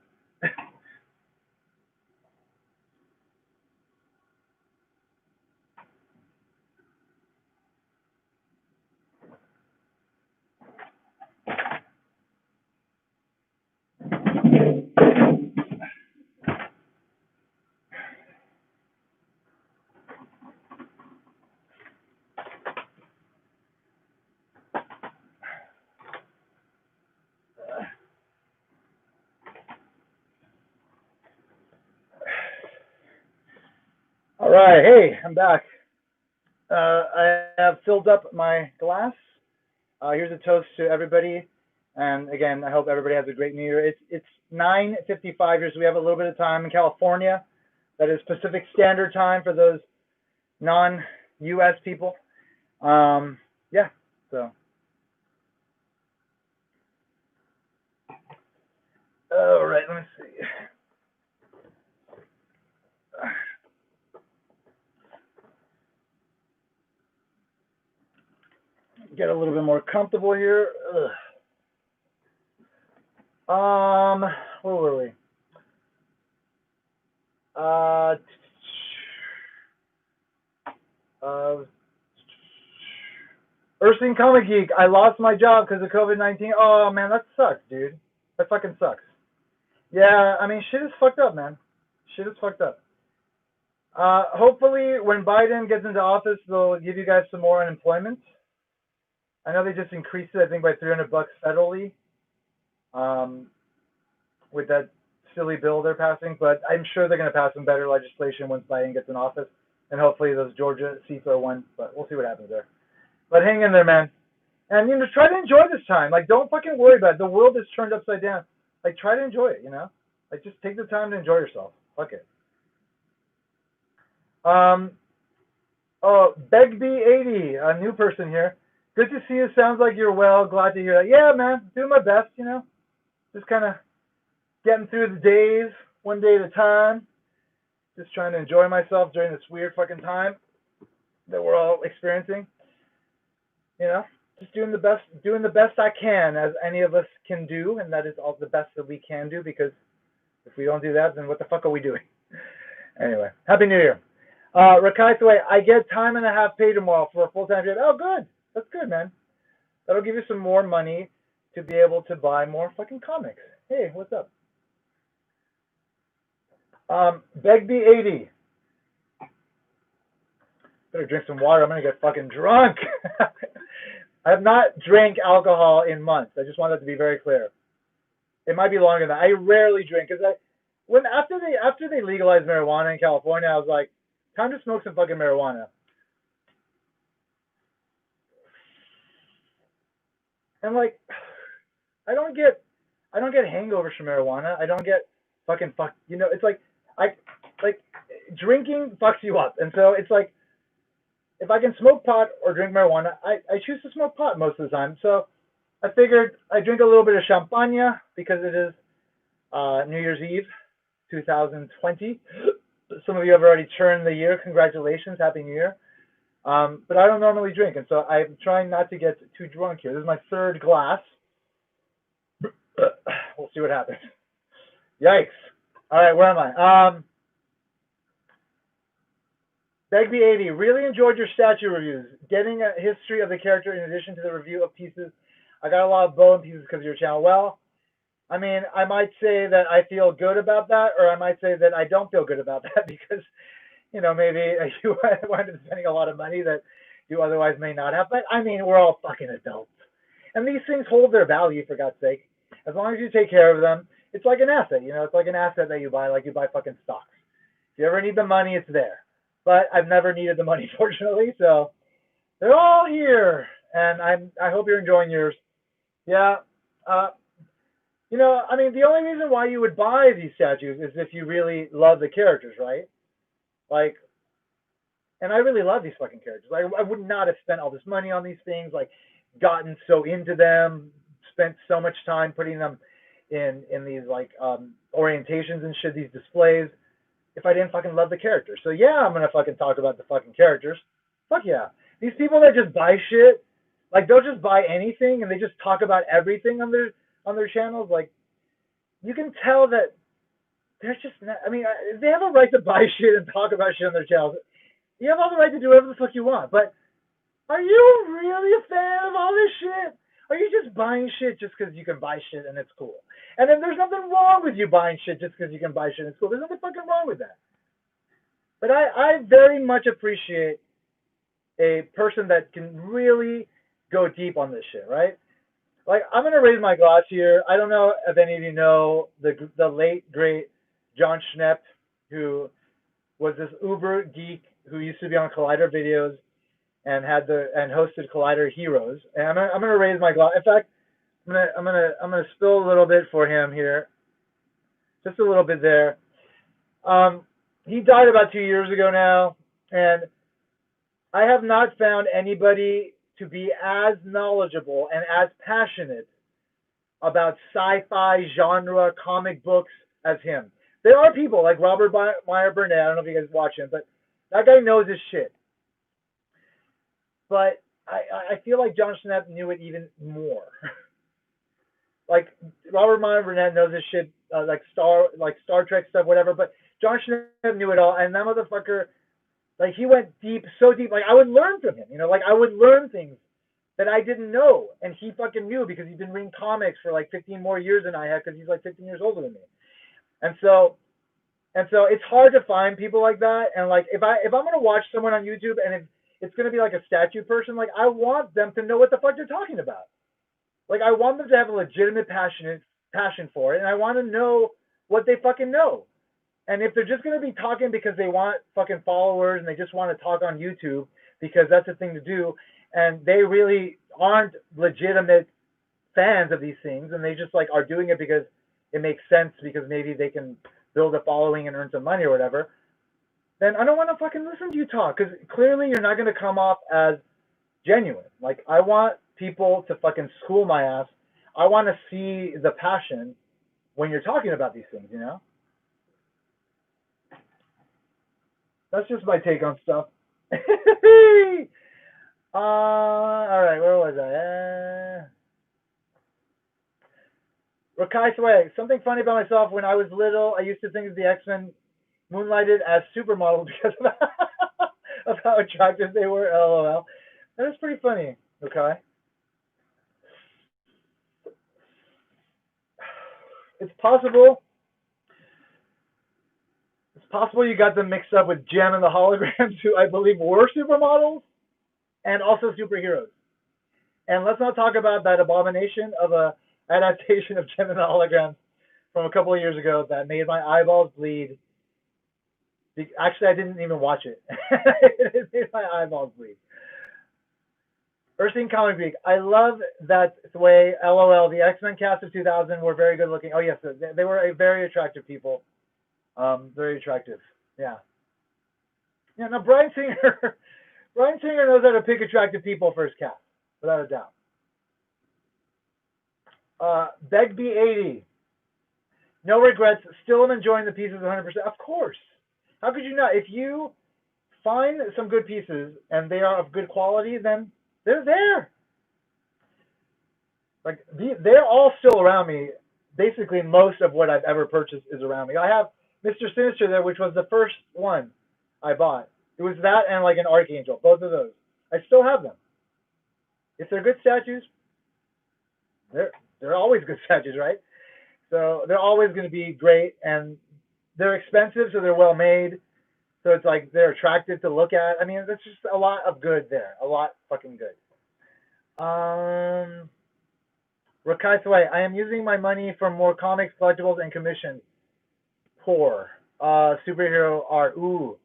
All right, hey, I'm back. I have filled up my glass. Here's a toast to everybody, and again, I hope everybody has a great New Year. It's 9:55 here, so we have a little bit of time in California. That is Pacific Standard Time for those non-U.S. people. Yeah, so. All right, let me see. Get a little bit more comfortable here. Ugh. Where were we? Ursine Comic Geek. I lost my job because of COVID-19. Oh man, that sucks, dude. That fucking sucks. Yeah, I mean, shit is fucked up, man. Shit is fucked up. Hopefully, when Biden gets into office, they'll give you guys some more unemployment. I know they just increased it, I think, by $300 federally, with that silly bill they're passing. But I'm sure they're going to pass some better legislation once Biden gets in office, and hopefully those Georgia seats are won. But we'll see what happens there. But hang in there, man. And try to enjoy this time. Like, don't fucking worry about it. The world is turned upside down. Like, try to enjoy it. Like, just take the time to enjoy yourself. Fuck it. Oh, Begbie80, a new person here. Good to see you. Sounds like you're well. Glad to hear that. Yeah, man. Doing my best, Just kind of getting through the days, one day at a time. Just trying to enjoy myself during this weird fucking time that we're all experiencing. Just doing the best I can, as any of us can do, and that is all the best that we can do, because if we don't do that, then what the fuck are we doing? Anyway, Happy New Year. Rakai Thway, I get time and a half pay tomorrow for a full-time job. Oh, good. That's good, man. That'll give you some more money to be able to buy more fucking comics. Hey, what's up? Begbie80. Better drink some water. I'm going to get fucking drunk. I have not drank alcohol in months. I just want that to be very clear. It might be longer than that. I rarely drink because after they legalized marijuana in California, I was like, time to smoke some fucking marijuana. And like, I don't get hangovers from marijuana. I don't get fucking it's like drinking fucks you up. And so it's like, if I can smoke pot or drink marijuana, I choose to smoke pot most of the time. So I figured I drink a little bit of champagne because it is New Year's Eve, 2020. Some of you have already turned the year. Congratulations, Happy New Year. But I don't normally drink, and so I'm trying not to get too drunk here. This is my third glass. We'll see what happens. Yikes. All right, where am I? Begbie80, really enjoyed your statue reviews. Getting a history of the character in addition to the review of pieces. I got a lot of bone pieces because of your channel. Well, I mean, I might say that I feel good about that, or I might say that I don't feel good about that because, maybe you wind up spending a lot of money that you otherwise may not have. But, I mean, we're all fucking adults. And these things hold their value, for God's sake. As long as you take care of them, it's like an asset, It's like an asset that you buy, like you buy fucking stocks. If you ever need the money, it's there. But I've never needed the money, fortunately, so they're all here, and I hope you're enjoying yours. Yeah, I mean, the only reason why you would buy these statues is if you really love the characters, right? Like, and I really love these fucking characters. I would not have spent all this money on these things, like, gotten so into them, spent so much time putting them in these, like, orientations and shit, these displays, if I didn't fucking love the characters. So yeah, I'm gonna fucking talk about the fucking characters. Fuck yeah. These people that just buy shit, like they'll just buy anything and they just talk about everything on their channels. Like you can tell that they're just not, I mean, they have a right to buy shit and talk about shit on their channels. You have all the right to do whatever the fuck you want, but are you really a fan of all this shit? Are you just buying shit just because you can buy shit and it's cool? And then there's nothing wrong with you buying shit just because you can buy shit and it's cool. There's nothing fucking wrong with that. But I very much appreciate a person that can really go deep on this shit, right? Like, I'm going to raise my glass here. I don't know if any of you know the late, great John Schnepp, who was this uber geek who used to be on Collider videos and hosted Collider Heroes. And I'm gonna raise my glass. In fact, I'm gonna spill a little bit for him here, just a little bit there. He died about 2 years ago now, and I have not found anybody to be as knowledgeable and as passionate about sci-fi genre comic books as him. There are people like Robert Meyer Burnett. I don't know if you guys watch him, but that guy knows his shit. But I feel like John Schnepp knew it even more. Like Robert Meyer Burnett knows his shit, like Star Trek stuff, whatever. But John Schnepp knew it all, and that motherfucker, like he went deep, so deep. Like I would learn from him, like I would learn things that I didn't know, and he fucking knew because he's been reading comics for like 15 more years than I have, because he's like 15 years older than me. And so it's hard to find people like that. And like if I'm gonna watch someone on YouTube and if it's gonna be like a statue person, like I want them to know what the fuck they're talking about. Like I want them to have a legitimate passion for it, and I want to know what they fucking know. And if they're just gonna be talking because they want fucking followers and they just want to talk on YouTube because that's the thing to do, and they really aren't legitimate fans of these things, and they just like are doing it because it makes sense because maybe they can build a following and earn some money or whatever, then I don't want to fucking listen to you talk, because clearly you're not going to come off as genuine. Like, I want people to fucking school my ass. I want to see the passion when you're talking about these things, That's just my take on stuff. All right, where was I? Rakai Sway, something funny about myself. When I was little, I used to think of the X-Men moonlighted as supermodels because of how attractive they were. LOL. That is pretty funny. Okay. It's possible. It's possible you got them mixed up with Gem and the Holograms, who I believe were supermodels and also superheroes. And let's not talk about that abomination of a adaptation of Gem and the Holograms from a couple of years ago that made my eyeballs bleed. Actually, I didn't even watch it. It made my eyeballs bleed. Ursine Comic Geek. I love that way. LOL. The X-Men cast of 2000 were very good looking. Oh yes, they were a very attractive people. Very attractive. Yeah. Yeah. No, Bryan Singer. Bryan Singer knows how to pick attractive people for his cast, without a doubt. Begbie80. No regrets. Still am enjoying the pieces 100%. Of course. How could you not? If you find some good pieces and they are of good quality, then they're there. Like, they're all still around me. Basically, most of what I've ever purchased is around me. I have Mr. Sinister there, which was the first one I bought. It was that and like an Archangel, both of those. I still have them. If they're good statues, they're always good statues, right? So they're always going to be great, and they're expensive, so they're well made. So it's like they're attractive to look at. I mean, that's just a lot of good there. A lot fucking good. Rakai Sway, I am using my money for more comics, collectibles, and commissions. Poor. Superhero art. Ooh.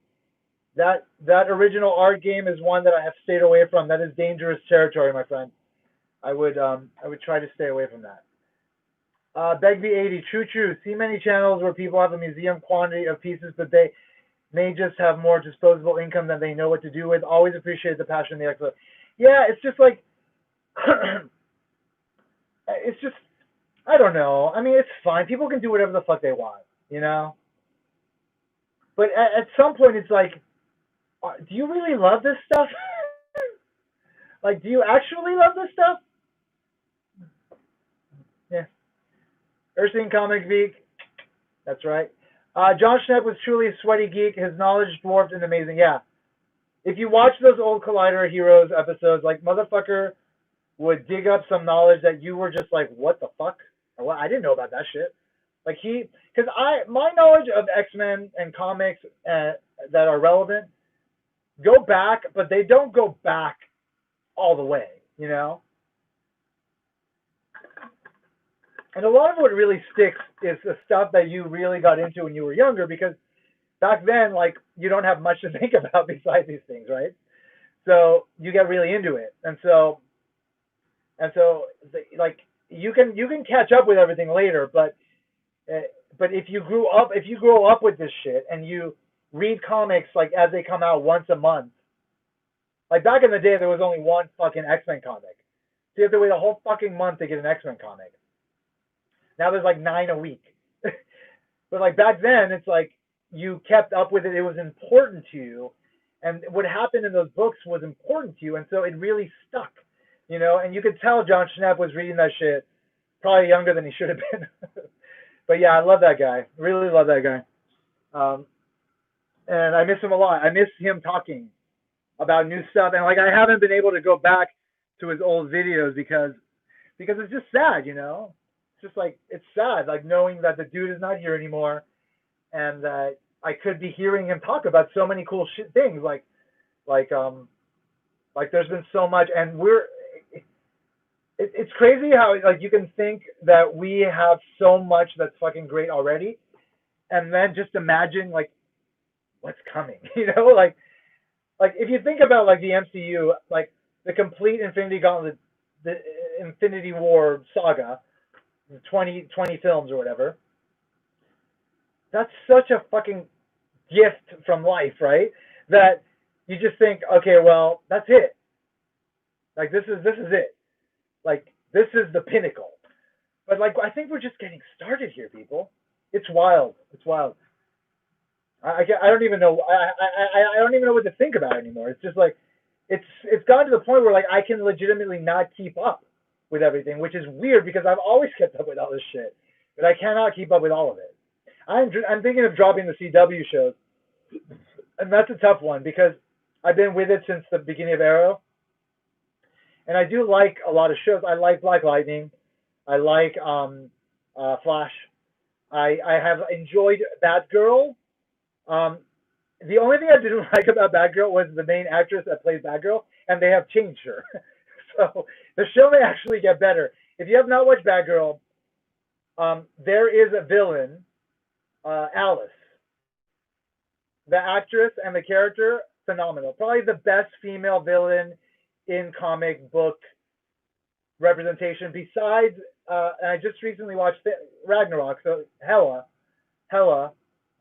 That original art game is one that I have stayed away from. That is dangerous territory, my friend. I would try to stay away from that. Begbie80, true. See many channels where people have a museum quantity of pieces, but they may just have more disposable income than they know what to do with. Always appreciate the passion and the excellence. Yeah, it's just like, it's just, I don't know. I mean, it's fine. People can do whatever the fuck they want, But at some point, it's like, do you really love this stuff? Like, do you actually love this stuff? Yeah. Ursine Comic Geek. That's right. John Schnepp was truly a sweaty geek. His knowledge dwarfed and amazing. Yeah. If you watch those old Collider Heroes episodes, like, motherfucker would dig up some knowledge that you were just like, what the fuck? Well, I didn't know about that shit. Like, because my knowledge of X-Men and comics that are relevant go back, but they don't go back all the way, you know? And a lot of what really sticks is the stuff that you really got into when you were younger, because back then, like, you don't have much to think about besides these things, right? So you get really into it. And so like, you can catch up with everything later, but if you grow up with this shit and you read comics like as they come out once a month, like back in the day there was only one fucking X-Men comic, so you have to wait a whole fucking month to get an X-Men comic. Now there's like 9 a week. But like back then, it's like you kept up with it. It was important to you, and what happened in those books was important to you, and so it really stuck, you know. And you could tell John Schnepp was reading that shit probably younger than he should have been. But yeah, I love that guy. Really love that guy. And I miss him a lot. I miss him talking about new stuff, and like I haven't been able to go back to his old videos because it's just sad, you know. It's just like, it's sad, like knowing that the dude is not here anymore, and that I could be hearing him talk about so many cool shit things, like there's been so much, and it's crazy how like you can think that we have so much that's fucking great already, and then just imagine like what's coming, you know, like if you think about like the MCU, like the complete Infinity Gauntlet, the Infinity War saga, 20 films or whatever. That's such a fucking gift from life, right? That you just think, okay, well, that's it. Like this is it. Like this is the pinnacle. But like I think we're just getting started here, people. It's wild. It's wild. I don't even know. I don't even know what to think about anymore. It's just like it's gotten to the point where like I can legitimately not keep up with everything, which is weird because I've always kept up with all this shit, but I cannot keep up with all of it. I'm thinking of dropping the CW shows, and that's a tough one because I've been with it since the beginning of Arrow, and I do like a lot of shows. I like Black Lightning. I like Flash. I have enjoyed Batgirl. The only thing I didn't like about Batgirl was the main actress that plays Batgirl, and they have changed her. So the show may actually get better. If you have not watched Batgirl, there is a villain, Alice. The actress and the character, phenomenal. Probably the best female villain in comic book representation. Besides, and I just recently watched Ragnarok, so Hela. Oh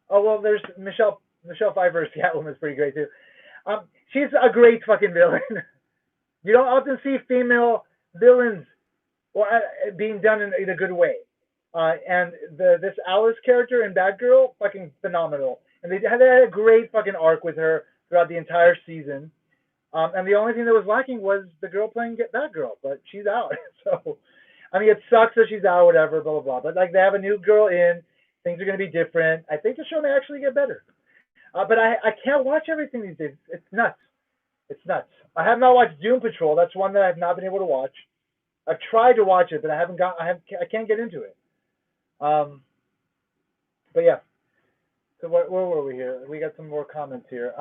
well, there's Michelle Pfeiffer's Catwoman is pretty great too. She's a great fucking villain. You don't often see female villains being done in a good way. And this Alice character in Batgirl, fucking phenomenal. And they had a great fucking arc with her throughout the entire season. And the only thing that was lacking was the girl playing Batgirl, but she's out. So, I mean, it sucks that she's out, whatever, blah, blah, blah. But, like, they have a new girl in. Things are going to be different. I think the show may actually get better. But I can't watch everything these days. It's nuts. It's nuts. I have not watched Doom Patrol. That's one that I've not been able to watch. I've tried to watch it, but I can't get into it. But yeah. So where were we here? We got some more comments here.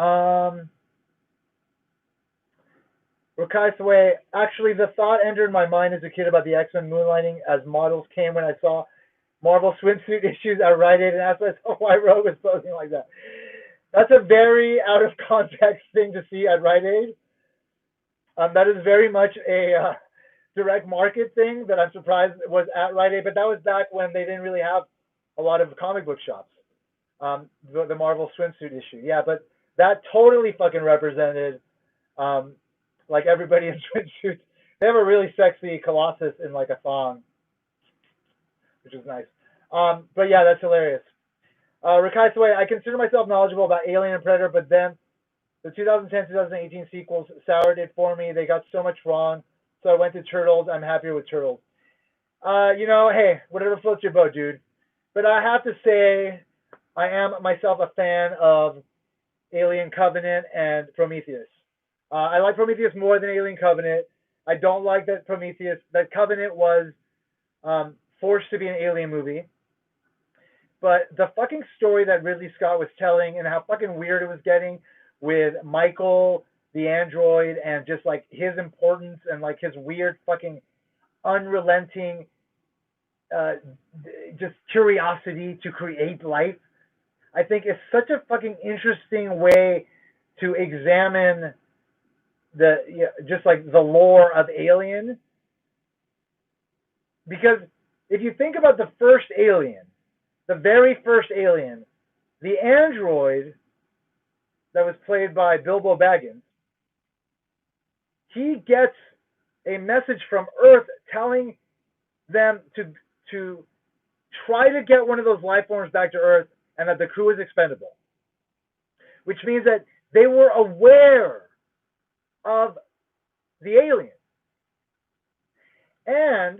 Rakai Sway, actually the thought entered my mind as a kid about the X-Men moonlighting as models came when I saw Marvel swimsuit issues at Rite Aid and asked myself why Rogue was posing like that. That's a very out of context thing to see at Rite Aid. That is very much a direct market thing that I'm surprised was at Rite Aid, but that was back when they didn't really have a lot of comic book shops. The Marvel swimsuit issue, yeah, but that totally fucking represented like everybody in swimsuits. They have a really sexy Colossus in like a thong, which is nice. But yeah, that's hilarious. Rakai Sway, I consider myself knowledgeable about Alien and Predator, but then The 2010-2018 sequels soured it for me. They got so much wrong. So I went to Turtles. I'm happier with Turtles. Hey, whatever floats your boat, dude. But I have to say, I am myself a fan of Alien Covenant and Prometheus. I like Prometheus more than Alien Covenant. I don't like that Covenant was forced to be an Alien movie. But the fucking story that Ridley Scott was telling and how fucking weird it was getting with Michael, the android, and just like his importance and like his weird fucking unrelenting just curiosity to create life, I think is such a fucking interesting way to examine just like the lore of Alien. Because if you think about the first Alien, the very first Alien, the android that was played by Bilbo Baggins, he gets a message from Earth telling them to try to get one of those life forms back to Earth and that the crew is expendable. Which means that they were aware of the alien. And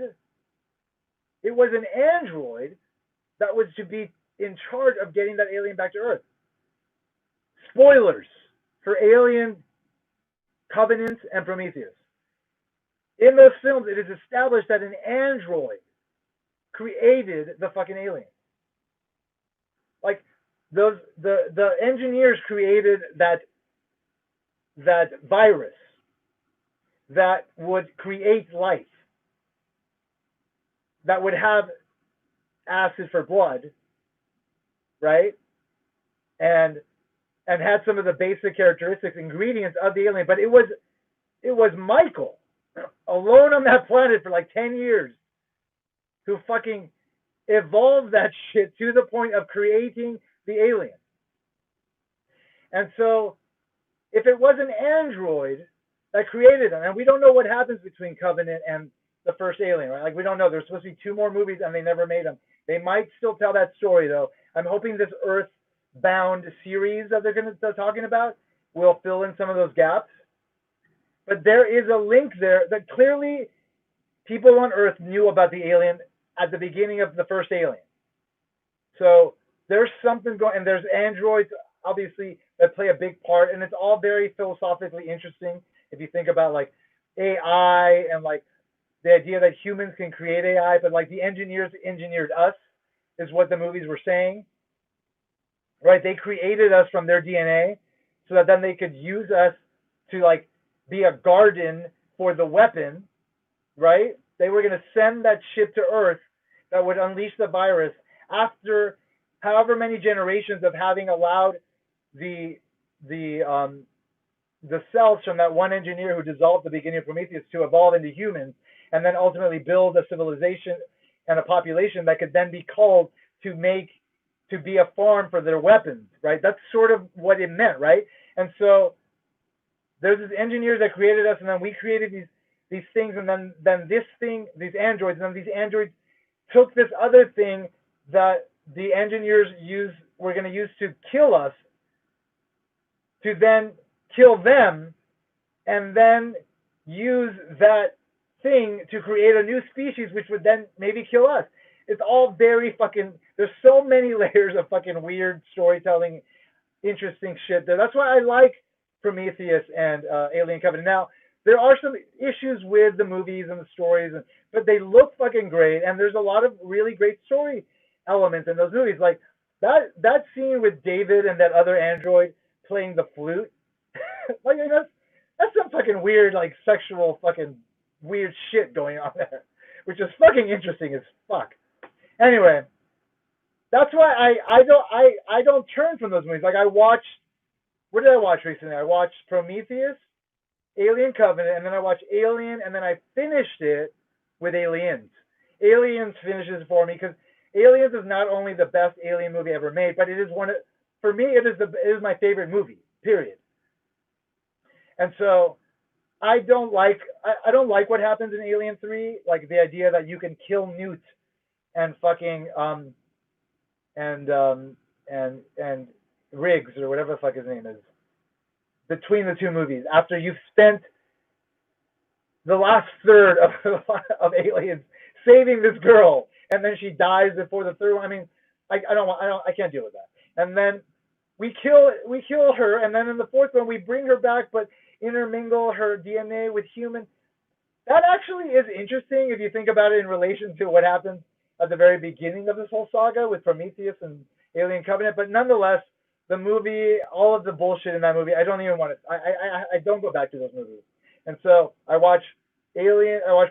it was an android that was to be in charge of getting that alien back to Earth. Spoilers for Alien, Covenant, and Prometheus. In those films, it is established that an android created the fucking alien. Like the engineers created that virus that would create life, that would have acid for blood, right? And had some of the basic characteristics, ingredients of the alien. But it was Michael alone on that planet for like 10 years who fucking evolved that shit to the point of creating the alien. And so if it was an android that created them, and we don't know what happens between Covenant and the first Alien, right? Like, we don't know. There's supposed to be 2 more movies and they never made them. They might still tell that story, though. I'm hoping this Earth-bound series that they're talking about will fill in some of those gaps. But there is a link there that clearly people on Earth knew about the alien at the beginning of the first Alien. So there's something going, and there's androids, obviously, that play a big part, and it's all very philosophically interesting if you think about, like, AI and, like, the idea that humans can create AI, but, like, the engineers engineered us is what the movies were saying, right? They created us from their DNA so that then they could use us to, like, be a garden for the weapon, right? They were going to send that ship to Earth that would unleash the virus after however many generations of having allowed the cells from that one engineer who dissolved the beginning of Prometheus to evolve into humans, and then ultimately build a civilization and a population that could then be called to be a farm for their weapons, right? That's sort of what it meant, right? And so there's these engineers that created us, and then we created these things, and then these androids, and then these androids took this other thing that the engineers were going to use to kill us, to then kill them, and then use that thing to create a new species, which would then maybe kill us. It's all very fucking, there's so many layers of fucking weird storytelling, interesting shit there. That's why I like Prometheus and Alien Covenant. Now, there are some issues with the movies and the stories, but they look fucking great, and there's a lot of really great story elements in those movies. Like that scene with David and that other android playing the flute. Like, that's some fucking weird, like, sexual fucking weird shit going on there, which is fucking interesting as fuck. Anyway, that's why I don't turn from those movies. Like, what did I watch recently? I watched Prometheus, Alien Covenant, and then I watched Alien, and then I finished it with Aliens. Aliens finishes for me because Aliens is not only the best alien movie ever made, but it is for me, it is my favorite movie, period. And so I don't like what happens in Alien 3, like the idea that you can kill Newt and fucking and Riggs or whatever the fuck his name is. between the two movies after you've spent the last third of Aliens saving this girl, and then she dies before the third one. I mean, I can't deal with that. And then we kill her, and then in the fourth one we bring her back, but intermingle her DNA with human. That actually is interesting if you think about it in relation to what happens at the very beginning of this whole saga with Prometheus and Alien Covenant. But nonetheless, the movie, all of the bullshit in that movie, I don't even want to. I don't go back to those movies. And so I watch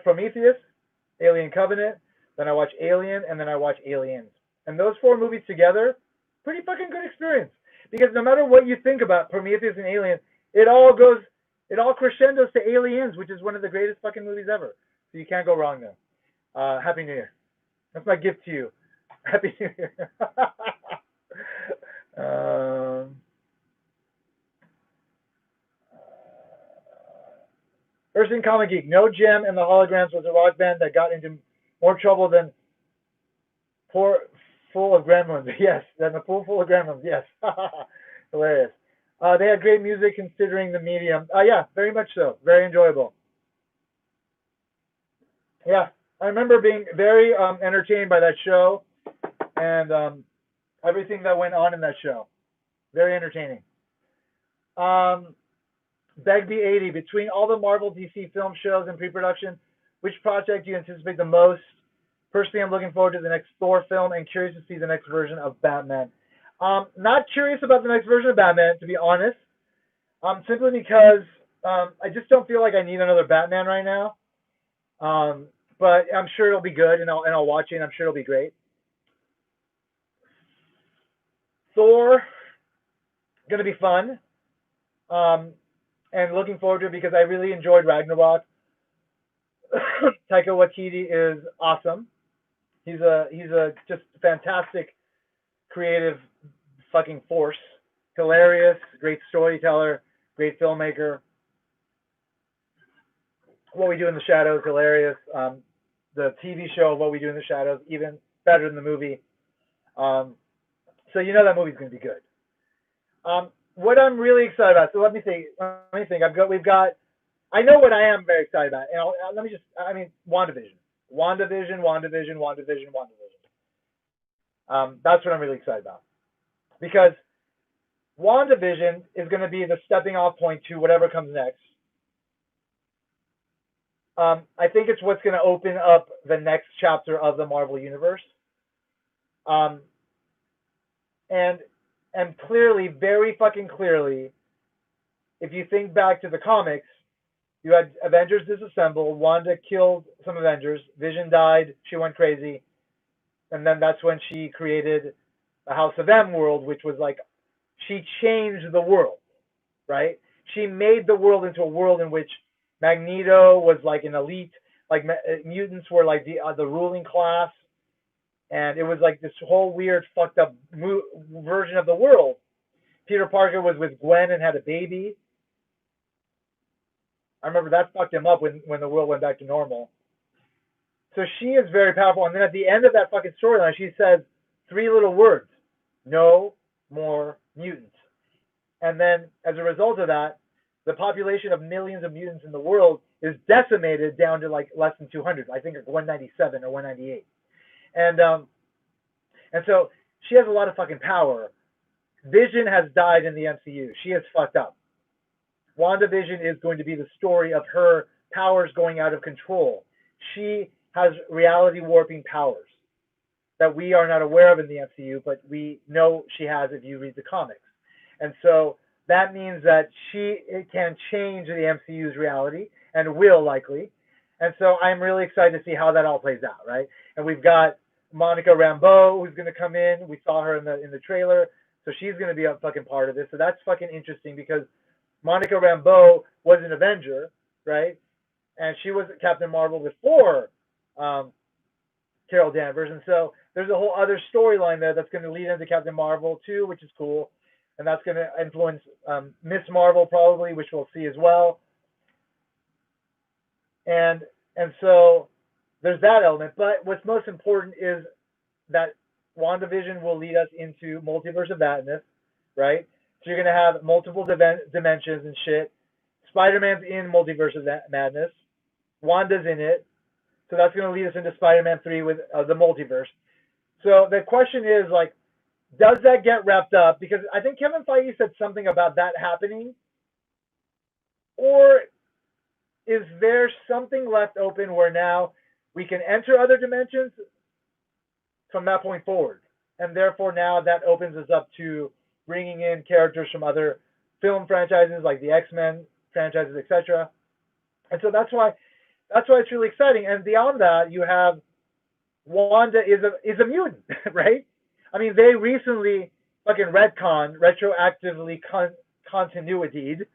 Prometheus, Alien Covenant, then I watch Alien, and then I watch Aliens. And those four movies together, pretty fucking good experience. Because no matter what you think about Prometheus and Alien, it all crescendos to Aliens, which is one of the greatest fucking movies ever. So you can't go wrong there. Happy New Year. That's my gift to you. Happy New Year. Person Comic Geek. No Gem and the Holograms was a rock band that got into more trouble than Full of Gremlins. Yes, than the Pool Full of Gremlins. Yes. Hilarious. They had great music considering the medium. Yeah, very much so. Very enjoyable. Yeah, I remember being very entertained by that show and everything that went on in that show. Very entertaining. Begbie80, between all the Marvel DC film shows and pre-production, which project do you anticipate the most? Personally, I'm looking forward to the next Thor film and curious to see the next version of Batman. Not curious about the next version of Batman, to be honest, simply because I just don't feel like I need another Batman right now. But I'm sure it'll be good, and I'll watch it, and I'm sure it'll be great. Thor, gonna be fun, and looking forward to it because I really enjoyed Ragnarok. Taika Waititi is awesome. He's a just fantastic creative fucking force. Hilarious, great storyteller, great filmmaker. What We Do in the Shadows, hilarious. The TV show What We Do in the Shadows, even better than the movie. So you know that movie's going to be good. What I'm really excited about. So let me think. We've got. I know what I am very excited about, and WandaVision. That's what I'm really excited about, because WandaVision is going to be the stepping off point to whatever comes next. I think it's what's going to open up the next chapter of the Marvel Universe. And clearly, very fucking clearly, if you think back to the comics, you had Avengers disassemble, Wanda killed some Avengers, Vision died, she went crazy, and then that's when she created the House of M world, which was like, she changed the world, right? She made the world into a world in which Magneto was like an elite, like mutants were like the ruling class, and it was like this whole weird fucked up version of the world. Peter Parker was with Gwen and had a baby. I remember that fucked him up when the world went back to normal. So she is very powerful. And then at the end of that fucking storyline, she says 3 little words: no more mutants. And then as a result of that, the population of millions of mutants in the world is decimated down to like less than 200. I think it's 197 or 198. And so she has a lot of fucking power. Vision has died in the MCU. She is fucked up. WandaVision is going to be the story of her powers going out of control. She has reality warping powers that we are not aware of in the MCU, but we know she has if you read the comics. And so that means that she can change the MCU's reality, and will likely. And so I'm really excited to see how that all plays out, right? And we've got Monica Rambeau who's going to come in. We saw her in the trailer, so she's going to be a fucking part of this. So that's fucking interesting because Monica Rambeau was an Avenger, right? And she was Captain Marvel before Carol Danvers. And so there's a whole other storyline there that's going to lead into Captain Marvel too, which is cool. And that's going to influence Miss Marvel probably, which we'll see as well. And so there's that element. But what's most important is that WandaVision will lead us into Multiverse of Madness, right? So you're gonna have multiple dimensions and shit. Spider-Man's in Multiverse of Madness. Wanda's in it. So that's gonna lead us into Spider-Man 3 with the multiverse. So the question is like, does that get wrapped up? Because I think Kevin Feige said something about that happening. Or is there something left open where now we can enter other dimensions from that point forward? And therefore now that opens us up to bringing in characters from other film franchises like the X-Men franchises, etc. And so that's why it's really exciting. And beyond that, you have Wanda is a mutant, right? I mean, they recently fucking retroactively continuity'd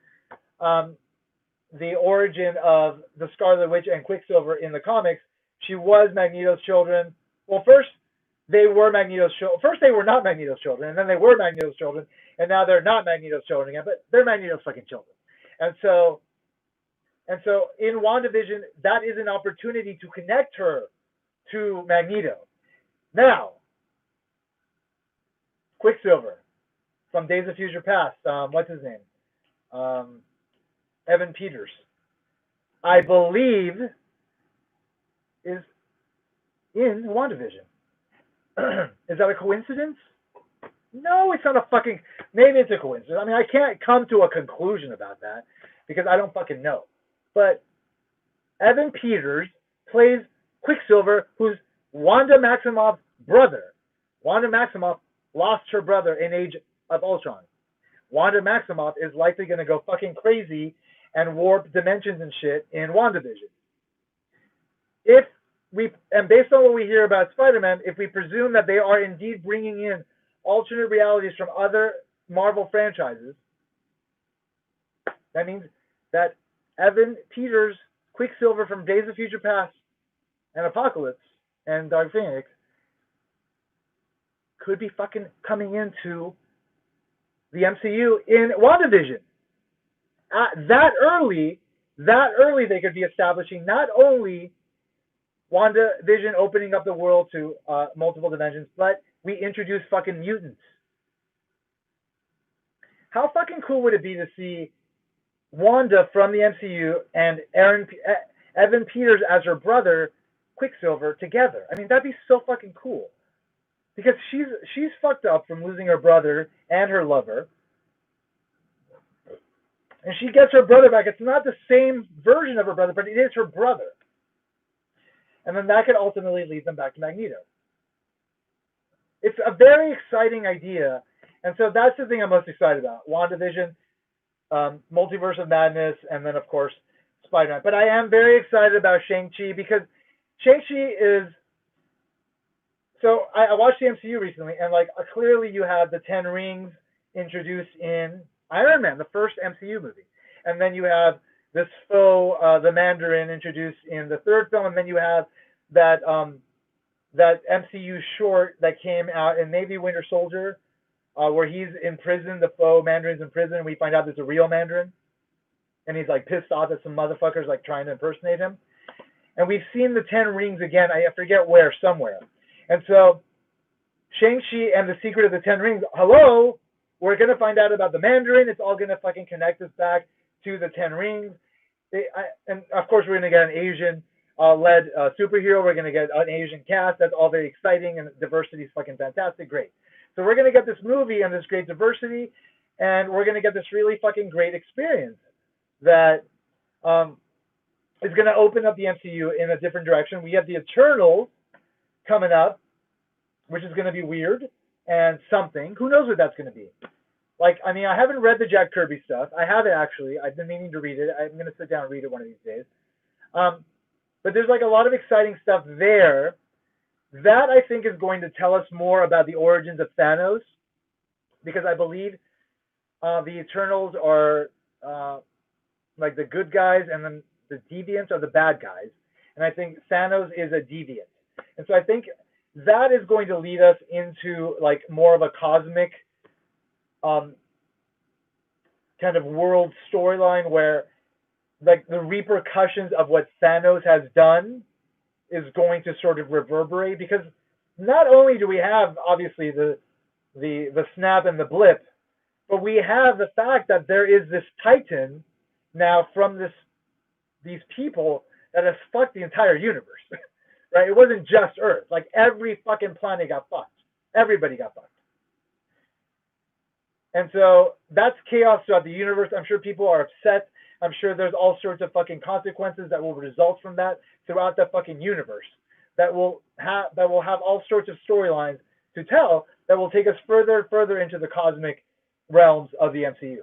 the origin of the Scarlet Witch and Quicksilver in the comics. She was Magneto's children. Well, first they were Magneto's children. First they were not Magneto's children, and then they were Magneto's children, and now they're not Magneto's children again, but they're Magneto's fucking children. And so in WandaVision, that is an opportunity to connect her to Magneto. Now, Quicksilver from Days of Future Past. What's his name? Evan Peters, I believe, is in WandaVision. Is that a coincidence? No, it's not a fucking... Maybe it's a coincidence. I mean, I can't come to a conclusion about that because I don't fucking know. But Evan Peters plays Quicksilver, who's Wanda Maximoff's brother. Wanda Maximoff lost her brother in Age of Ultron. Wanda Maximoff is likely going to go fucking crazy and warp dimensions and shit in WandaVision. And based on what we hear about Spider-Man, if we presume that they are indeed bringing in alternate realities from other Marvel franchises, that means that Evan Peters, Quicksilver from Days of Future Past and Apocalypse and Dark Phoenix could be fucking coming into the MCU in WandaVision. That early they could be establishing not only WandaVision opening up the world to multiple dimensions, but we introduce fucking mutants. How fucking cool would it be to see Wanda from the MCU and Evan Peters as her brother, Quicksilver, together? I mean, that'd be so fucking cool. Because she's fucked up from losing her brother and her lover. And she gets her brother back. It's not the same version of her brother, but it is her brother. And then that could ultimately lead them back to Magneto. It's a very exciting idea. And so that's the thing I'm most excited about. WandaVision, Multiverse of Madness, and then, of course, Spider-Man. But I am very excited about Shang-Chi because Shang-Chi is... So I watched the MCU recently, and like clearly you have the 10 rings introduced in Iron Man, the first MCU movie. And then you have this foe, the Mandarin, introduced in the third film, and then you have that MCU short that came out in maybe Winter Soldier, where he's in prison, the foe Mandarin's in prison, and we find out there's a real Mandarin, and he's like pissed off at some motherfuckers like trying to impersonate him. And we've seen the 10 rings again, I forget where, somewhere. And so Shang-Chi and the Secret of the 10 Rings, hello, we're going to find out about the Mandarin. It's all going to fucking connect us back to the 10 Rings. And of course, we're going to get an Asian-led superhero. We're going to get an Asian cast. That's all very exciting, and diversity is fucking fantastic. Great. So we're going to get this movie and this great diversity, and we're going to get this really fucking great experience that is going to open up the MCU in a different direction. We have the Eternals coming up, which is going to be weird and something. Who knows what that's going to be? Like, I mean, I haven't read the Jack Kirby stuff. I have it, actually. I've been meaning to read it. I'm going to sit down and read it one of these days. But there's like a lot of exciting stuff there that I think is going to tell us more about the origins of Thanos, because I believe the Eternals are like the good guys, and then the deviants are the bad guys. And I think Thanos is a deviant. And so I think that is going to lead us into like more of a cosmic kind of world storyline where like the repercussions of what Thanos has done is going to sort of reverberate, because not only do we have obviously the snap and the blip But we have the fact that there is this Titan now from these people that has fucked the entire universe. Right? It wasn't just Earth. Like every fucking planet got fucked. Everybody got fucked. And so that's chaos throughout the universe. I'm sure people are upset. I'm sure there's all sorts of fucking consequences that will result from that throughout the fucking universe that will have all sorts of storylines to tell that will take us further and further into the cosmic realms of the MCU.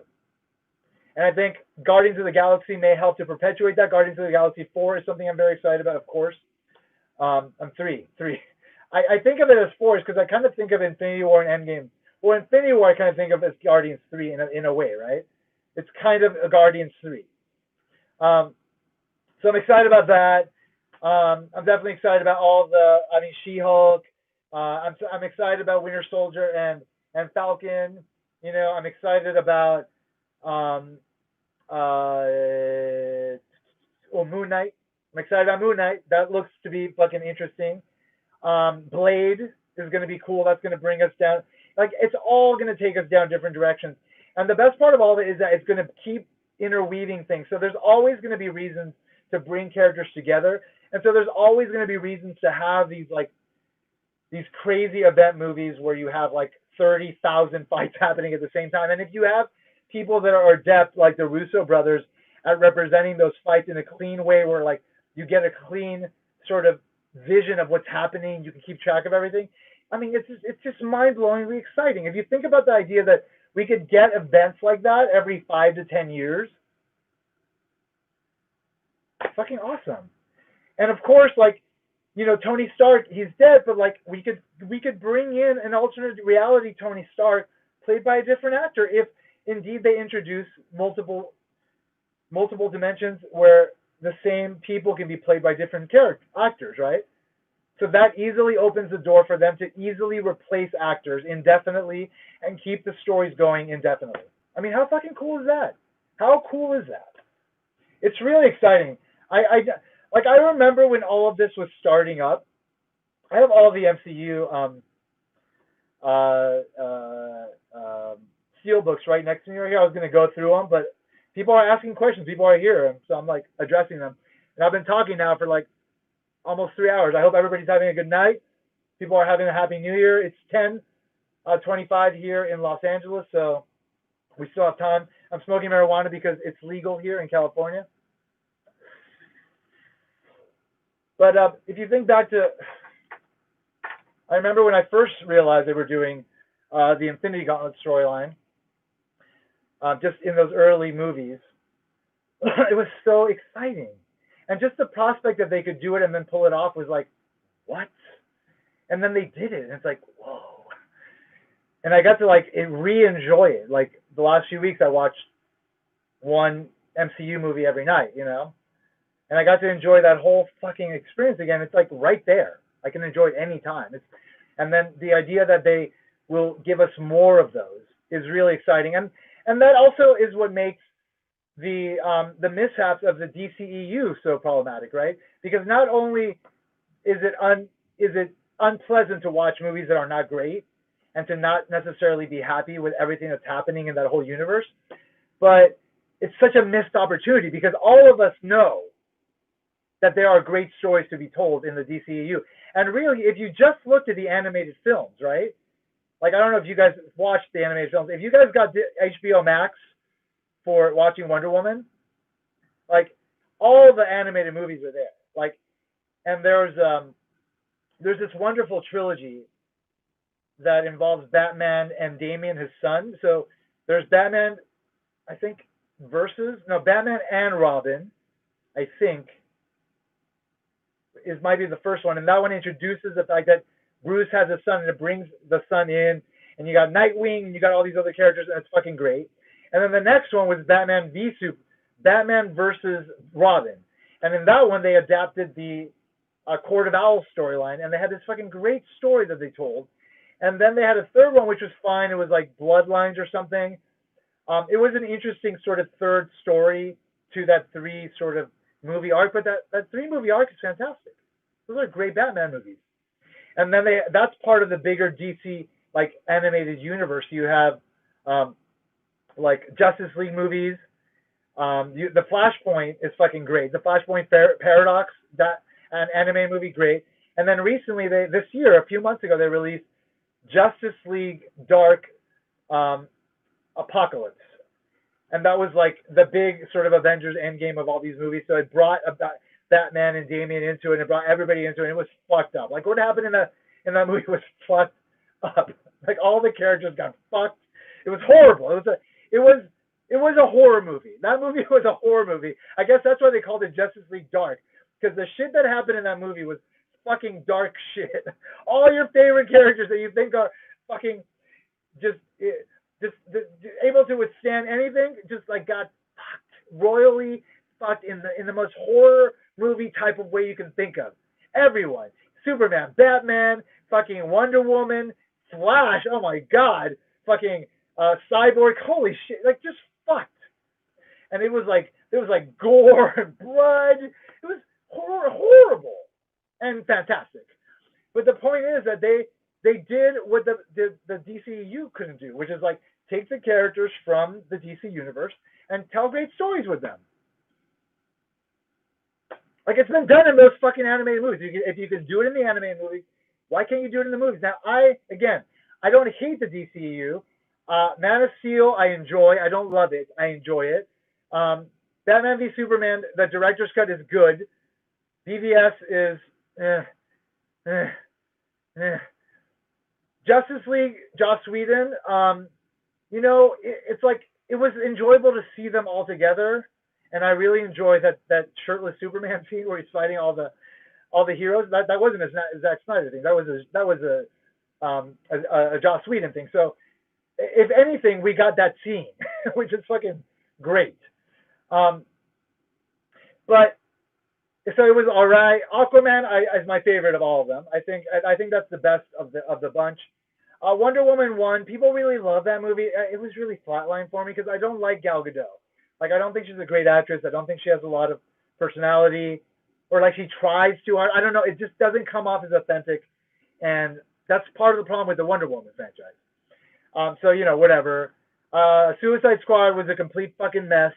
And I think Guardians of the Galaxy may help to perpetuate that. Guardians of the Galaxy 4 is something I'm very excited about, of course. I'm three. I think of it as 4 because I kind of think of Infinity War and Endgame. Well, Infinity War I kind of think of as Guardians 3 in a way, right? It's kind of a Guardians 3. So I'm excited about that. I'm definitely excited about She-Hulk. I'm excited about Winter Soldier and Falcon. You know, I'm excited about Moon Knight. I'm excited about Moon Knight. That looks to be fucking interesting. Blade is going to be cool. That's going to bring us down. Like, it's all going to take us down different directions. And the best part of all of it is that it's going to keep interweaving things. So there's always going to be reasons to bring characters together. And so there's always going to be reasons to have these crazy event movies where you have like 30,000 fights happening at the same time. And if you have people that are adept, like the Russo brothers, at representing those fights in a clean way where like you get a clean sort of vision of what's happening, you can keep track of everything. I mean, it's just mind-blowingly exciting. If you think about the idea that we could get events like that every 5 to 10 years, fucking awesome. And of course, like, you know, Tony Stark, he's dead, but like we could bring in an alternate reality Tony Stark played by a different actor if indeed they introduce multiple dimensions where the same people can be played by different actors, right? So that easily opens the door for them to easily replace actors indefinitely and keep the stories going indefinitely. I mean, how fucking cool is that? How cool is that? It's really exciting. I remember when all of this was starting up. I have all the MCU steel books right next to me right here. I was going to go through them, but people are asking questions. People are here, so I'm like addressing them. And I've been talking now for like almost 3 hours. I hope everybody's having a good night. People are having a happy new year. It's 10:25 here in Los Angeles, so we still have time. I'm smoking marijuana because it's legal here in California. But if you think back to, I remember when I first realized they were doing the Infinity Gauntlet storyline, just in those early movies, it was so exciting. And just the prospect that they could do it and then pull it off was like, what? And then they did it, and it's like, whoa. And I got to like re-enjoy it. Like the last few weeks, I watched one MCU movie every night, you know? And I got to enjoy that whole fucking experience again. It's like right there. I can enjoy it anytime. And then the idea that they will give us more of those is really exciting. And that also is what makes the mishaps of the DCEU so problematic, right? Because not only is it unpleasant to watch movies that are not great and to not necessarily be happy with everything that's happening in that whole universe, but it's such a missed opportunity because all of us know that there are great stories to be told in the DCEU. And really, if you just looked at the animated films, right? Like, I don't know if you guys watched the animated films. If you guys got HBO Max for watching Wonder Woman, like, all the animated movies are there. Like, and there's this wonderful trilogy that involves Batman and Damian, his son. So there's Batman, I think, Batman and Robin, I think, might be the first one, and that one introduces the fact that Bruce has a son, and it brings the son in, and you got Nightwing, and you got all these other characters, and it's fucking great. And then the next one was Batman versus Robin, and in that one they adapted the Court of Owls storyline, and they had this fucking great story that they told. And then they had a third one which was fine. It was like Bloodlines or something. It was an interesting sort of third story to that 3 sort of movie arc, but that 3 movie arc is fantastic. Those are great Batman movies. And then that's part of the bigger DC like animated universe. You have like Justice League movies. The Flashpoint is fucking great. The Flashpoint Paradox, that an anime movie, great. And then recently, this year, a few months ago, they released Justice League Dark um, Apocalypse, and that was like the big sort of Avengers Endgame of all these movies. So it brought Batman and Damian into it, and it brought everybody into it. And it was fucked up. Like what happened in that movie was fucked up. Like all the characters got fucked. It was horrible. It was a horror movie. That movie was a horror movie. I guess that's why they called it Justice League Dark, because the shit that happened in that movie was fucking dark shit. All your favorite characters that you think are fucking just just able to withstand anything just like got fucked, royally fucked in the most horror movie type of way you can think of. Everyone, Superman, Batman, fucking Wonder Woman, Flash. Oh my god, fucking Cyborg. Holy shit, like just fucked. And it was like there was like gore and blood. It was horrible and fantastic. But the point is that they did what the DCU couldn't do, which is like take the characters from the DC universe and tell great stories with them. Like it's been done in those fucking animated movies. If you can do it in the animated movies, why can't you do it in the movies? Now, I don't hate the DCU. Man of Steel, I enjoy. I don't love it. I enjoy it. Batman v Superman, the director's cut is good. BVS is Justice League, Joss Whedon. It's like it was enjoyable to see them all together, and I really enjoyed that shirtless Superman scene where he's fighting all the heroes. That wasn't a Zack Snyder thing. That was a Joss Whedon thing. So, if anything, we got that scene, which is fucking great. But so it was all right. Aquaman is my favorite of all of them. I think that's the best of the bunch. Wonder Woman 1, people really love that movie. It was really flatline for me because I don't like Gal Gadot. Like I don't think she's a great actress. I don't think she has a lot of personality, or like she tries too hard. I don't know. It just doesn't come off as authentic, and that's part of the problem with the Wonder Woman franchise. So whatever. Suicide Squad was a complete fucking mess,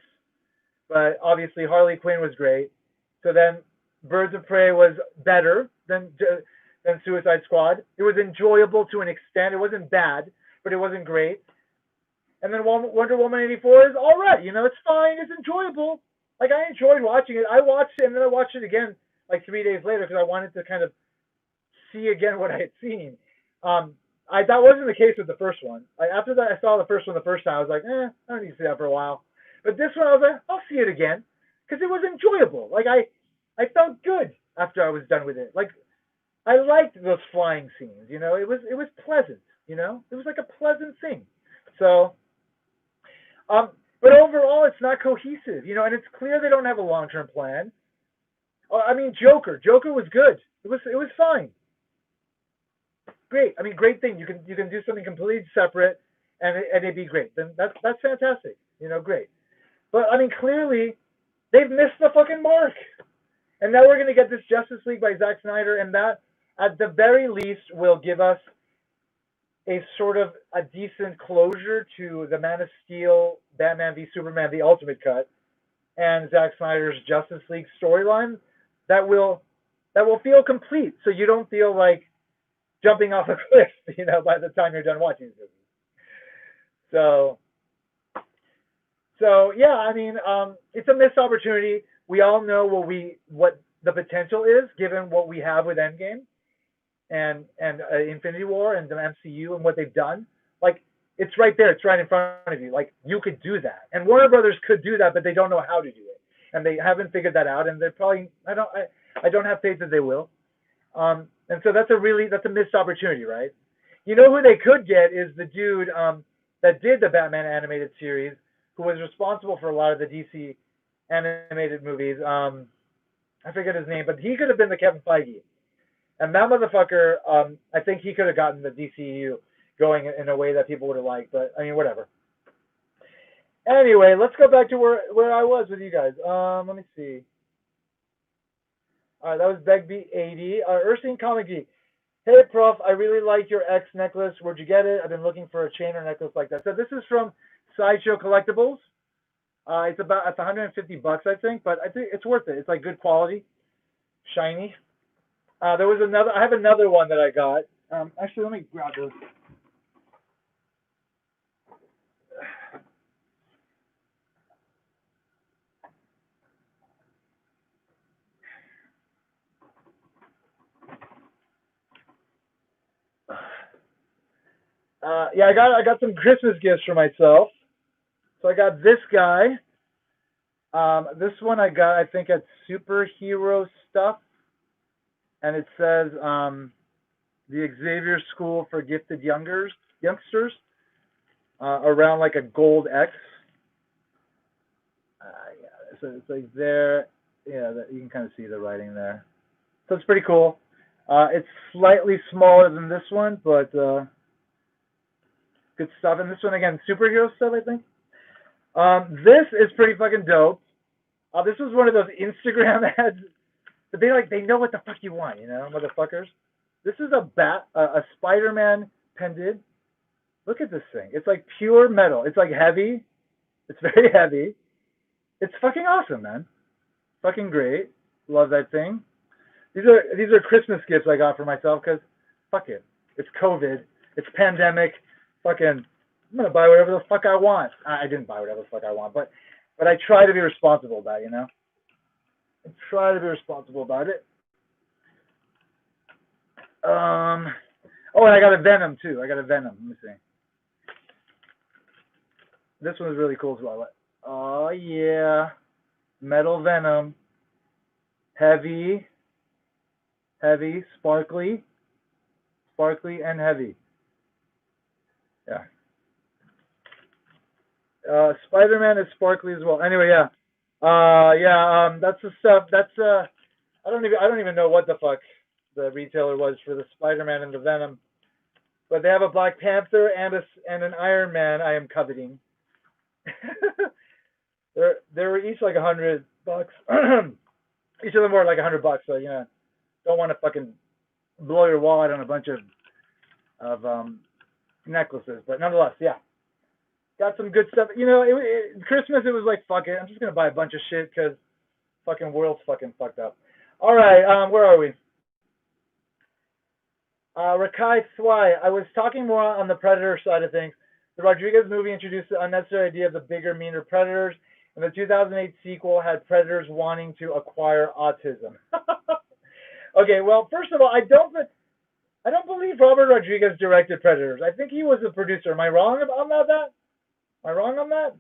but obviously Harley Quinn was great. So then Birds of Prey was better than Suicide Squad. It was enjoyable to an extent. It wasn't bad, but it wasn't great. And then Wonder Woman 84 is all right. It's fine. It's enjoyable. Like I enjoyed watching it. I watched it and then I watched it again like 3 days later because I wanted to kind of see again what I had seen. That wasn't the case with the first one. After that, I saw the first one the first time. I was like, I don't need to see that for a while. But this one, I was like, I'll see it again because it was enjoyable. Like I felt good after I was done with it. Like I liked those flying scenes. It was pleasant. It was like a pleasant thing. So, but overall, it's not cohesive. And it's clear they don't have a long-term plan. I mean, Joker was good. It was fine. Great. I mean, great thing. You can do something completely separate, and it'd be great. Then that's fantastic. Great. But I mean, clearly, they've missed the fucking mark. And now we're gonna get this Justice League by Zack Snyder, and that, at the very least, will give us a sort of a decent closure to the Man of Steel, Batman v Superman, the Ultimate Cut, and Zack Snyder's Justice League storyline. That will feel complete. So you don't feel like jumping off a cliff, by the time you're done watching this movie. So yeah, I mean, it's a missed opportunity. We all know what the potential is given what we have with Endgame and Infinity War and the MCU and what they've done. Like it's right there. It's right in front of you. Like you could do that, and Warner Brothers could do that, but they don't know how to do it, and they haven't figured that out. And they're probably I don't have faith that they will. And so that's a missed opportunity, right? Who they could get is the dude that did the Batman animated series, who was responsible for a lot of the DC animated movies. I forget his name, but he could have been the Kevin Feige. And that motherfucker, I think he could have gotten the DCU going in a way that people would have liked. But I mean, whatever. Anyway, let's go back to where I was with you guys. Let me see. All right, that was Begbie80. Ursine Comic Geek. Hey, Prof, I really like your X necklace. Where'd you get it? I've been looking for a chain or necklace like that. So this is from Sideshow Collectibles. It's $150, I think, but I think it's worth it. It's like good quality, shiny. There was another. I have another one that I got. Actually, let me grab this. Yeah, I got some Christmas gifts for myself. So I got this guy. This one I got, I think, at Superhero Stuff, and it says the Xavier School for Gifted Youngsters, around like a gold X. Yeah, so it's like there. Yeah, you can kind of see the writing there. So it's pretty cool. It's slightly smaller than this one, but good stuff. And this one again, Superhero Stuff, I think. This is pretty fucking dope. This was one of those Instagram ads. But they know what the fuck you want, you know, motherfuckers. This is a Spider-Man pendant. Look at this thing. It's like pure metal. It's like heavy. It's very heavy. It's fucking awesome, man. Fucking great. Love that thing. These are Christmas gifts I got for myself because fuck it. It's COVID. It's pandemic. Fucking, I'm gonna buy whatever the fuck I want. I didn't buy whatever the fuck I want, but I try to be responsible about it, you know. I try to be responsible about it. Oh, and I got a Venom too. I got a Venom. Let me see. This one is really cool as well. Oh yeah, metal Venom. Heavy, sparkly, and heavy. Yeah. Spider-Man is sparkly as well. Anyway, yeah. That's the stuff. That's I don't even know what the fuck the retailer was for the Spider-Man and the Venom, but they have a Black Panther and an Iron Man. I am coveting. They were each like $100. Each of them were like $100. So you know, don't want to fucking blow your wallet on a bunch of necklaces, but nonetheless, yeah. Got some good stuff. You know, Christmas, it was like, fuck it. I'm just going to buy a bunch of shit because fucking world's fucking fucked up. All right, where are we? Rakai Swai. I was talking more on the Predator side of things. The Rodriguez movie introduced the unnecessary idea of the bigger, meaner predators, and the 2008 sequel had predators wanting to acquire autism. Okay, well, first of all, I don't believe Robert Rodriguez directed Predators. I think he was the producer. Am I wrong about that? Am I wrong on that?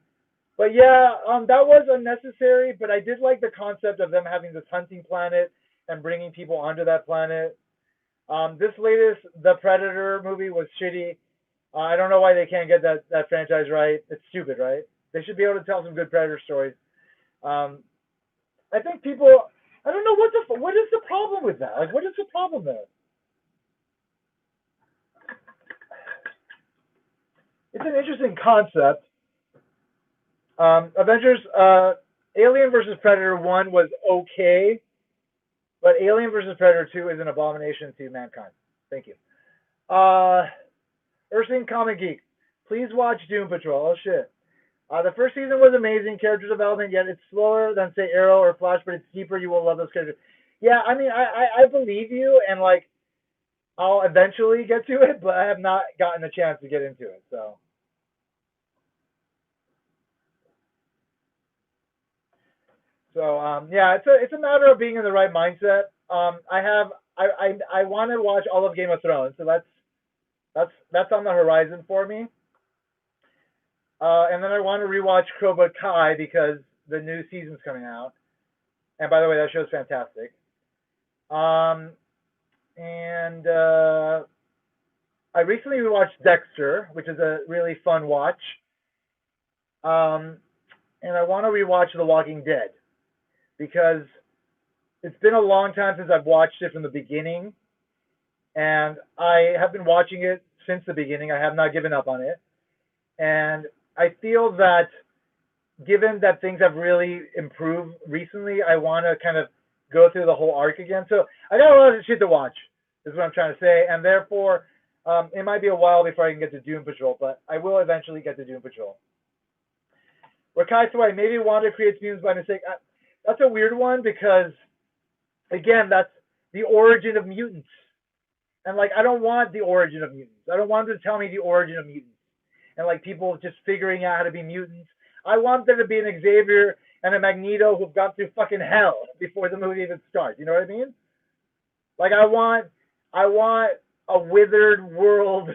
But yeah, that was unnecessary, but I did like the concept of them having this hunting planet and bringing people onto that planet. This latest The Predator movie was shitty. I don't know why they can't get that franchise right. It's stupid, right? They should be able to tell some good Predator stories. I think people, I don't know what is the problem with that? Like, what is the problem there? It's an interesting concept. Avengers, Alien vs. Predator 1 was okay, but Alien vs. Predator 2 is an abomination to mankind. Thank you. Ursine Comic Geek, please watch Doom Patrol. Oh shit. The first season was amazing, character development, yet it's slower than, say, Arrow or Flash, but it's deeper. You will love those characters. Yeah, I mean, I believe you, and, like, I'll eventually get to it, but I have not gotten a chance to get into it, so. So yeah, it's a matter of being in the right mindset. I want to watch all of Game of Thrones, so that's on the horizon for me. And then I want to rewatch Cobra Kai because the new season's coming out. And by the way, that show's fantastic. And I recently rewatched Dexter, which is a really fun watch. And I want to rewatch The Walking Dead because it's been a long time since I've watched it from the beginning. And I have been watching it since the beginning. I have not given up on it. And I feel that given that things have really improved recently, I want to kind of go through the whole arc again. So I got a lot of shit to watch, is what I'm trying to say. And therefore, it might be a while before I can get to Doom Patrol, but I will eventually get to Doom Patrol. Rakai Sway, maybe Wanda creates mutants by mistake. That's a weird one because, again, that's the origin of mutants. And, like, I don't want the origin of mutants. I don't want them to tell me the origin of mutants. And, like, people just figuring out how to be mutants. I want there to be an Xavier and a Magneto who've gone through fucking hell before the movie even starts. You know what I mean? Like, I want a withered world,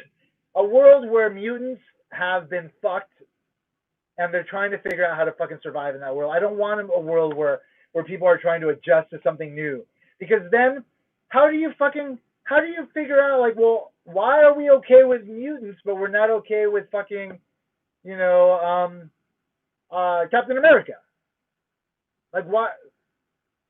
a world where mutants have been fucked and they're trying to figure out how to fucking survive in that world. I don't want a world where people are trying to adjust to something new. Because then, how do you figure out, like, well, why are we okay with mutants, but we're not okay with fucking, you know, Captain America? Like, why?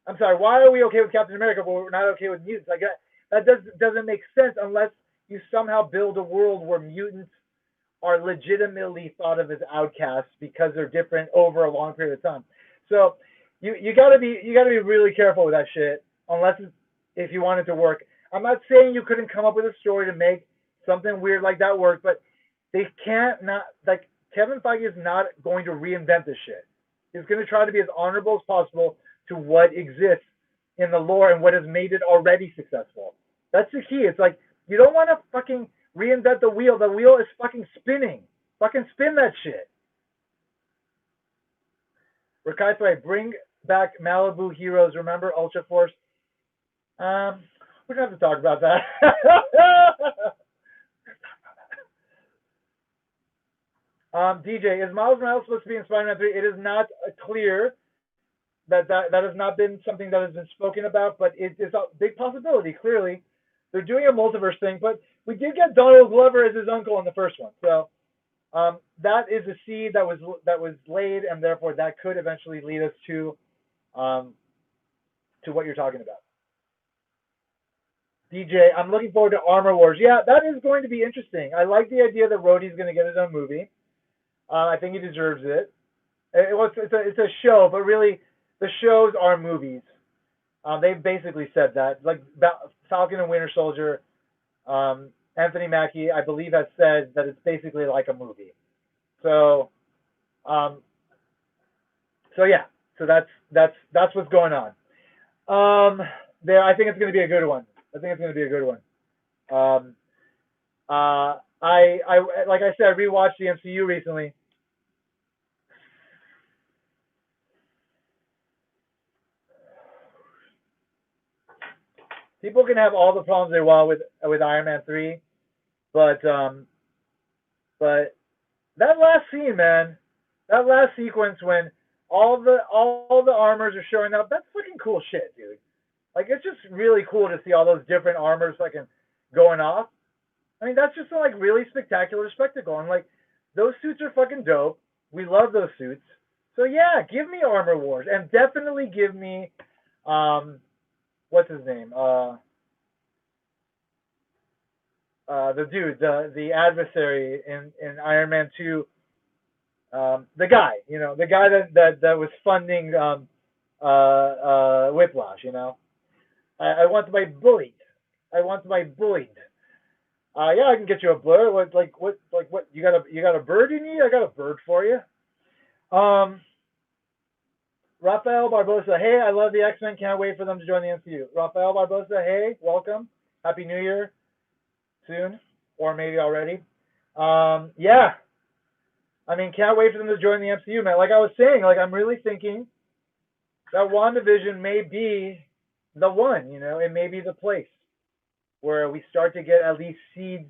I'm sorry, why are we okay with Captain America, but we're not okay with mutants? Like, that doesn't make sense unless you somehow build a world where mutants are legitimately thought of as outcasts because they're different over a long period of time. So you gotta be really careful with that shit, unless if you want it to work. I'm not saying you couldn't come up with a story to make something weird like that work, but they can't not, like, Kevin Feige is not going to reinvent this shit. He's going to try to be as honorable as possible to what exists in the lore and what has made it already successful. That's the key. It's like, you don't want to fucking reinvent the wheel. The wheel is fucking spinning. Fucking spin that shit. Rakai Sway, bring back Malibu Heroes. Remember Ultra Force? We're going to have to talk about that. DJ, is Miles Morales supposed to be in Spider-Man 3? It is not clear. That has not been something that has been spoken about, but it is a big possibility. Clearly, they're doing a multiverse thing, but we did get Donald Glover as his uncle in the first one, so that is a seed that was laid, and therefore that could eventually lead us to what you're talking about. DJ, I'm looking forward to Armor Wars. Yeah, that is going to be interesting. I like the idea that Rhodey's going to get his own movie. I think he deserves it. It's a show, but really, the shows are movies. They've basically said that. Like Falcon and Winter Soldier, Anthony Mackie, I believe, has said that it's basically like a movie. So yeah. So that's what's going on. I think it's going to be a good one. I like I said, rewatched the MCU recently. People can have all the problems they want with Iron Man 3, but that last scene, man, that last sequence when all the armors are showing up, that's fucking cool shit, dude. Like, it's just really cool to see all those different armors fucking going off. I mean, that's just a, like, really spectacular spectacle, and, like, those suits are fucking dope. We love those suits. So yeah, give me Armor Wars, and definitely give me what's his name? The dude, the adversary in Iron Man 2, the guy, the guy that was funding Whiplash, I want my bullied. Yeah, I can get you a blur. What? You got a bird you need? I got a bird for you. Rafael Barbosa, hey, I love the X-Men. Can't wait for them to join the MCU. Rafael Barbosa, hey, welcome. Happy New Year. Soon, or maybe already. Yeah. I mean, can't wait for them to join the MCU, man. Like I was saying, like I'm really thinking that WandaVision may be the one, it may be the place where we start to get at least seeds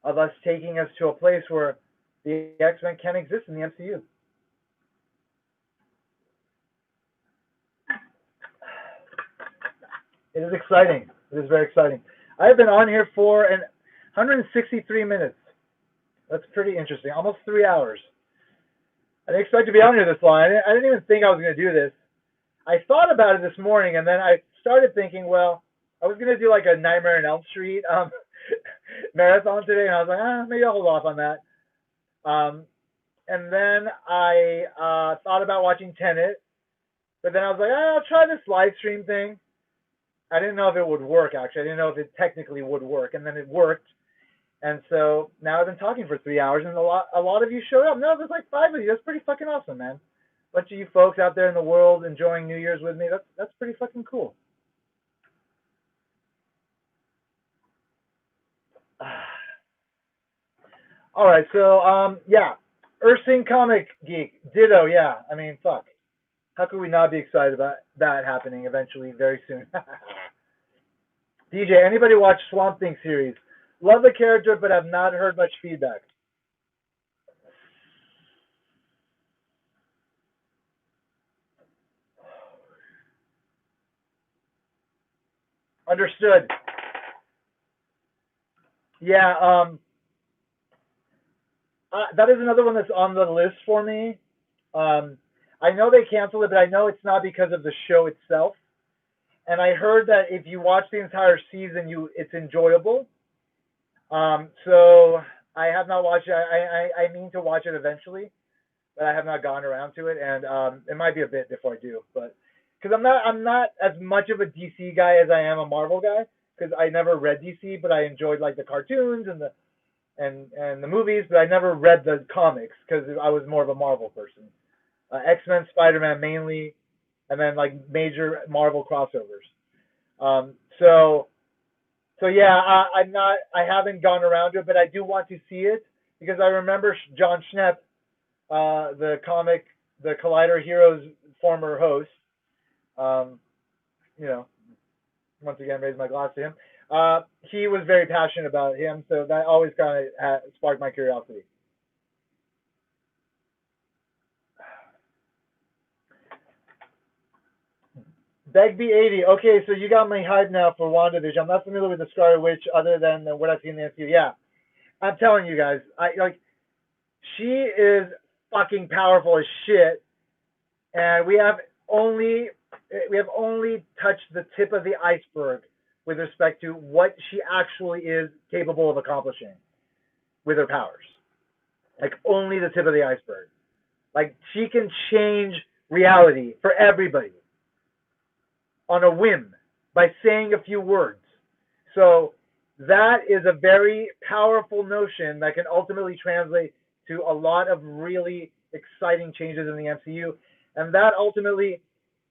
of us taking us to a place where the X-Men can exist in the MCU. It is exciting. It is very exciting. I have been on here for 163 minutes. That's pretty interesting. Almost 3 hours. I didn't expect to be on here this long. I didn't even think I was going to do this. I thought about it this morning, and then I started thinking, well, I was going to do like a Nightmare on Elm Street marathon today, and I was like, maybe I'll hold off on that. And then I thought about watching Tenet, but then I was like, I'll try this live stream thing. I didn't know if it would work, actually. I didn't know if it technically would work, and then it worked. And so now I've been talking for 3 hours, and a lot of you showed up. No, there's like 5 of you. That's pretty fucking awesome, man. Bunch of you folks out there in the world enjoying New Year's with me. That's pretty fucking cool. All right, so yeah, Ursing Comic Geek, ditto. Yeah, I mean, fuck. How could we not be excited about that happening eventually, very soon? DJ, anybody watch Swamp Thing series? Love the character, but have not heard much feedback. Understood. Yeah, that is another one that's on the list for me. I know they canceled it, but I know it's not because of the show itself. And I heard that if you watch the entire season, it's enjoyable. So I have not watched it. I mean to watch it eventually, but I have not gotten around to it, and it might be a bit before I do. But because I'm not as much of a DC guy as I am a Marvel guy, because I never read DC, but I enjoyed like the cartoons and the movies, but I never read the comics because I was more of a Marvel person. X-Men, Spider-Man mainly, and then like major Marvel crossovers. So yeah, I haven't gone around to it, but I do want to see it because I remember John Schnepp, the Collider Heroes former host. Um, you know, once again, raise my glass to him. He was very passionate about him, so that always kind of sparked my curiosity. Begbie80. Okay, so you got me hyped now for WandaVision. I'm not familiar with the Scarlet Witch other than what I've seen in the MCU. Yeah, I'm telling you guys, she is fucking powerful as shit, and we have only touched the tip of the iceberg with respect to what she actually is capable of accomplishing with her powers. Like only the tip of the iceberg. Like she can change reality for everybody on a whim by saying a few words. So that is a very powerful notion that can ultimately translate to a lot of really exciting changes in the MCU. And that ultimately,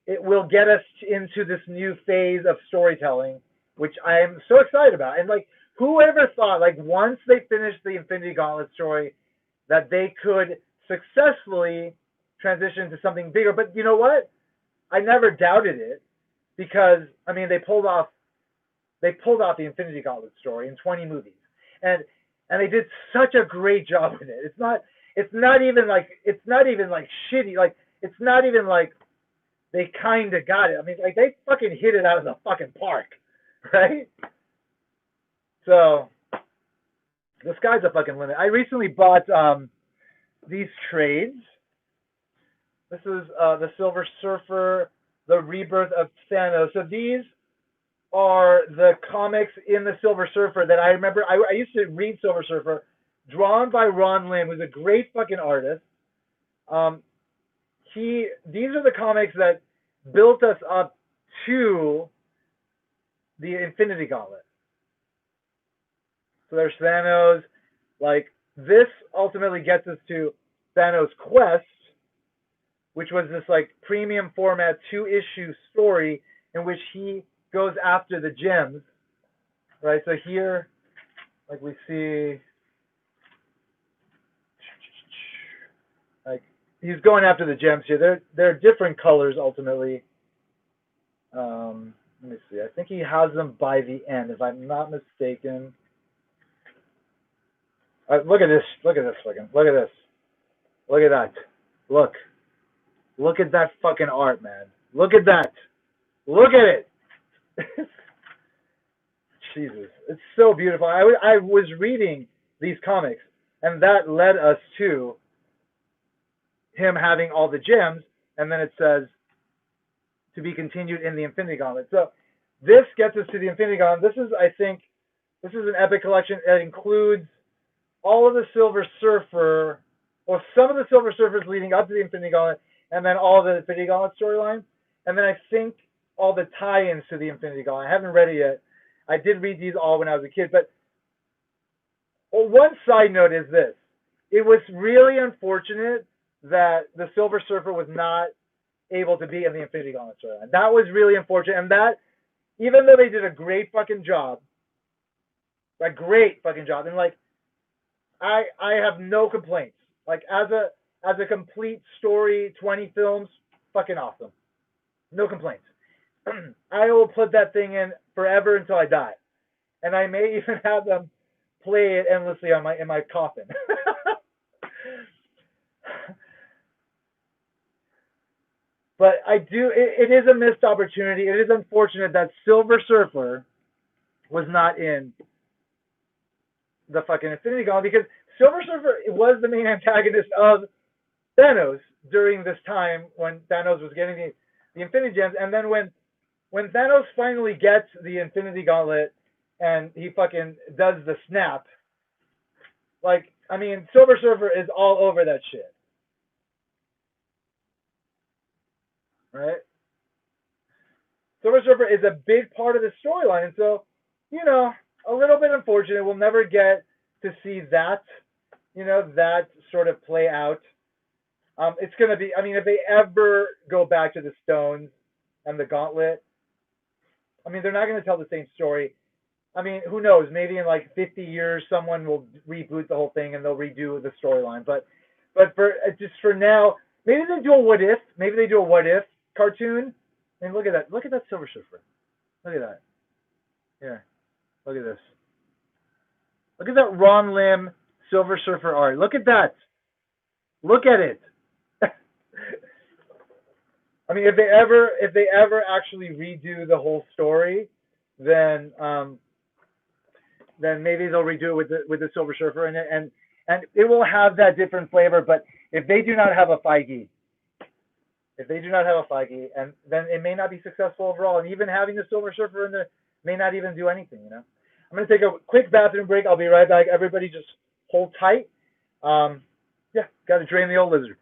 it will get us into this new phase of storytelling, which I am so excited about. And like, whoever thought, like, once they finished the Infinity Gauntlet story, that they could successfully transition to something bigger. But you know what? I never doubted it because I mean they pulled off the Infinity Gauntlet story in 20 movies, and they did such a great job with it. It's not even like shitty. Like it's not even like they kind of got it. I mean, like they fucking hit it out of the fucking park, right? So the sky's a fucking limit. I recently bought these trades. This is the Silver Surfer, the Rebirth of Thanos. So these are the comics in the Silver Surfer that I remember. I used to read Silver Surfer, drawn by Ron Lim, who's a great fucking artist. These are the comics that built us up to the Infinity Gauntlet. So there's Thanos. Like this ultimately gets us to Thanos' quest, which was this like premium format 2-issue story in which he goes after the gems, right? So here, like we see, like he's going after the gems here. They're different colors ultimately. Let me see. I think he has them by the end, if I'm not mistaken. Look at this. Look at this fucking. Look at this. Look at that. Look at that fucking art, man. Look at that. Look at it. Jesus, it's so beautiful. I was reading these comics, and that led us to him having all the gems, and then it says to be continued in the Infinity Gauntlet. So this gets us to the Infinity Gauntlet. I think, this is an epic collection that includes all of the Silver Surfer, or some of the Silver Surfers leading up to the Infinity Gauntlet, and then all of the Infinity Gauntlet storyline, and then I think all the tie-ins to the Infinity Gauntlet. I haven't read it yet. I did read these all when I was a kid, but Well, one side note is this: it was really unfortunate that the Silver Surfer was not able to be in the Infinity Gauntlet storyline. That was really unfortunate, and that even though they did a great fucking job, a great fucking job, and like I have no complaints. Like as a complete story, 20 films, fucking awesome. No complaints. I will put that thing in forever until I die, and I may even have them play it endlessly on in my coffin. But I do. It is a missed opportunity. It is unfortunate that Silver Surfer was not in the fucking Infinity Gauntlet, because Silver Surfer was the main antagonist of Thanos during this time when Thanos was getting the Infinity Gems, and then when Thanos finally gets the Infinity Gauntlet and he fucking does the snap, like, I mean, Silver Surfer is all over that shit, right? Silver Surfer is a big part of the storyline, and so, you know, a little bit unfortunate. We'll never get to see that, you know, that sort of play out. It's going to be, I mean, if they ever go back to the Stones and the Gauntlet, I mean, they're not going to tell the same story. I mean, who knows? Maybe in like 50 years, someone will reboot the whole thing and they'll redo the storyline. But for just for now, maybe they do a what if. Maybe they do a what if cartoon. And look at that. Look at that Silver Surfer. Look at that. Here. Look at this. Look at that Ron Lim Silver Surfer art. Look at that. Look at it. I mean, if they ever actually redo the whole story, then maybe they'll redo it with the Silver Surfer, and it will have that different flavor. But if they do not have a Feige, and then it may not be successful overall. And even having the Silver Surfer in there may not even do anything. You know, I'm gonna take a quick bathroom break. I'll be right back. Everybody, just hold tight. Yeah, got to drain the old lizard.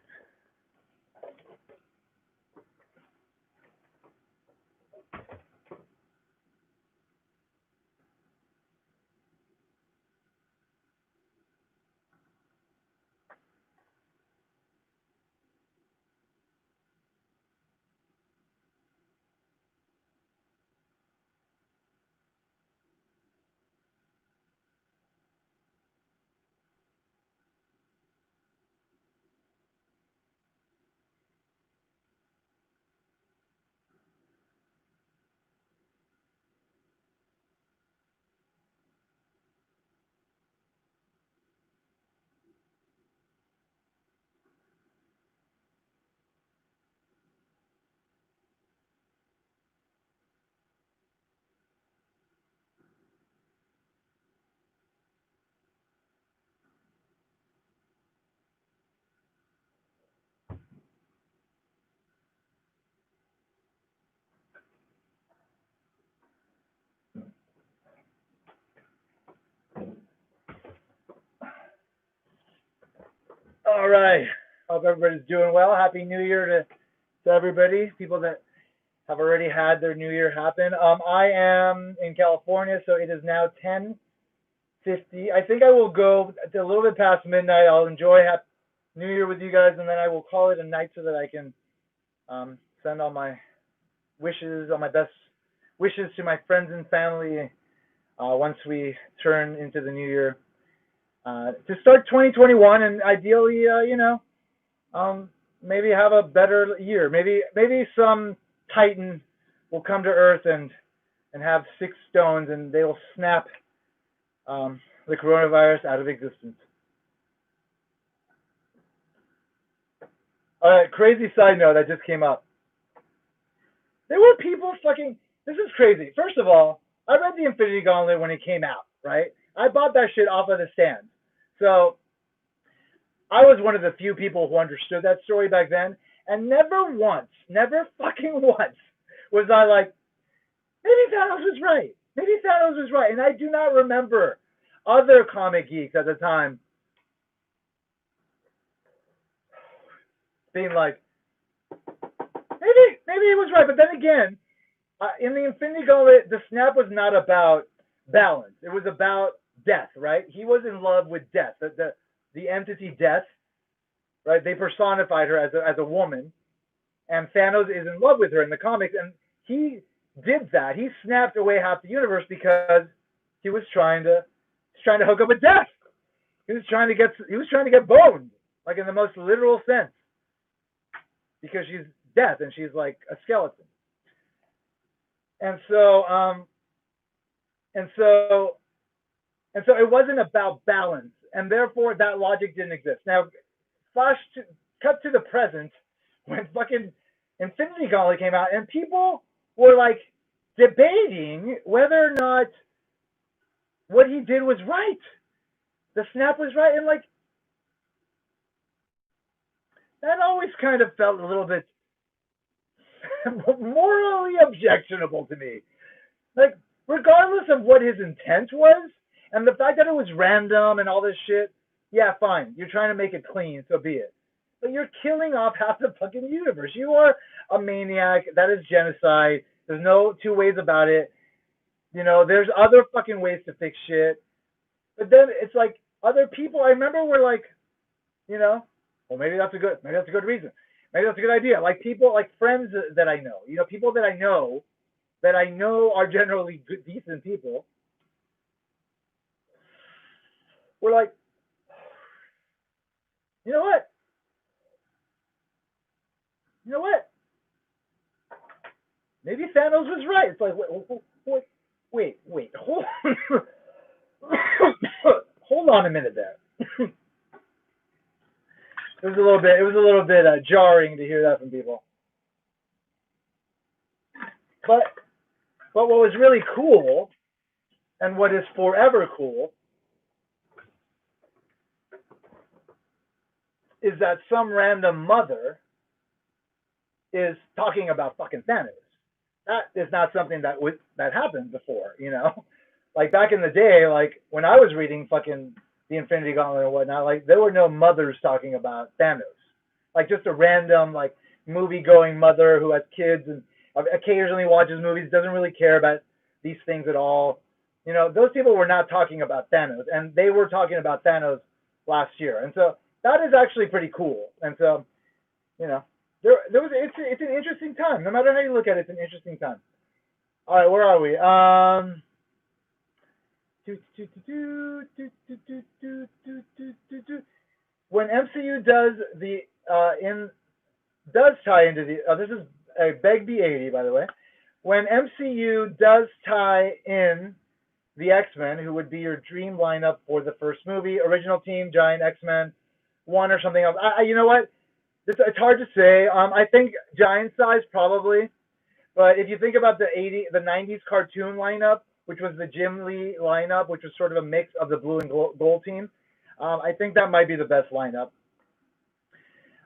All right. Hope everybody's doing well. Happy New Year to everybody. People that have already had their New Year happen. I am in California, so it is now 10:50. I think I will go a little bit past midnight. I'll enjoy New Year with you guys, and then I will call it a night so that I can send all my wishes, all my best wishes to my friends and family once we turn into the new year. To start 2021, and ideally, you know, maybe have a better year. Maybe some Titan will come to Earth and have 6 stones, and they will snap the coronavirus out of existence. All right, crazy side note that just came up. There were people fucking. This is crazy. First of all, I read the Infinity Gauntlet when it came out, right? I bought that shit off of the stand. So I was one of the few people who understood that story back then, and never fucking once was I like, maybe Thanos was right. Maybe Thanos was right. And I do not remember other comic geeks at the time being like, maybe he was right. But then again, in the Infinity Gauntlet, the snap was not about balance. It was about Death, right? He was in love with Death, the entity Death, right? They personified her as a woman, and Thanos is in love with her in the comics, and he did that. He snapped away half the universe because he was trying to hook up with Death. He was trying to get boned, like in the most literal sense, because she's Death and she's like a skeleton. And so it wasn't about balance, and therefore that logic didn't exist. Now, cut to the present, when fucking Infinity Gauntlet came out, and people were like debating whether or not what he did was right. The snap was right, and like that always kind of felt a little bit morally objectionable to me. Like, regardless of what his intent was, and the fact that it was random and all this shit, yeah, fine. You're trying to make it clean, so be it. But you're killing off half the fucking universe. You are a maniac. That is genocide. There's no two ways about it. You know, there's other fucking ways to fix shit. But then it's like other people, I remember, were like, you know, well, maybe that's a good reason. Maybe that's a good idea. Like people, like friends that I know, you know, people that I know are generally good, decent people. We're like, you know what? Maybe Thanos was right. It's like, wait, hold on a minute there. It was a little bit jarring to hear that from people. But what was really cool, and what is forever cool, is that some random mother is talking about fucking Thanos. That is not something that happened before, you know? Like back in the day, like when I was reading fucking the Infinity Gauntlet and whatnot, like there were no mothers talking about Thanos. Like just a random like movie-going mother who has kids and occasionally watches movies, doesn't really care about these things at all. You know, those people were not talking about Thanos, and they were talking about Thanos last year. And so that is actually pretty cool. And so, you know, it's an interesting time. No matter how you look at it, it's an interesting time. All right, where are we? When MCU does tie into the this is a Begbie 80, by the way. When MCU does tie in the X-Men, who would be your dream lineup for the first movie, original team, Giant X-Men, one or something else. You know what? It's hard to say. I think Giant size probably, but if you think about the 90s cartoon lineup, which was the Jim Lee lineup, which was sort of a mix of the blue and gold team, I think that might be the best lineup.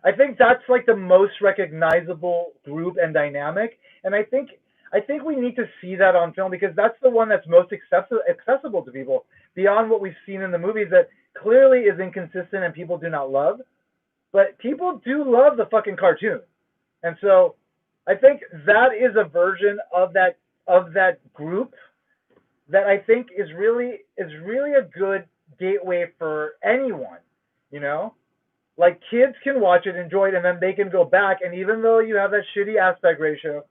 I think that's like the most recognizable group and dynamic, and I think we need to see that on film because that's the one that's most accessible to people beyond what we've seen in the movies that clearly is inconsistent and people do not love. But people do love the fucking cartoon. And so I think that is a version of that group that I think is really a good gateway for anyone, you know? Like kids can watch it, enjoy it, and then they can go back, and even though you have that shitty aspect ratio,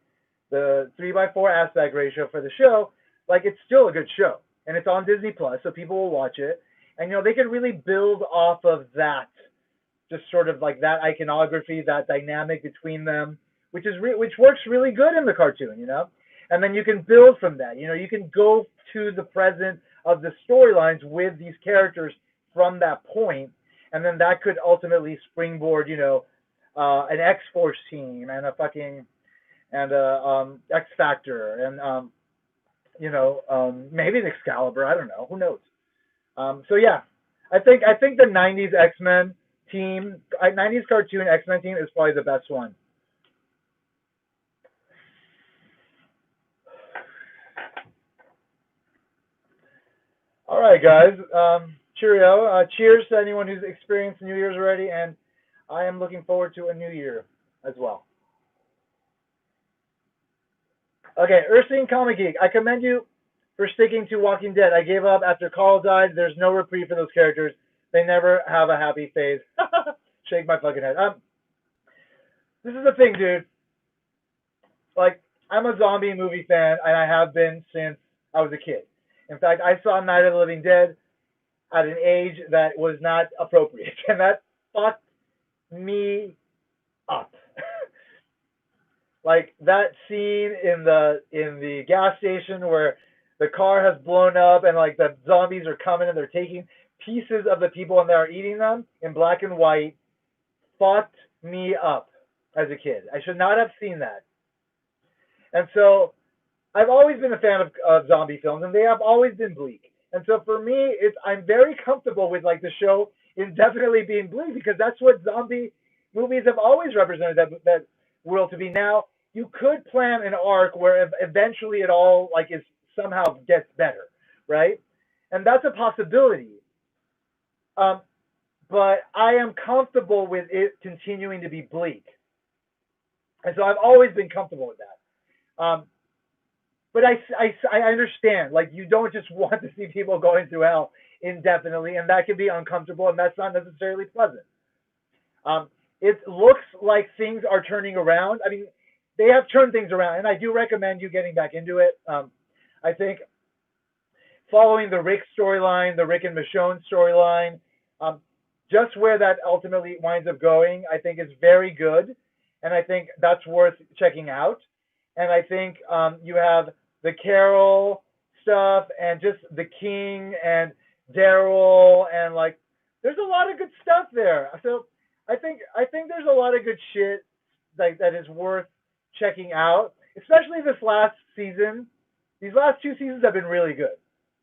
the 3:4 aspect ratio for the show, like it's still a good show. And it's on Disney Plus, so people will watch it. And you know, they can really build off of that. Just sort of like that iconography, that dynamic between them, which works really good in the cartoon, you know? And then you can build from that. You know, you can go to the present of the storylines with these characters from that point, and then that could ultimately springboard, you know, an X-Force team and X Factor and you know, maybe an Excalibur. I don't know. Who knows? So yeah, I think the '90s X-Men team, 90s cartoon X-Men team is probably the best one. All right, guys. Cheerio. Cheers to anyone who's experienced New Year's already, and I am looking forward to a new year as well. Okay, Ursine Comic Geek, I commend you for sticking to Walking Dead. I gave up after Carl died. There's no reprieve for those characters. They never have a happy phase. Shake my fucking head. This is the thing, dude. Like, I'm a zombie movie fan, and I have been since I was a kid. In fact, I saw Night of the Living Dead at an age that was not appropriate, and that fucked me up. Like that scene in the gas station where the car has blown up and like the zombies are coming and they're taking pieces of the people and they're eating them in black and white, fucked me up as a kid. I should not have seen that. And so I've always been a fan of zombie films, and they have always been bleak. And so for me, I'm very comfortable with like the show indefinitely being bleak because that's what zombie movies have always represented that world to be. Now you could plan an arc where eventually it all like is somehow gets better, right? And that's a possibility. But I am comfortable with it continuing to be bleak, and so I've always been comfortable with that. But I understand, like, you don't just want to see people going through hell indefinitely, and that can be uncomfortable, and that's not necessarily pleasant. It looks like things are turning around. I mean, they have turned things around, and I do recommend you getting back into it. I think following the Rick storyline, the Rick and Michonne storyline, just where that ultimately winds up going, I think is very good, and I think that's worth checking out. And I think you have the Carol stuff and just the King and Daryl, and like there's a lot of good stuff there. So I think there's a lot of good shit that is worth checking out, especially this last season. These last two seasons have been really good,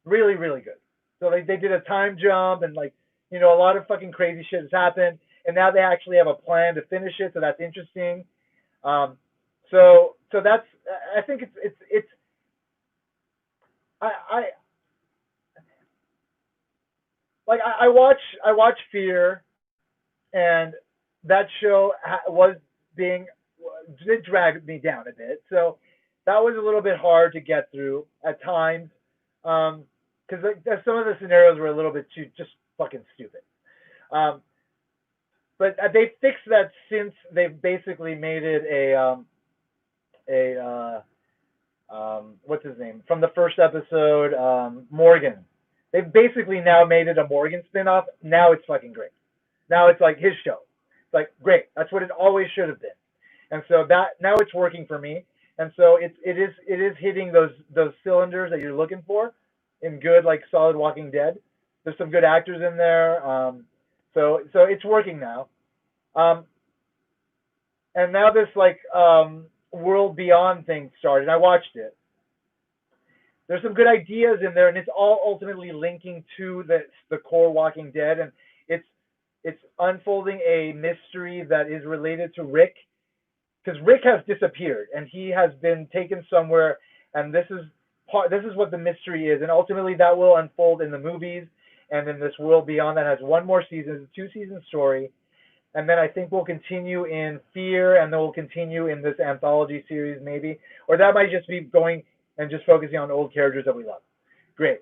really, really good. So they did a time jump, and like, you know, a lot of fucking crazy shit has happened, and now they actually have a plan to finish it. So that's interesting. So that's, I think it's I watch Fear, and that show did drag me down a bit. So that was a little bit hard to get through at times, because some of the scenarios were a little bit too just fucking stupid. But they fixed that since they've basically made it what's his name from the first episode, Morgan. They've basically now made it a Morgan spinoff. Now it's fucking great. Now it's like his show. It's like great. That's what it always should have been. And so that now it's working for me. And so it is hitting those cylinders that you're looking for in good, like, solid Walking Dead. There's some good actors in there. So it's working now. And now this like World Beyond thing started. I watched it. There's some good ideas in there, and it's all ultimately linking to the core Walking Dead, and it's unfolding a mystery that is related to Rick, because Rick has disappeared and he has been taken somewhere, and this is what the mystery is, and ultimately that will unfold in the movies and in this World Beyond that has one more season. It's a 2-season story. And then I think we'll continue in Fear, and then we'll continue in this anthology series maybe. Or that might just be going and just focusing on old characters that we love. Great.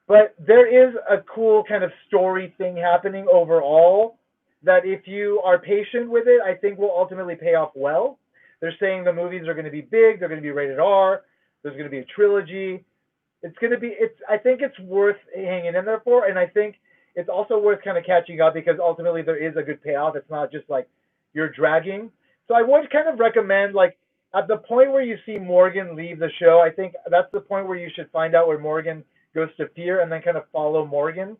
But there is a cool kind of story thing happening overall that if you are patient with it, I think will ultimately pay off well. They're saying the movies are going to be big. They're going to be rated R. There's going to be a trilogy. I think it's worth hanging in there for, and I think it's also worth kind of catching up because ultimately there is a good payoff. It's not just like you're dragging. So I would kind of recommend, like, at the point where you see Morgan leave the show, I think that's the point where you should find out where Morgan goes to Fear, and then kind of follow Morgan,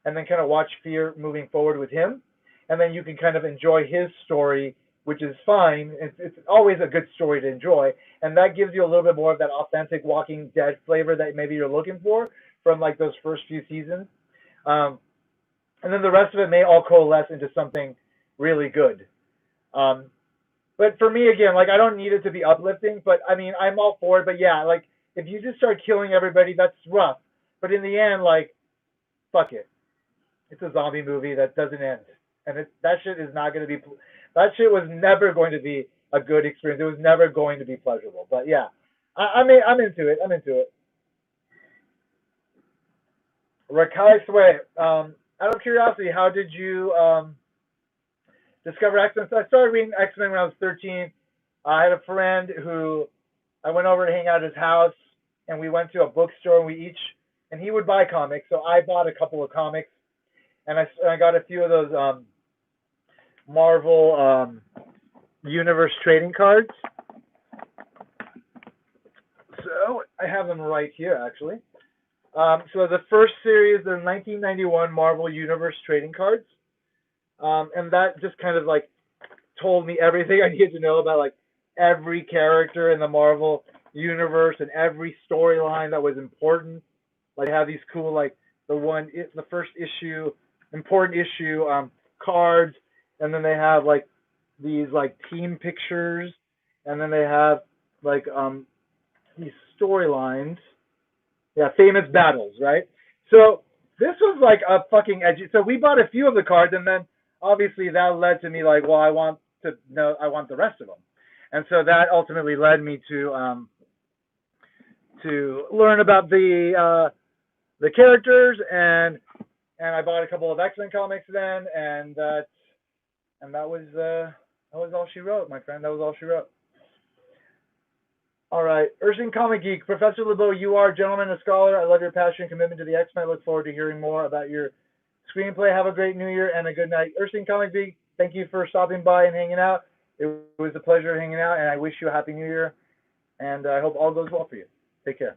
and then kind of watch Fear moving forward with him. And then you can kind of enjoy his story, which is fine. It's always a good story to enjoy. And that gives you a little bit more of that authentic Walking Dead flavor that maybe you're looking for from like those first few seasons. And then the rest of it may all coalesce into something really good. But for me, again, like, I don't need it to be uplifting, but I mean, I'm all for it. But yeah, like, if you just start killing everybody, that's rough. But in the end, like, fuck it. It's a zombie movie that doesn't end. And that shit is not going to be, that shit was never going to be a good experience. It was never going to be pleasurable. But yeah, I'm into it. I'm into it. Rakai Sway, out of curiosity, how did you discover X-Men? So I started reading X-Men when I was 13. I had a friend who I went over to hang out at his house, and we went to a bookstore, and he would buy comics, so I bought a couple of comics, and I got a few of those Marvel Universe trading cards. So I have them right here, actually. So the first series, they're 1991 Marvel Universe trading cards, and that just kind of like told me everything I needed to know about like every character in the Marvel universe and every storyline that was important. Like they have these cool like the first issue, important issue cards, and then they have like these like team pictures, and then they have like these storylines. Yeah, famous battles, right? So this was like a fucking edgy. So we bought a few of the cards, and then obviously that led to me like, well, I want the rest of them, and so that ultimately led me to learn about the characters, and I bought a couple of X-Men comics then, and that was all she wrote, my friend. That was all she wrote. All right, Ursing Comic Geek, Professor LeBeau, you are a gentleman, a scholar. I love your passion and commitment to the X-Men. I look forward to hearing more about your screenplay. Have a great New Year and a good night. Ursing Comic Geek, thank you for stopping by and hanging out. It was a pleasure hanging out, and I wish you a happy New Year, and I hope all goes well for you. Take care.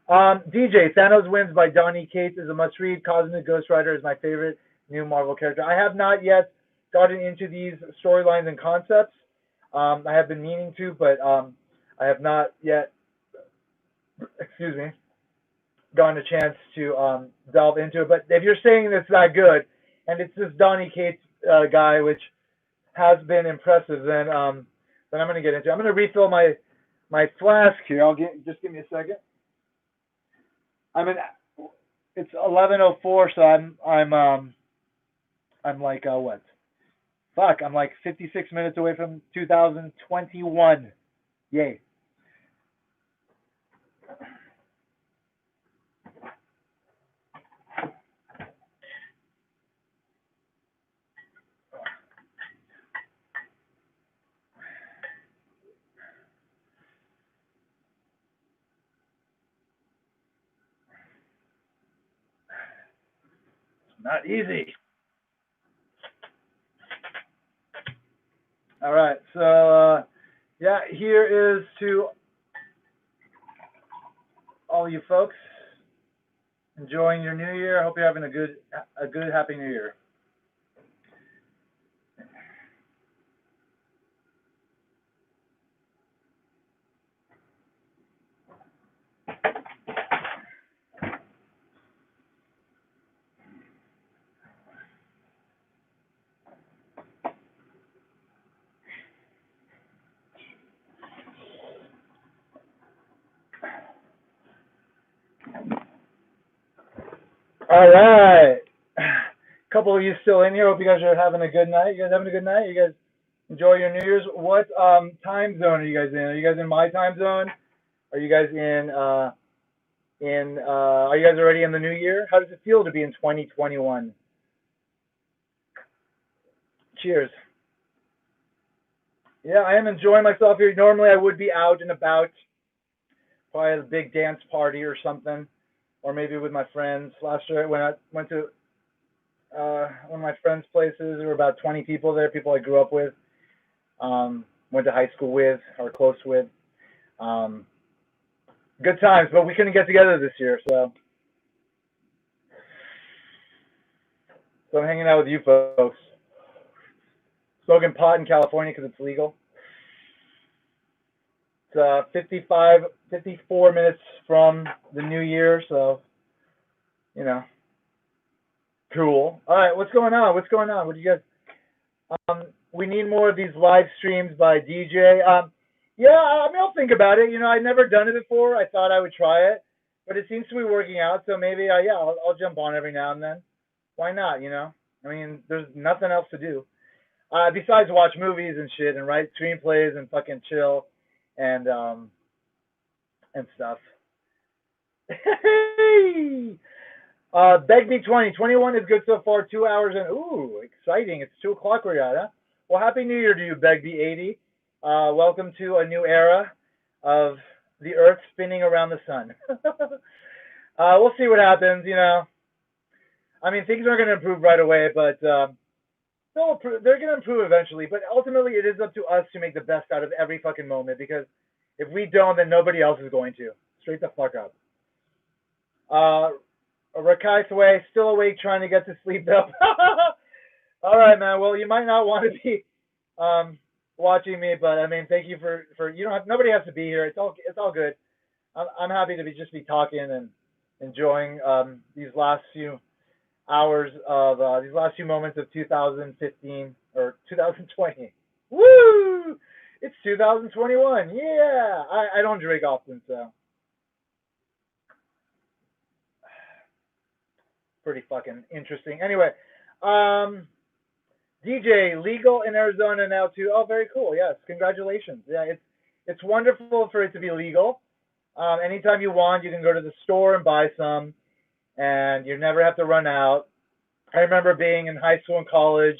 DJ, Thanos Wins by Donny Cates is a must-read. Cosmic Ghost Rider is my favorite new Marvel character. I have not yet gotten into these storylines and concepts. I have been meaning to, but I have not yet, gotten a chance to delve into it. But if you're saying it's that good, and it's this Donny Cates guy, which has been impressive, then I'm going to get into it. I'm going to refill my flask here. Just give me a second. It's 11:04, so I'm like what? Fuck, I'm like 56 minutes away from 2021. Yay. Not easy. All right, so yeah, here is to all you folks enjoying your New Year. I hope you're having a good, happy New Year. All right. A couple of you still in here. Hope you guys are having a good night. You guys having a good night? You guys enjoy your New Year's? What time zone are you guys in? Are you guys in my time zone? Are you guys are you guys already in the new year? How does it feel to be in 2021? Cheers. Yeah, I am enjoying myself here. Normally I would be out and about, probably at a big dance party or something, or maybe with my friends. Last year when I went to one of my friends' places, there were about 20 people there, people I grew up with, went to high school with, or close with. Good times, but we couldn't get together this year, so I'm hanging out with you folks. Smoking pot in California because it's legal. It's 54 minutes from the new year, so, you know, cool. All right, what's going on? What do you guys, we need more of these live streams by DJ. Yeah, I mean, I'll think about it. You know, I've never done it before. I thought I would try it, but it seems to be working out, so maybe, yeah, I'll jump on every now and then. Why not, you know? I mean, there's nothing else to do. Besides watch movies and shit and write screenplays and fucking chill and stuff. Hey! Begbie 2021 is good so far. 2 hours and ooh, exciting! It's 2 o'clock where you're at, huh? Well, happy New Year to you, Begbie 80. Welcome to a new era of the Earth spinning around the sun. We'll see what happens. I mean, things aren't going to improve right away, but they're going to improve eventually. But ultimately, it is up to us to make the best out of every fucking moment. Because if we don't, then nobody else is going to. Straight the fuck up. Rakai's way, still awake, trying to get to sleep though. All right, man. Well, you might not want to be watching me, but I mean, thank you for you don't have, nobody has to be here. It's all good. I'm happy to just be talking and enjoying these last few hours of these last few moments of 2015 or 2020. Woo! It's 2021. Yeah. I don't drink often, so pretty fucking interesting. Anyway, DJ legal in Arizona now too. Oh, very cool. Yes, congratulations. Yeah, it's wonderful for it to be legal. Anytime you want, you can go to the store and buy some, and you never have to run out. I remember being in high school and college,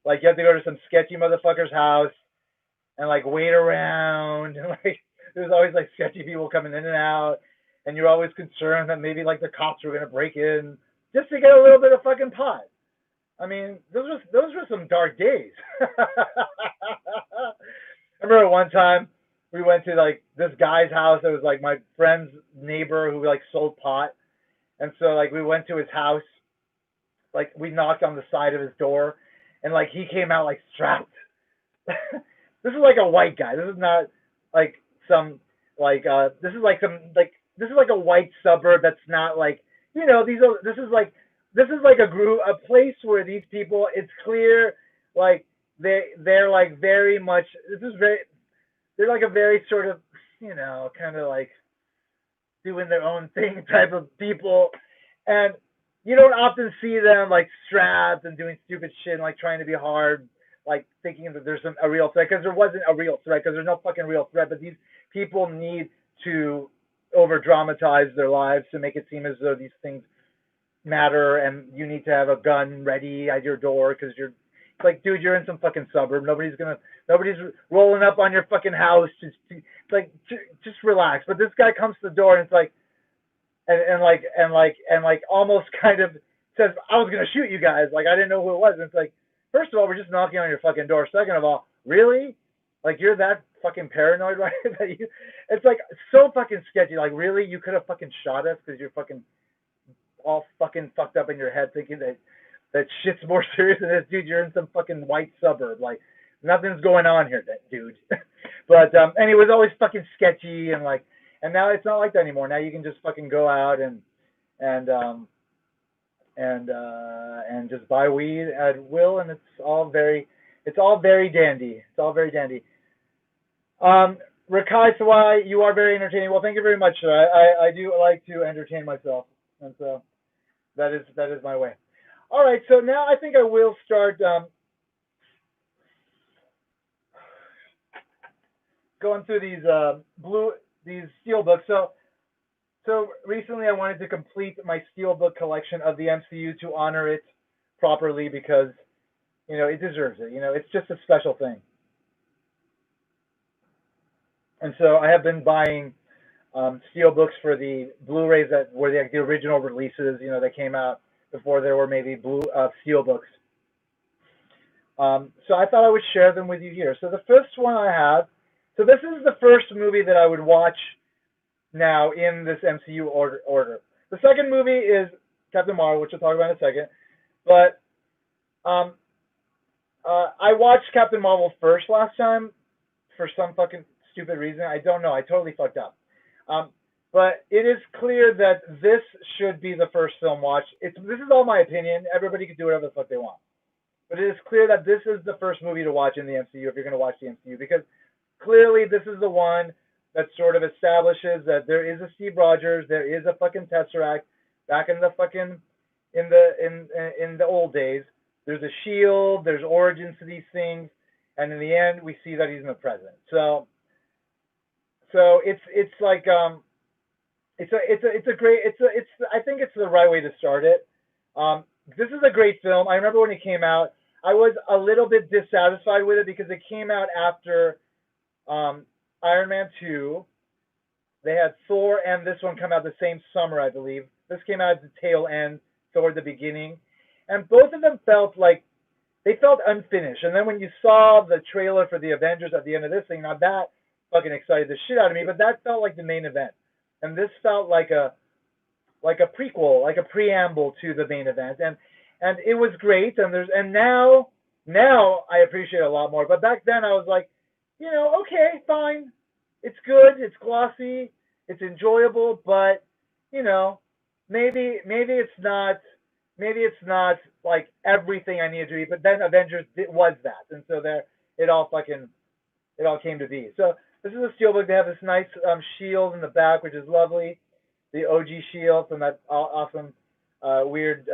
like you have to go to some sketchy motherfucker's house and like wait around, and like there's always like sketchy people coming in and out, and you're always concerned that maybe like the cops were gonna break in just to get a little bit of fucking pot. I mean, those were some dark days. I remember one time we went to like this guy's house. It was like my friend's neighbor who like sold pot, and so like we went to his house. Like we knocked on the side of his door, and like he came out like strapped. This is like a white guy. This is not like some like this is like some like this is like a white suburb that's not like this is like a place where these people, it's clear like they're like very much, they're like a very sort of kind of like doing their own thing type of people, and you don't often see them like strapped and doing stupid shit and like trying to be hard, like thinking that there's a real threat, because there wasn't a real threat, because there's no fucking real threat. But these people need to over dramatize their lives to make it seem as though these things matter, and you need to have a gun ready at your door because you're like, dude, you're in some fucking suburb. Nobody's rolling up on your fucking house. Just relax. But this guy comes to the door and it's like, and almost kind of says, I was gonna shoot you guys. Like I didn't know who it was. And it's like, first of all, we're just knocking on your fucking door. Second of all, really? Like you're that fucking paranoid, right? It's like so fucking sketchy. Like really, you could have fucking shot us because you're fucking all fucking fucked up in your head thinking that shit's more serious than this. Dude, you're in some fucking white suburb. Like nothing's going on here, dude. But and it was always fucking sketchy, and now it's not like that anymore. Now you can just fucking go out and just buy weed at will, and it's all very dandy. It's all very dandy. Rakai Sawai, you are very entertaining. Well, thank you very much, sir. I do like to entertain myself, and so that is my way. All right, so now I think I will start going through these steelbooks. So recently I wanted to complete my steelbook collection of the MCU to honor it properly because it deserves it. It's just a special thing. And so I have been buying steelbooks for the Blu-rays that were the original releases, that came out before there were maybe steelbooks. So I thought I would share them with you here. So the first one I have, so this is the first movie that I would watch now in this MCU order. The second movie is Captain Marvel, which we'll talk about in a second. But I watched Captain Marvel first last time for some fucking stupid reason. I don't know. I totally fucked up. But it is clear that this should be the first film watched. This is all my opinion. Everybody can do whatever the fuck they want. But it is clear that this is the first movie to watch in the MCU if you're going to watch the MCU, because clearly this is the one that sort of establishes that there is a Steve Rogers, there is a fucking Tesseract back in the fucking in the old days. There's a shield, there's origins to these things, and in the end we see that he's in the present. So it's like I think it's the right way to start it. This is a great film. I remember when it came out, I was a little bit dissatisfied with it because it came out after um, Iron Man 2. They had Thor and this one come out the same summer, I believe. This came out at the tail end, Thor the beginning, and both of them felt like they felt unfinished. And then when you saw the trailer for the Avengers at the end of this thing, now that fucking excited the shit out of me. But that felt like the main event, and this felt like a prequel, like a preamble to the main event, and it was great. And now I appreciate it a lot more. But back then I was like, okay, fine, it's good, it's glossy, it's enjoyable, but you know, maybe it's not like everything I needed to be. But then Avengers was that, and so there it all fucking it all came to be. So this is a steelbook. They have this nice shield in the back, which is lovely. The OG shield from that awesome weird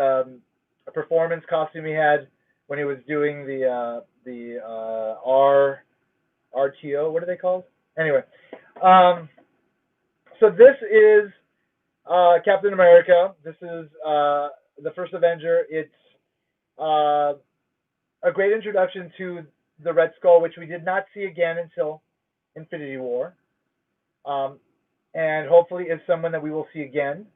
performance costume he had when he was doing the RTO. What are they called? Anyway, so this is Captain America. This is the first Avenger. It's a great introduction to the Red Skull, which we did not see again until Infinity War, and hopefully is someone that we will see again.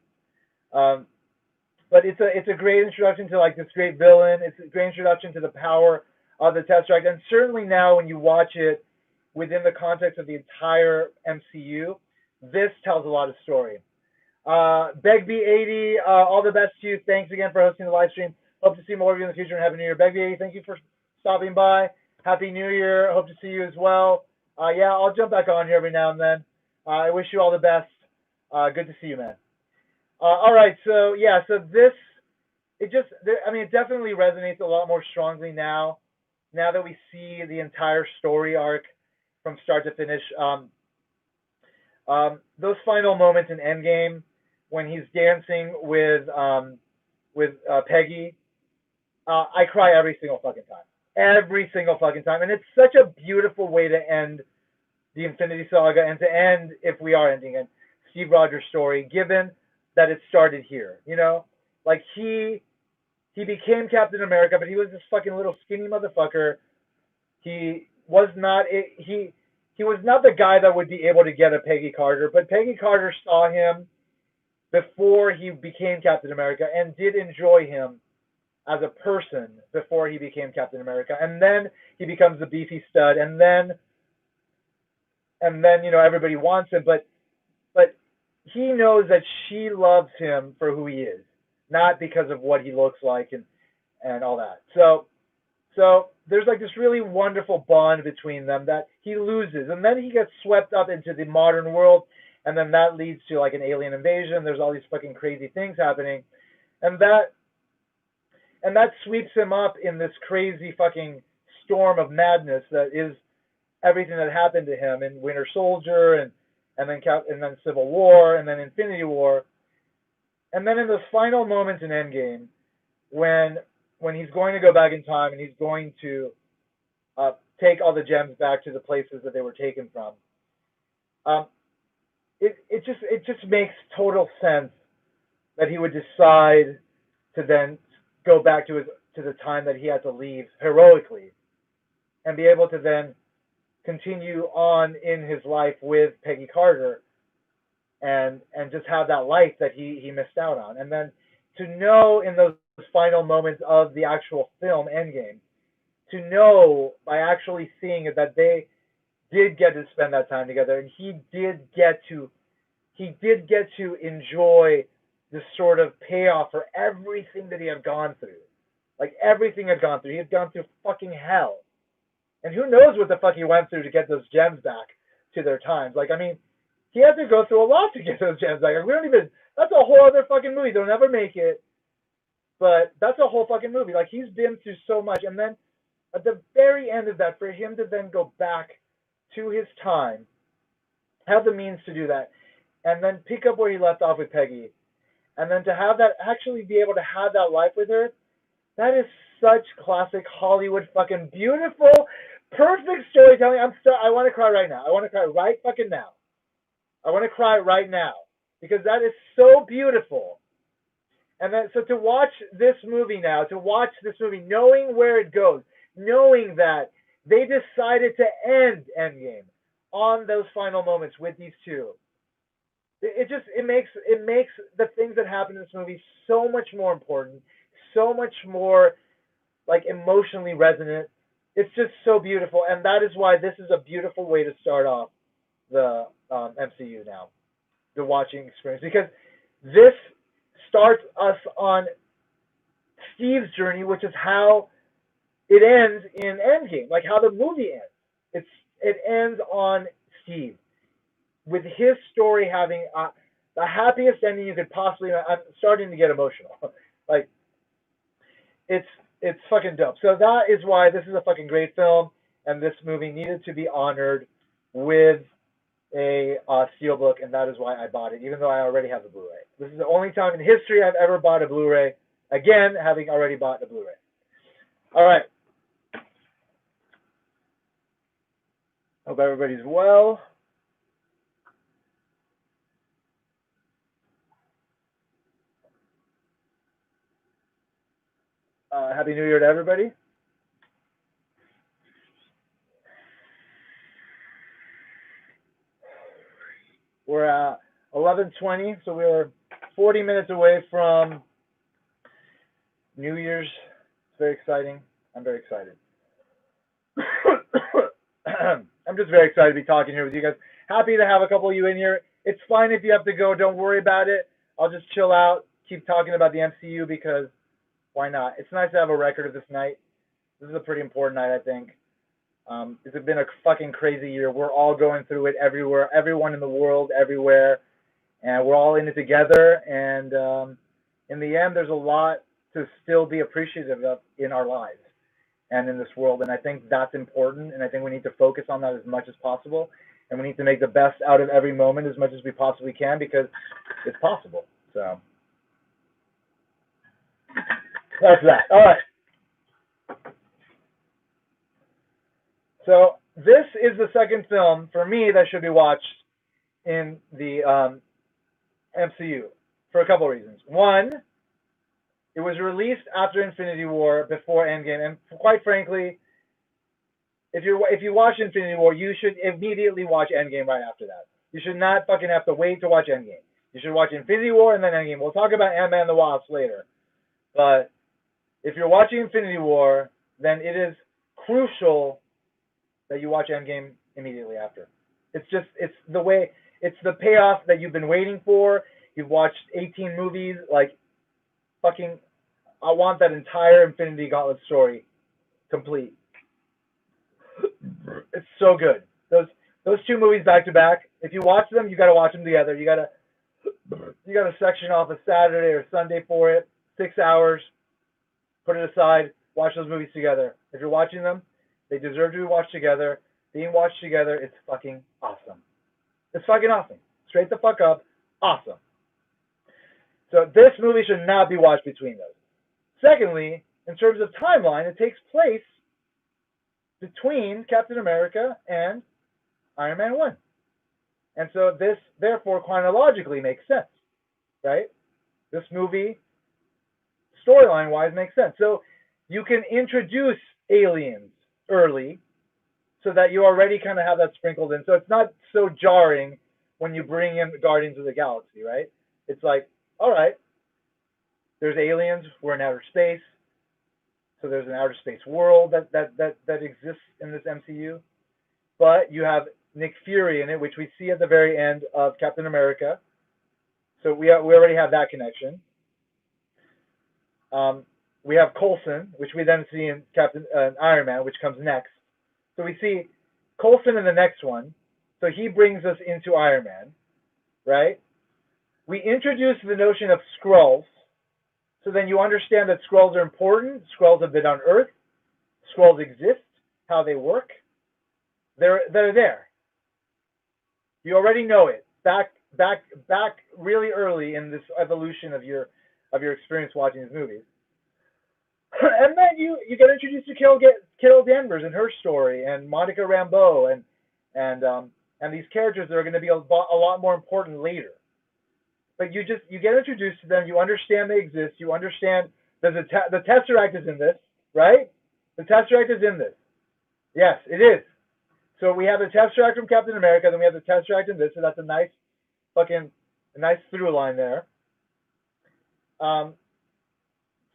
But it's a great introduction to like this great villain. It's a great introduction to the power of the Tesseract, and certainly now when you watch it within the context of the entire MCU, this tells a lot of story. Begbie80, all the best to you. Thanks again for hosting the live stream. Hope to see more of you in the future and Happy New Year. Begbie80, thank you for stopping by. Happy New Year. Hope to see you as well. Yeah, I'll jump back on here every now and then. I wish you all the best. Good to see you, man. All right, so yeah, so this, it definitely resonates a lot more strongly now that we see the entire story arc from start to finish. Those final moments in Endgame when he's dancing with Peggy, I cry every single fucking time. Every single fucking time. And it's such a beautiful way to end the Infinity Saga and to end, if we are ending it, Steve Rogers' story, given that it started here. Like he became Captain America, but he was this fucking little skinny motherfucker. He was not the guy that would be able to get a Peggy Carter, but Peggy Carter saw him before he became Captain America and did enjoy him as a person before he became Captain America. And then he becomes the beefy stud, and then everybody wants him, but he knows that she loves him for who he is, not because of what he looks like and all that. So there's like this really wonderful bond between them that he loses, and then he gets swept up into the modern world, and then that leads to like an alien invasion. There's all these fucking crazy things happening, and that sweeps him up in this crazy fucking storm of madness that is everything that happened to him in Winter Soldier and then Civil War and then Infinity War, and then in those final moments in Endgame when he's going to go back in time and he's going to take all the gems back to the places that they were taken from. It just makes total sense that he would decide to then go back to the time that he had to leave heroically and be able to then continue on in his life with Peggy Carter and just have that life that he missed out on. And then to know in those final moments of the actual film Endgame, to know by actually seeing it that they did get to spend that time together, and he did get to enjoy this sort of payoff for everything that he had gone through. Like everything had gone through. He had gone through fucking hell. And who knows what the fuck he went through to get those gems back to their times. Like, I mean, he had to go through a lot to get those gems back. Like, that's a whole other fucking movie. They'll never make it. But that's a whole fucking movie. Like, he's been through so much. And then at the very end of that, for him to then go back to his time, have the means to do that, and then pick up where he left off with Peggy, and then to have that, actually be able to have that life with her, that is such classic Hollywood fucking beautiful, perfect storytelling. I want to cry right now. I want to cry right fucking now. I want to cry right now because that is so beautiful. And then, so to watch this movie now, knowing where it goes, knowing that they decided to end Endgame on those final moments with these two, it makes the things that happen in this movie so much more important, so much more like emotionally resonant. It's just so beautiful, and that is why this is a beautiful way to start off the MCU now, the watching experience, because this starts us on Steve's journey, which is how it ends in Endgame, like how the movie ends. It ends on Steve, with his story having the happiest ending you could possibly. I'm starting to get emotional. Like, it's fucking dope. So that is why this is a fucking great film, and this movie needed to be honored with a steelbook, and that is why I bought it, even though I already have the Blu-ray. This is the only time in history I've ever bought a Blu-ray, again, having already bought a Blu-ray. All right. Hope everybody's well. Happy New Year to everybody. We're at 11:20, so we're 40 minutes away from New Year's. It's very exciting. I'm very excited. I'm just very excited to be talking here with you guys. Happy to have a couple of you in here. It's fine if you have to go. Don't worry about it. I'll just chill out, keep talking about the MCU, because why not? It's nice to have a record of this night. This is a pretty important night, I think. It's been a fucking crazy year. We're all going through it everywhere, everyone in the world, everywhere, and we're all in it together. And in the end, there's a lot to still be appreciative of in our lives and in this world. And I think that's important. And I think we need to focus on that as much as possible. And we need to make the best out of every moment as much as we possibly can, because it's possible. So that's that. All right. So this is the second film for me that should be watched in the MCU for a couple of reasons. One, it was released after Infinity War, before Endgame, and quite frankly, if you watch Infinity War, you should immediately watch Endgame right after that. You should not fucking have to wait to watch Endgame. You should watch Infinity War and then Endgame. We'll talk about Ant-Man and the Wasp later, but if you're watching Infinity War, then it is crucial that you watch Endgame immediately after. It's the payoff that you've been waiting for. You've watched 18 movies, like, fucking, I want that entire Infinity Gauntlet story complete. It's so good. Those two movies back to back, if you watch them, you gotta watch them together. You gotta section off a Saturday or Sunday for it, 6 hours, put it aside, watch those movies together. If you're watching them, they deserve to be watched together. Being watched together, it's fucking awesome. It's fucking awesome. Straight the fuck up, awesome. So this movie should not be watched between those. Secondly, in terms of timeline, it takes place between Captain America and Iron Man 1. And so this, therefore, chronologically makes sense, right? This movie, storyline-wise, makes sense. So you can introduce aliens early so that you already kind of have that sprinkled in. So it's not so jarring when you bring in the Guardians of the Galaxy, right? It's like, all right, there's aliens, we're in outer space, so there's an outer space world that exists in this MCU. But you have Nick Fury in it, which we see at the very end of Captain America. So we already have that connection. We have Coulson, which we then see in Iron Man, which comes next. So we see Coulson in the next one. So he brings us into Iron Man, right? We introduce the notion of Skrulls. So then you understand that Skrulls are important. Skrulls have been on Earth. Skrulls exist, how they work. They're there. You already know it. Back really early in this evolution of your experience watching these movies. And then you get introduced to Carol Danvers and her story, and Monica Rambeau, and these characters that are going to be a lot more important later. but you get introduced to them. You understand they exist. You understand there's the Tesseract is in this, right? The Tesseract is in this. Yes, it is. So we have the Tesseract from Captain America, then we have the Tesseract in this. So that's a nice through line there.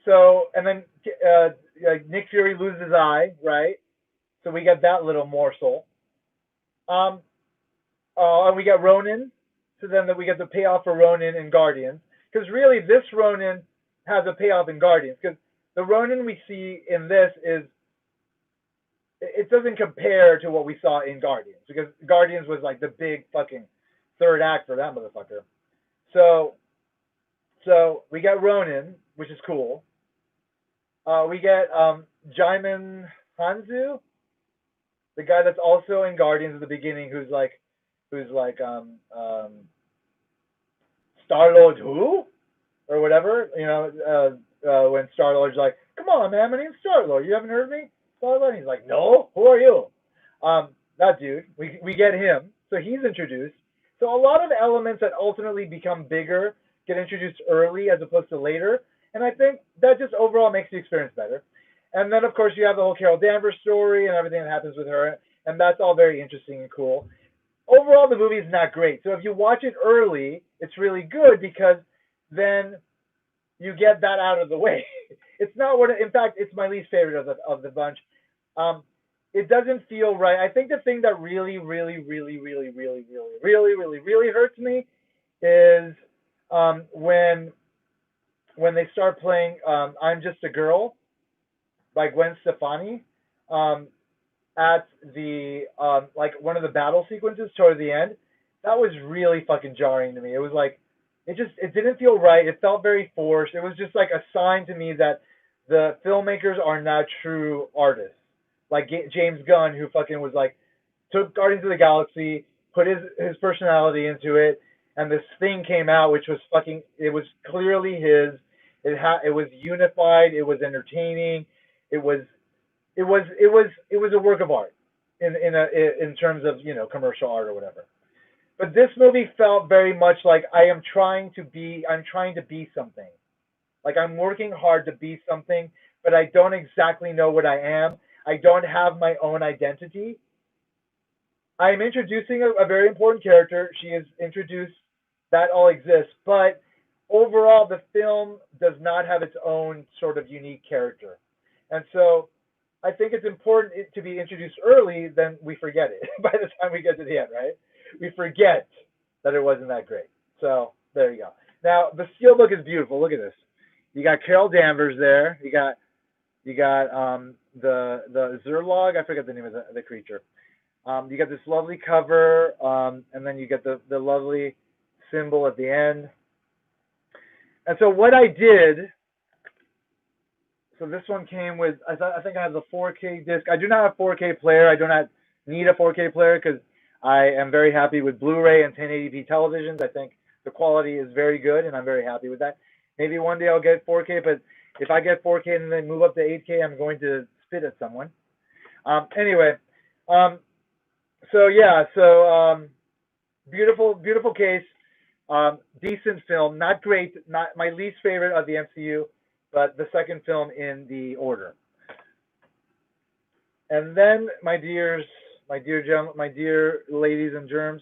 So and then Nick Fury loses his eye, right? So we get that little morsel. And we get Ronin. So then we get the payoff for Ronin in Guardians. Because really, this Ronin has a payoff in Guardians. Because the Ronin we see in this it doesn't compare to what we saw in Guardians. Because Guardians was like the big fucking third act for that motherfucker. So we get Ronin, which is cool. We get Jaimin Hanzo, the guy that's also in Guardians at the beginning, who's like Star-Lord who? Or whatever, when Star-Lord's like, come on, man, my name's Star-Lord. You haven't heard me? Star-Lord? He's like, no, who are you? That dude, we get him. So he's introduced. So a lot of elements that ultimately become bigger get introduced early as opposed to later. And I think that just overall makes the experience better. And then, of course, you have the whole Carol Danvers story and everything that happens with her. And that's all very interesting and cool. Overall, the movie is not great. So if you watch it early, it's really good because then you get that out of the way. It's not in fact, it's my least favorite of the bunch. It doesn't feel right. I think the thing that really hurts me is when they start playing I'm Just a Girl by Gwen Stefani at the like one of the battle sequences toward the end. That was really fucking jarring to me. It was like it didn't feel right. It felt very forced. It was just like a sign to me that the filmmakers are not true artists. Like James Gunn, who fucking was like, took Guardians of the Galaxy, put his personality into it, and this thing came out, which was fucking, it was clearly his. It was unified. It was entertaining. It was a work of art in terms of commercial art or whatever. But this movie felt very much like I'm trying to be something. Like I'm working hard to be something, but I don't exactly know what I am. I don't have my own identity. I am introducing a very important character. She is introduced. That all exists. But overall, the film does not have its own sort of unique character. And so I think it's important to be introduced early, then we forget it by the time we get to the end, right? We forget that it wasn't that great. So there you go. Now, the steelbook is beautiful. Look at this. You got Carol Danvers there. You got the Zerlog. I forget the name of the creature. You got this lovely cover, and then you get the lovely symbol at the end. And so what I did, so this one came with, I think I have the 4K disc. I do not have a 4K player. I do not need a 4K player because I am very happy with Blu-ray and 1080p televisions. I think the quality is very good, and I'm very happy with that. Maybe one day I'll get 4K, but if I get 4K and then move up to 8K, I'm going to spit at someone. Anyway, so yeah, beautiful case, decent film, not great, not my least favorite of the MCU, but the second film in the order. And then, my dear ladies and germs,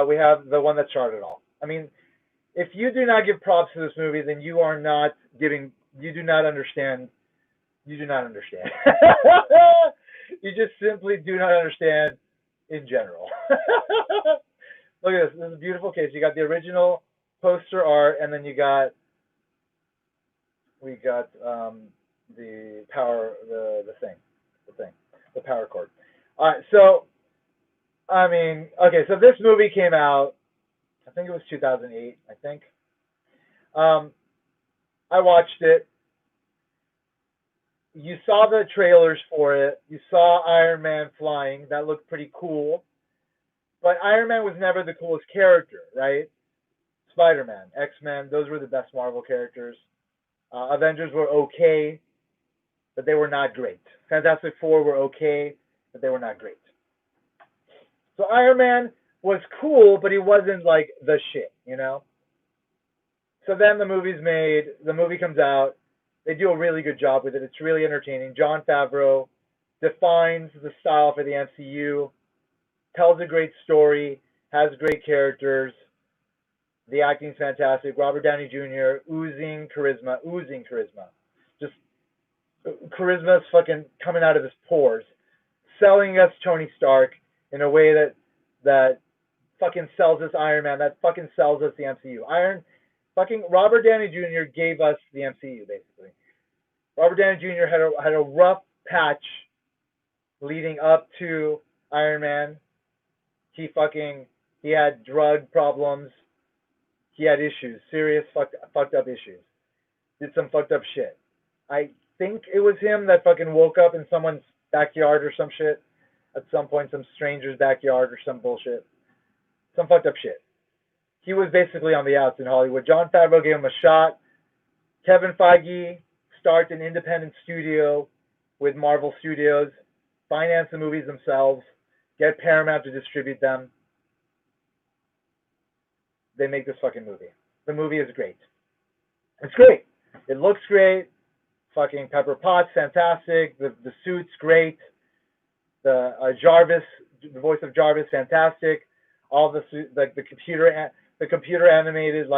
we have the one that started it all. I mean, if you do not give props to this movie, then you are not giving. You do not understand. You do not understand. You just simply do not understand in general. Look at this. This is a beautiful case. You got the original poster art, and then we got the power, the power cord. All right. So, I mean, okay. So this movie came out. I think it was 2008. I think. I watched it. You saw the trailers for it. You saw Iron Man flying. That looked pretty cool. But Iron Man was never the coolest character, right? Spider-Man, X-Men, those were the best Marvel characters. Avengers were okay, but they were not great. Fantastic Four were okay, but they were not great. So Iron Man was cool, but he wasn't like the shit, you know? So then the movie's made. The movie comes out. They do a really good job with it. It's really entertaining. Jon Favreau defines the style for the MCU, tells a great story, has great characters. The acting's fantastic. Robert Downey Jr. oozing charisma, oozing charisma. Just charisma's fucking coming out of his pores, selling us Tony Stark in a way that fucking sells us Iron Man, that fucking sells us the MCU. Fucking Robert Downey Jr. gave us the MCU basically. Robert Downey Jr. had a rough patch leading up to Iron Man. He had drug problems. He had issues, serious fucked up issues. Did some fucked up shit. I think it was him that fucking woke up in someone's backyard or some shit. At some point, some stranger's backyard or some bullshit. Some fucked up shit. He was basically on the outs in Hollywood. Jon Favreau gave him a shot. Kevin Feige starts an independent studio with Marvel Studios, finance the movies themselves, get Paramount to distribute them. They make this fucking movie. The movie is great. It's great. It looks great. Fucking Pepper Potts, fantastic. The suit's great. The Jarvis, the voice of Jarvis, fantastic. All the computer animated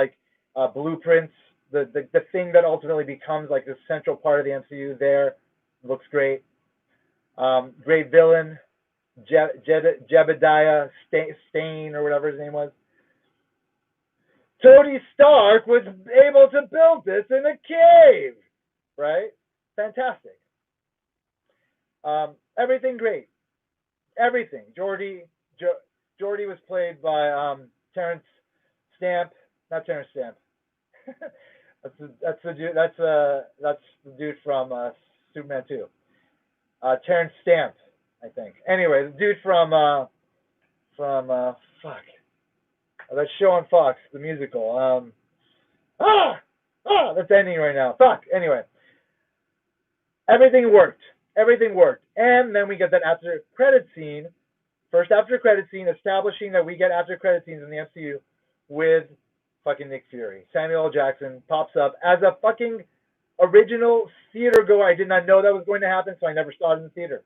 blueprints. The thing that ultimately becomes like the central part of the MCU there looks great. Great villain, Jebediah Stane or whatever his name was. Tony Stark was able to build this in a cave, right? Fantastic. Everything great. Everything. Jordy was played by Terrence Stamp, not Terrence Stamp. that's the dude from Superman 2. Terrence Stamp, I think. Anyway, the dude from fuck. That show on Fox, the musical. That's ending right now. Fuck. Anyway, everything worked. And then we get that after credit scene, first after credit scene, establishing that we get after credit scenes in the MCU with fucking Nick Fury. Samuel L. Jackson pops up as a fucking original theater goer. I did not know that was going to happen, so I never saw it in the theater.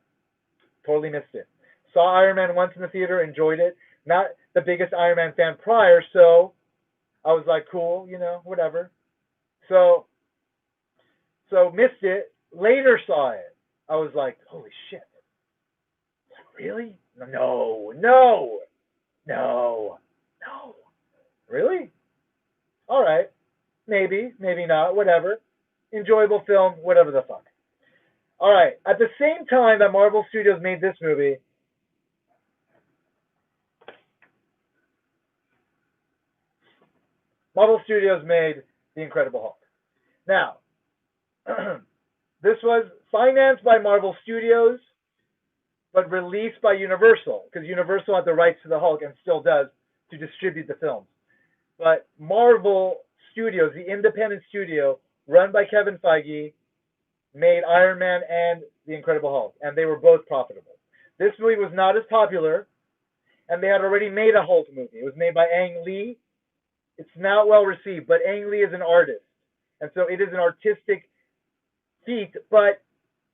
Totally missed it. Saw Iron Man once in the theater, enjoyed it. Not the biggest Iron Man fan prior, so I was like, cool, whatever. So missed it. Later saw it. I was like, holy shit. Really? No. Really? All right. Maybe not, whatever. Enjoyable film, whatever the fuck. All right. At the same time that Marvel Studios made this movie, Marvel Studios made The Incredible Hulk. Now, this was financed by Marvel Studios, but released by Universal, because Universal had the rights to the Hulk and still does to distribute the films. But Marvel Studios, the independent studio run by Kevin Feige, made Iron Man and The Incredible Hulk, and they were both profitable. This movie was not as popular, and they had already made a Hulk movie. It was made by Ang Lee. It's not well received, but Ang Lee is an artist, and so it is an artistic feat, but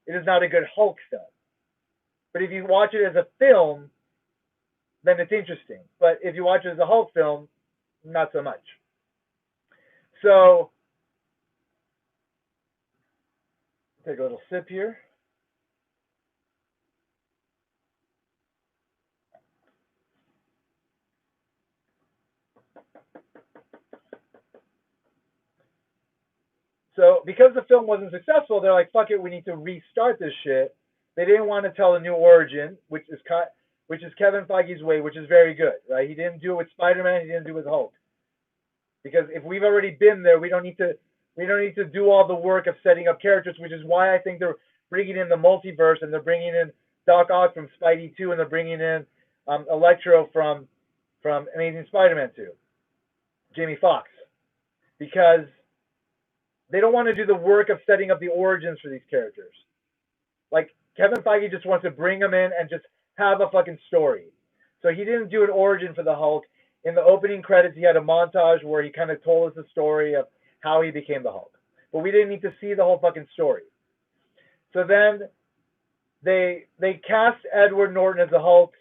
it is not a good Hulk film. But if you watch it as a film, then it's interesting. But if you watch it as a Hulk film, not so much. So, take a little sip here. So, because the film wasn't successful, they're like, fuck it, we need to restart this shit. They didn't want to tell a new origin, which is Kevin Feige's way, which is very good, right? He didn't do it with Spider-Man, he didn't do it with Hulk. Because if we've already been there, we don't need to do all the work of setting up characters, which is why I think they're bringing in the multiverse, and they're bringing in Doc Ock from Spidey 2, and they're bringing in Electro from Amazing Spider-Man 2, Jamie Foxx, because they don't want to do the work of setting up the origins for these characters. Like, Kevin Feige just wants to bring them in and just have a fucking story. So he didn't do an origin for the Hulk. In the opening credits, he had a montage where he kind of told us the story of how he became the Hulk. But we didn't need to see the whole fucking story. So then they cast Edward Norton as the Hulk.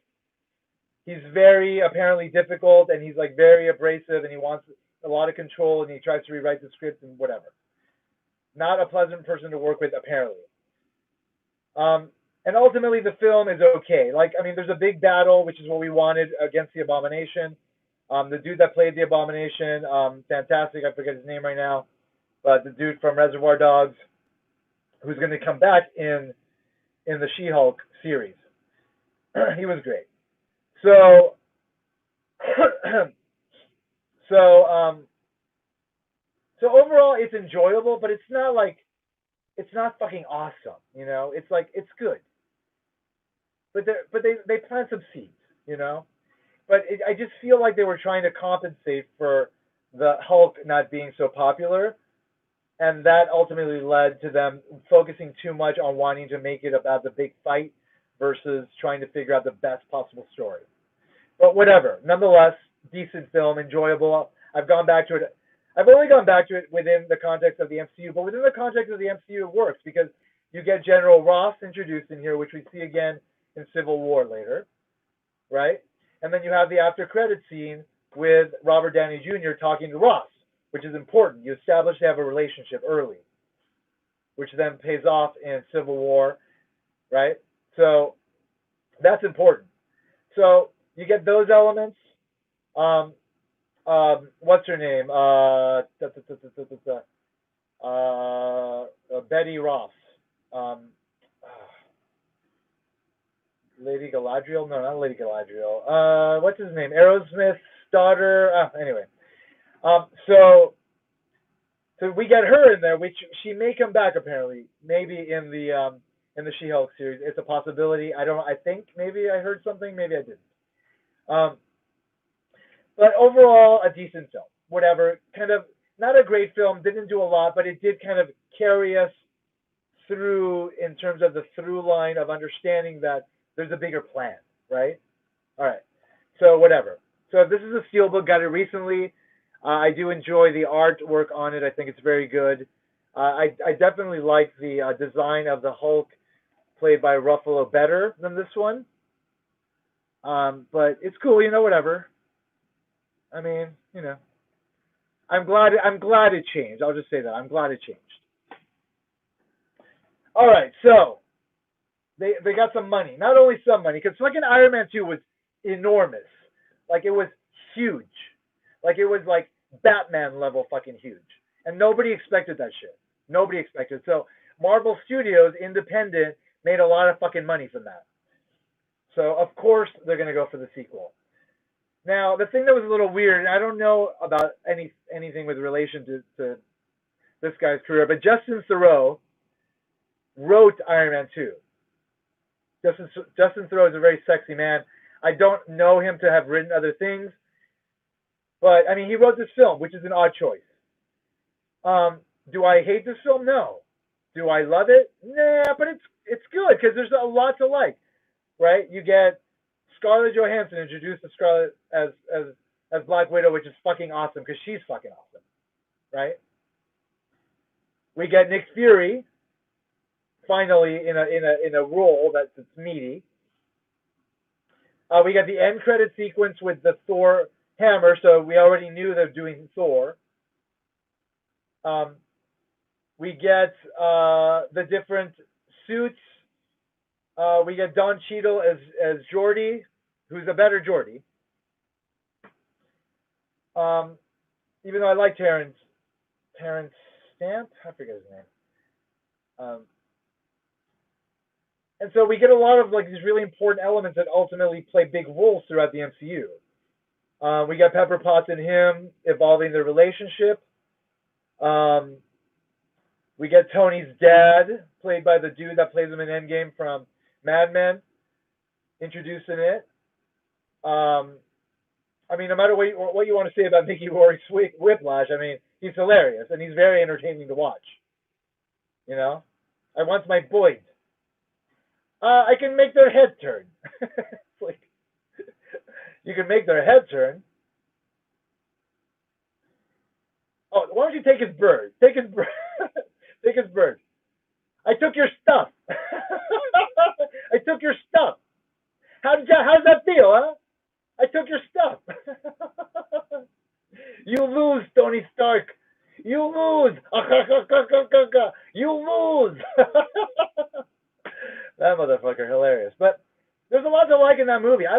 He's very apparently difficult, and he's like very abrasive, and he wants a lot of control, and he tries to rewrite the script and whatever. Not a pleasant person to work with, apparently. And ultimately, the film is okay. Like, I mean, there's a big battle, which is what we wanted, against the Abomination. The dude that played the Abomination, fantastic. I forget his name right now, but the dude from Reservoir Dogs, who's going to come back in the She-Hulk series. He was great. So, so overall, it's enjoyable, but it's not fucking awesome, you know. It's like, it's good, but they plant some seeds, you know. But I just feel like they were trying to compensate for the Hulk not being so popular, and that ultimately led to them focusing too much on wanting to make it about the big fight versus trying to figure out the best possible story. But whatever. Nonetheless, decent film, enjoyable. I've gone back to it. I've only gone back to it within the context of the MCU, but within the context of the MCU, it works because you get General Ross introduced in here, which we see again in Civil War later, right? And then you have the after-credit scene with Robert Downey Jr. talking to Ross, which is important. You establish they have a relationship early, which then pays off in Civil War, right? So that's important. So you get those elements. What's her name? Betty Ross. Lady Galadriel? No, not Lady Galadriel. What's his name? Aerosmith's daughter. Anyway. So we get her in there, which she may come back apparently. Maybe in the She-Hulk series. It's a possibility. I think maybe I heard something. Maybe I didn't. But overall, a decent film. Whatever. Kind of not a great film. Didn't do a lot, but it did kind of carry us through in terms of the through line of understanding that there's a bigger plan, right? All right. So whatever. So this is a steelbook. Got it recently. I do enjoy the artwork on it. I think it's very good. I definitely like the design of the Hulk played by Ruffalo better than this one. But it's cool, you know, whatever. I mean, you know, I'm glad it changed. I'll just say that. I'm glad it changed. All right, so they got some money. Not only some money, because fucking Iron Man 2 was enormous. Like, it was huge. Like, it was like Batman level fucking huge. And nobody expected that shit. Nobody expected. So Marvel Studios, independent, made a lot of fucking money from that. So, of course, they're going to go for the sequel. Now, the thing that was a little weird, and I don't know about anything with relation to this guy's career, but Justin Theroux wrote Iron Man 2. Justin Theroux is a very sexy man. I don't know him to have written other things, but, I mean, he wrote this film, which is an odd choice. Do I hate this film? No. Do I love it? Nah, but it's good, because there's a lot to like, right? You get Scarlett Johansson introduced to Scarlett as Black Widow, which is fucking awesome because she's fucking awesome, right? We get Nick Fury finally in a role that's meaty. We got the end credit sequence with the Thor hammer, so we already knew they're doing Thor. We get the different suits. We get Don Cheadle as Geordi, who's a better Geordi. Even though I like Terrence Stamp, I forget his name. And so we get a lot of like these really important elements that ultimately play big roles throughout the MCU. We got Pepper Potts and him evolving their relationship. We get Tony's dad, played by the dude that plays him in Endgame from Mad Men, introducing it. I mean, no matter what you want to say about Mickey Rourke's Whiplash, I mean, he's hilarious and he's very entertaining to watch. You know, I want my boys. I can make their head turn. It's like, you can make their head turn. Oh, why don't you take his bird? Take his bird. Take his bird. I took your stuff. I took your stuff. How's that feel, huh? I took your stuff. You lose, Tony Stark. You lose. You lose. That motherfucker, hilarious. But there's a lot to like in that movie. I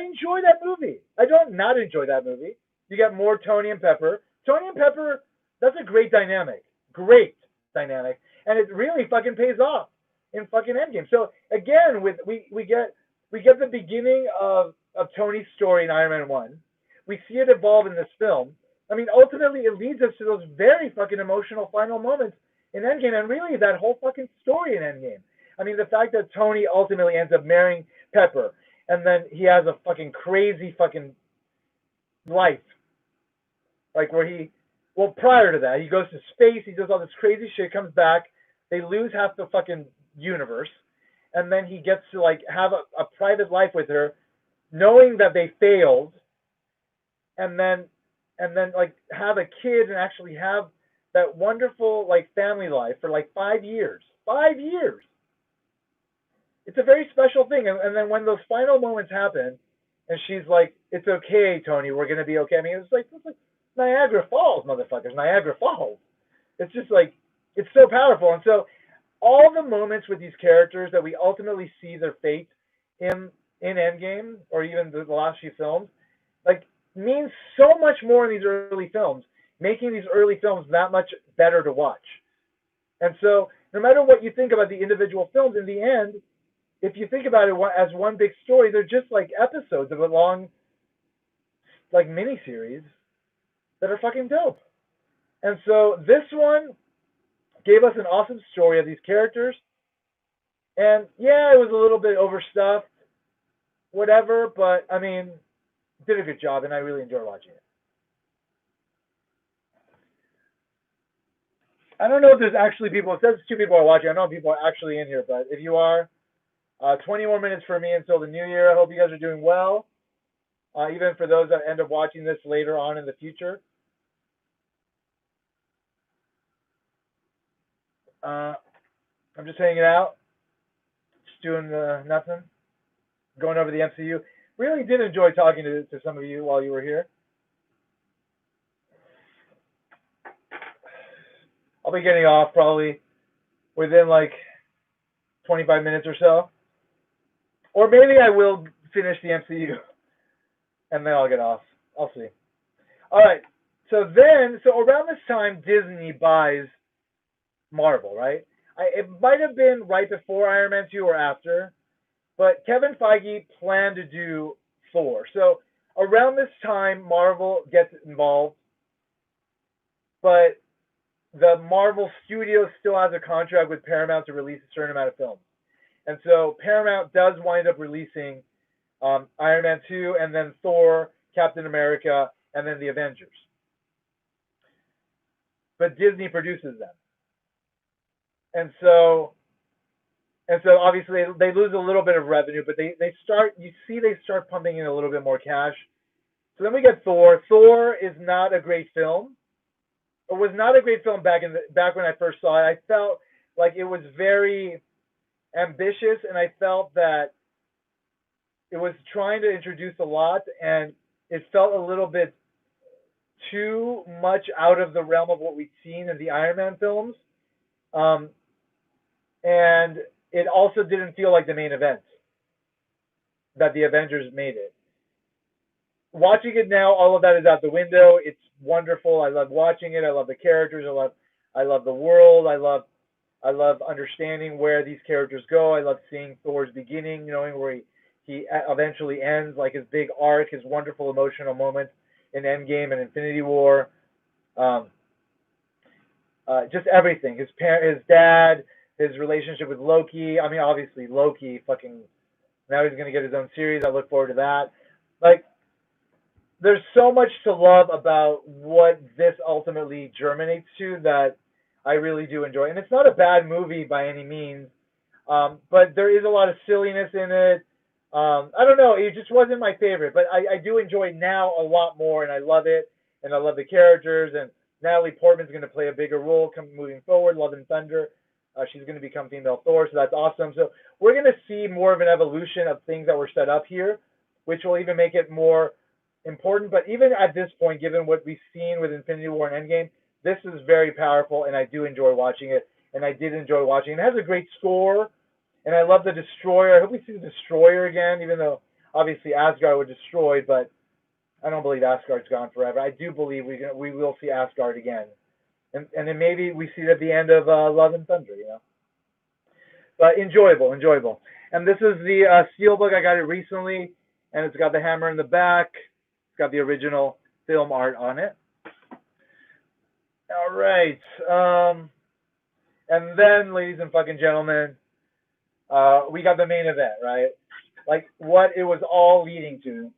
enjoy that movie. I don't not enjoy that movie. You get more Tony and Pepper. Tony and Pepper, that's a great dynamic. Great dynamic. And it really fucking pays off in fucking Endgame. So again, we get the beginning of Tony's story in Iron Man 1. We see it evolve in this film. I mean, ultimately, it leads us to those very fucking emotional final moments in Endgame, and really that whole fucking story in Endgame. I mean, the fact that Tony ultimately ends up marrying Pepper, and then he has a fucking crazy fucking life. Like well, prior to that, he goes to space, he does all this crazy shit, comes back, they lose half the fucking universe, and then he gets to like have a private life with her, knowing that they failed, and then like have a kid and actually have that wonderful like family life for like 5 years. 5 years. It's a very special thing. And then when those final moments happen, and she's like, "It's okay, Tony. We're gonna be okay." I mean, it's like Niagara Falls, motherfuckers. Niagara Falls. It's just like it's so powerful. And so all the moments with these characters that we ultimately see their fate in Endgame, or even the last few films, like means so much more in these early films, making these early films that much better to watch. And so no matter what you think about the individual films, in the end, if you think about it as one big story, they're just like episodes of a long, like mini-series that are fucking dope. And so this one gave us an awesome story of these characters. And yeah, it was a little bit overstuffed, whatever, but I mean, did a good job, and I really enjoyed watching it. I don't know if there's actually people. It says 2 people are watching. I don't know if people are actually in here, but if you are, 20 more minutes for me until the new year. I hope you guys are doing well, even for those that end up watching this later on in the future. I'm just hanging out, just doing nothing, going over the MCU. Really did enjoy talking to some of you while you were here. I'll be getting off probably within like 25 minutes or so. Or maybe I will finish the MCU and then I'll get off. I'll see. All right. So around this time, Disney buys Marvel, right? It might have been right before Iron Man 2 or after, but Kevin Feige planned to do Thor. So around this time, Marvel gets involved, but the Marvel Studios still has a contract with Paramount to release a certain amount of films. And so Paramount does wind up releasing Iron Man 2, and then Thor, Captain America, and then the Avengers. But Disney produces them. And so obviously they lose a little bit of revenue, but they start pumping in a little bit more cash. So then we get Thor. Thor is not a great film. It was not a great film back when I first saw it. I felt like it was very ambitious, and I felt that it was trying to introduce a lot, and it felt a little bit too much out of the realm of what we'd seen in the Iron Man films. And it also didn't feel like the main event that the Avengers made it. Watching it now, all of that is out the window. It's wonderful. I love watching it. I love the characters. I love the world. I love understanding where these characters go. I love seeing Thor's beginning, knowing where he eventually ends, like his big arc, his wonderful emotional moments in Endgame and Infinity War. Just everything. His dad, his relationship with Loki. I mean, obviously Loki fucking, now he's going to get his own series. I look forward to that. Like, there's so much to love about what this ultimately germinates to that I really do enjoy. And it's not a bad movie by any means, but there is a lot of silliness in it. I don't know, it just wasn't my favorite, but I do enjoy it now a lot more, and I love it, and I love the characters, and Natalie Portman's going to play a bigger role moving forward. Love and Thunder. She's going to become female Thor, so that's awesome. So we're going to see more of an evolution of things that were set up here, which will even make it more important. But even at this point, given what we've seen with Infinity War and Endgame, this is very powerful, and I do enjoy watching it. And I did enjoy watching it. It has a great score, and I love the Destroyer. I hope we see the Destroyer again, even though obviously Asgard was destroyed, but I don't believe Asgard's gone forever. I do believe we will see Asgard again. And then maybe we see it at the end of Love and Thunder, you know. But enjoyable. And this is the steelbook. I got it recently, and it's got the hammer in the back. It's got the original film art on it. All right. And then, ladies and fucking gentlemen, we got the main event, right? Like what it was all leading to.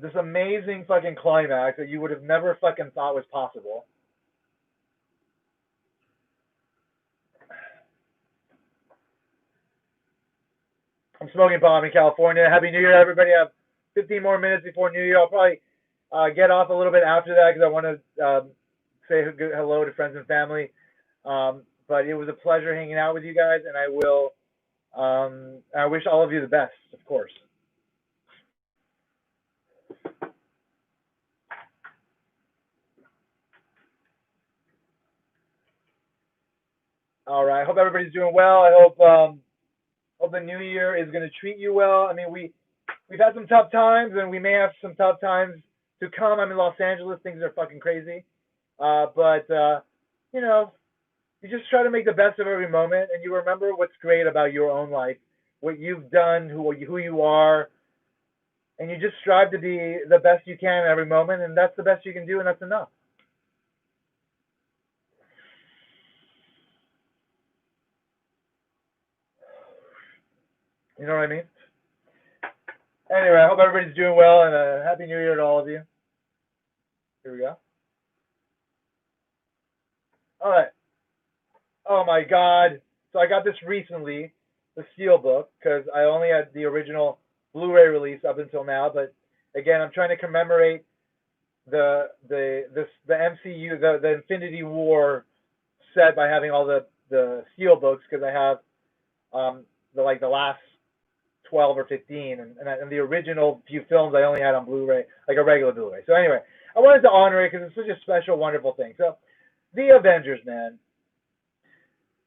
This amazing fucking climax that you would have never fucking thought was possible. I'm smoking bomb in California. Happy New Year, everybody. I have 15 more minutes before New Year. I'll probably get off a little bit after that because I want to say hello to friends and family. But it was a pleasure hanging out with you guys, and I wish all of you the best, of course. All right. Hope everybody's doing well. I hope the new year is going to treat you well. I mean, we've had some tough times, and we may have some tough times to come. I'm in Los Angeles. Things are fucking crazy. But you know, you just try to make the best of every moment, and you remember what's great about your own life, what you've done, who you are, and you just strive to be the best you can in every moment, and that's the best you can do, and that's enough. You know what I mean? Anyway, I hope everybody's doing well, and a happy New Year to all of you. Here we go. All right. Oh my God. So I got this recently, the Steelbook, because I only had the original Blu-ray release up until now. But again, I'm trying to commemorate the MCU, the Infinity War set by having all the Steelbooks, because I have the last 12 or 15, and the original few films I only had on Blu-ray, like a regular Blu-ray. So anyway, I wanted to honor it because it's such a special, wonderful thing. So the Avengers, man.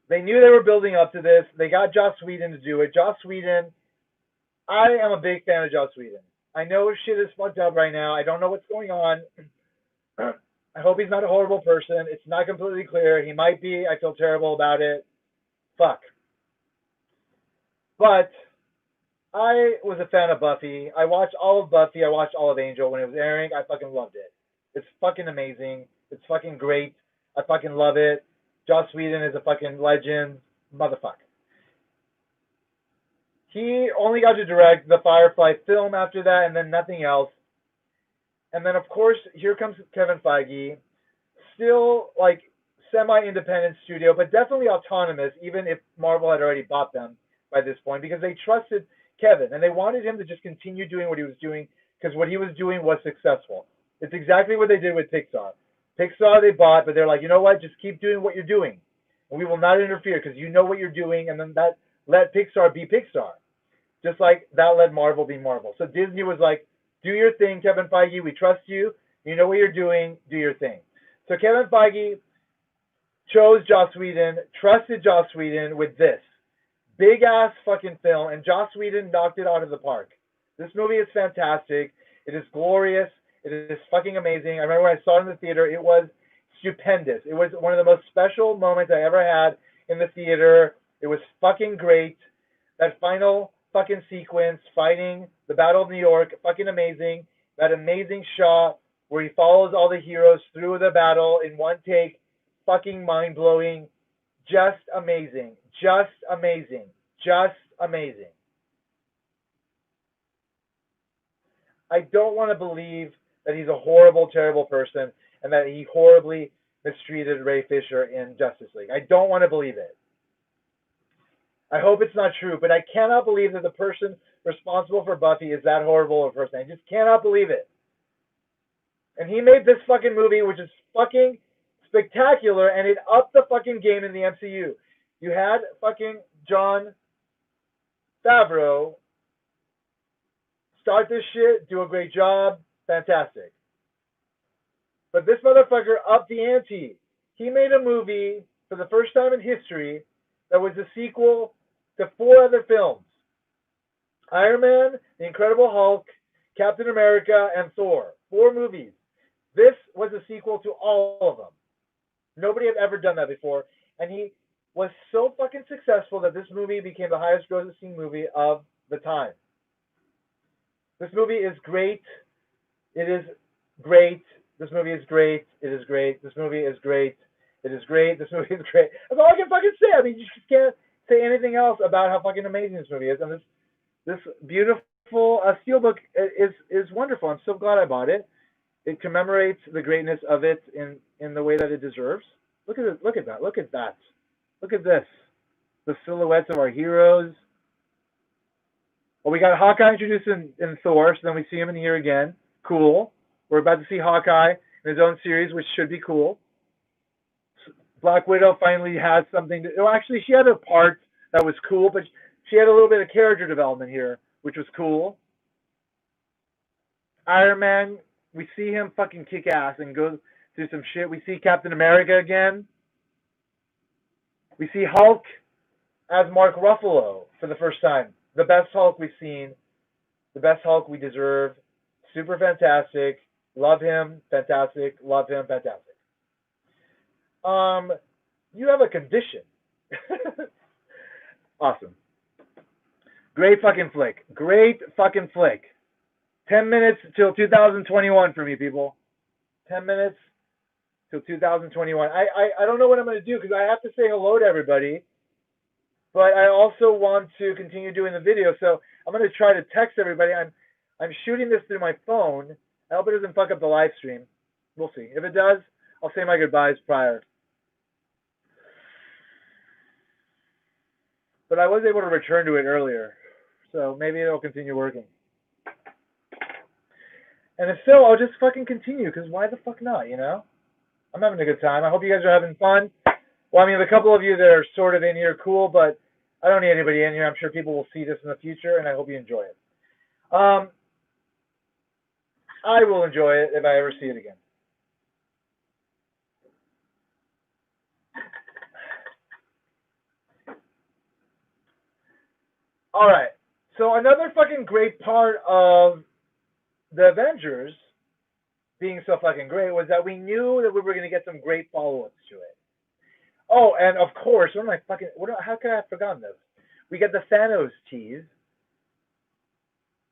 They knew they were building up to this. They got Joss Whedon to do it. Joss Whedon, I am a big fan of Joss Whedon. I know shit is fucked up right now. I don't know what's going on. I hope he's not a horrible person. It's not completely clear. He might be. I feel terrible about it. Fuck. But I was a fan of Buffy. I watched all of Buffy. I watched all of Angel when it was airing. I fucking loved it. It's fucking amazing. It's fucking great. I fucking love it. Joss Whedon is a fucking legend. Motherfucker. He only got to direct the Firefly film after that, and then nothing else. And then, of course, here comes Kevin Feige. Still, like, semi-independent studio, but definitely autonomous, even if Marvel had already bought them by this point, because they trusted Kevin, and they wanted him to just continue doing what he was doing, because what he was doing was successful. It's exactly what they did with Pixar. Pixar they bought, but they're like, you know what, just keep doing what you're doing, and we will not interfere, because you know what you're doing, and then that let Pixar be Pixar, just like that let Marvel be Marvel. So Disney was like, do your thing, Kevin Feige, we trust you, you know what you're doing, do your thing. So Kevin Feige chose Joss Whedon, trusted Joss Whedon with this big ass fucking film, and Joss Whedon knocked it out of the park. This movie is fantastic. It is glorious. It is fucking amazing. I remember when I saw it in the theater, it was stupendous. It was one of the most special moments I ever had in the theater. It was fucking great. That final fucking sequence, fighting the Battle of New York, fucking amazing. That amazing shot where he follows all the heroes through the battle in one take, fucking mind-blowing. Just amazing. Just amazing. Just amazing. I don't want to believe that he's a horrible, terrible person and that he horribly mistreated Ray Fisher in Justice League. I don't want to believe it. I hope it's not true, but I cannot believe that the person responsible for Buffy is that horrible of a person. I just cannot believe it. And he made this fucking movie, which is fucking spectacular, and it upped the fucking game in the MCU. You had fucking Jon Favreau start this shit, do a great job, fantastic. But this motherfucker upped the ante. He made a movie for the first time in history that was a sequel to 4 other films. Iron Man, The Incredible Hulk, Captain America, and Thor. 4 movies. This was a sequel to all of them. Nobody had ever done that before. And he was so fucking successful that this movie became the highest grossing movie of the time. This movie is great. It is great. This movie is great. It is great. This movie is great. It is great. This movie is great. That's all I can fucking say. I mean, you just can't say anything else about how fucking amazing this movie is. And this beautiful steelbook is wonderful. I'm so glad I bought it. It commemorates the greatness of it in the way that it deserves. Look at it. Look at that. Look at that. Look at this. The silhouettes of our heroes. Well, we got Hawkeye introduced in Thor, so then we see him in here again. Cool. We're about to see Hawkeye in his own series, which should be cool. Black Widow finally has something to... Well, actually, she had a part that was cool, but she had a little bit of character development here, which was cool. Iron Man, we see him fucking kick ass and go through some shit. We see Captain America again. We see Hulk as Mark Ruffalo for the first time. The best Hulk we've seen. The best Hulk we deserve. Super fantastic. Love him. Fantastic. Love him. Fantastic. You have a condition. Awesome. Great fucking flick. Great fucking flick. 10 minutes till 2021 for me, people. 10 minutes till 2021. I don't know what I'm going to do because I have to say hello to everybody. But I also want to continue doing the video, so I'm going to try to text everybody. I'm shooting this through my phone. I hope it doesn't fuck up the live stream. We'll see. If it does, I'll say my goodbyes prior. But I was able to return to it earlier, so maybe it'll continue working. And if so, I'll just fucking continue, because why the fuck not, you know? I'm having a good time. I hope you guys are having fun. Well, I mean, the couple of you that are sort of in here, cool, but I don't need anybody in here. I'm sure people will see this in the future, and I hope you enjoy it. I will enjoy it if I ever see it again. All right. So another fucking great part of the Avengers being so fucking great was that we knew that we were going to get some great follow-ups to it. Oh, and of course, how could I have forgotten this? We get the Thanos tease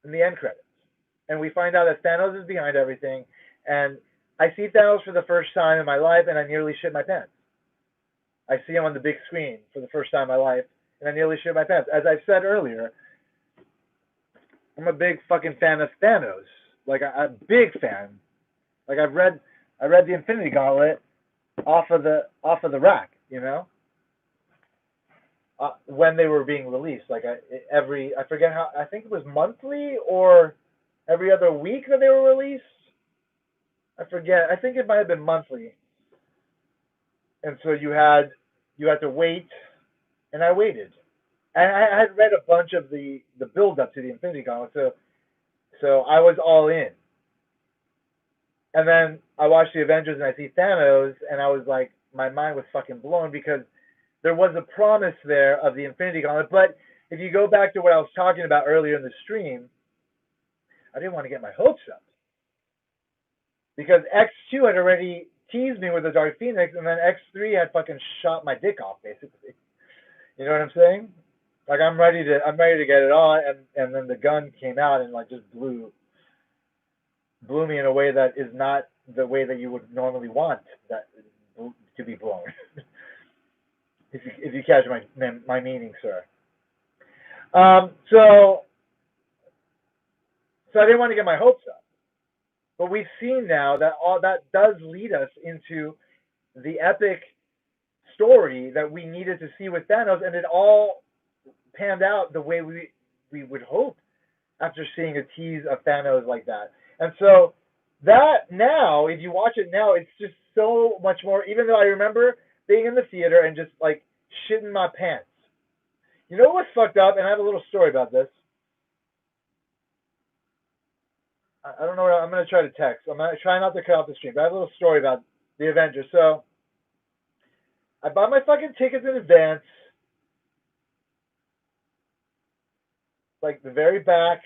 in the end credits. And we find out that Thanos is behind everything. And I see Thanos for the first time in my life, and I nearly shit my pants. I see him on the big screen for the first time in my life, and I nearly shit my pants. As I've said earlier, I'm a big fucking fan of Thanos. Like, I'm a big fan. Like, I read the Infinity Gauntlet off of the rack, you know, when they were being released. Like, I forget how, I think it was monthly or every other week that they were released. I forget. I think it might have been monthly. And so you had to wait, and I waited. And I had read a bunch of the build up to the Infinity Gauntlet, so I was all in. And then I watched the Avengers and I see Thanos, and I was like, my mind was fucking blown because there was a promise there of the Infinity Gauntlet. But if you go back to what I was talking about earlier in the stream, I didn't want to get my hopes up. Because X2 had already teased me with the Dark Phoenix, and then X3 had fucking shot my dick off, basically. You know what I'm saying? Like, I'm ready to get it on, and then the gun came out and like just blew me in a way that is not the way that you would normally want that to be blown. if you catch my meaning, sir. So I didn't want to get my hopes up. But we've seen now that all that does lead us into the epic story that we needed to see with Thanos, and it all panned out the way we would hope after seeing a tease of Thanos like that. And so that now, if you watch it now, it's just so much more. Even though I remember being in the theater and just like shitting my pants. You know what's fucked up? And I have a little story about this. I don't know. I'm gonna try to text. I'm gonna try not to cut off the stream. But I have a little story about the Avengers. So I bought my fucking tickets in advance, like the very back,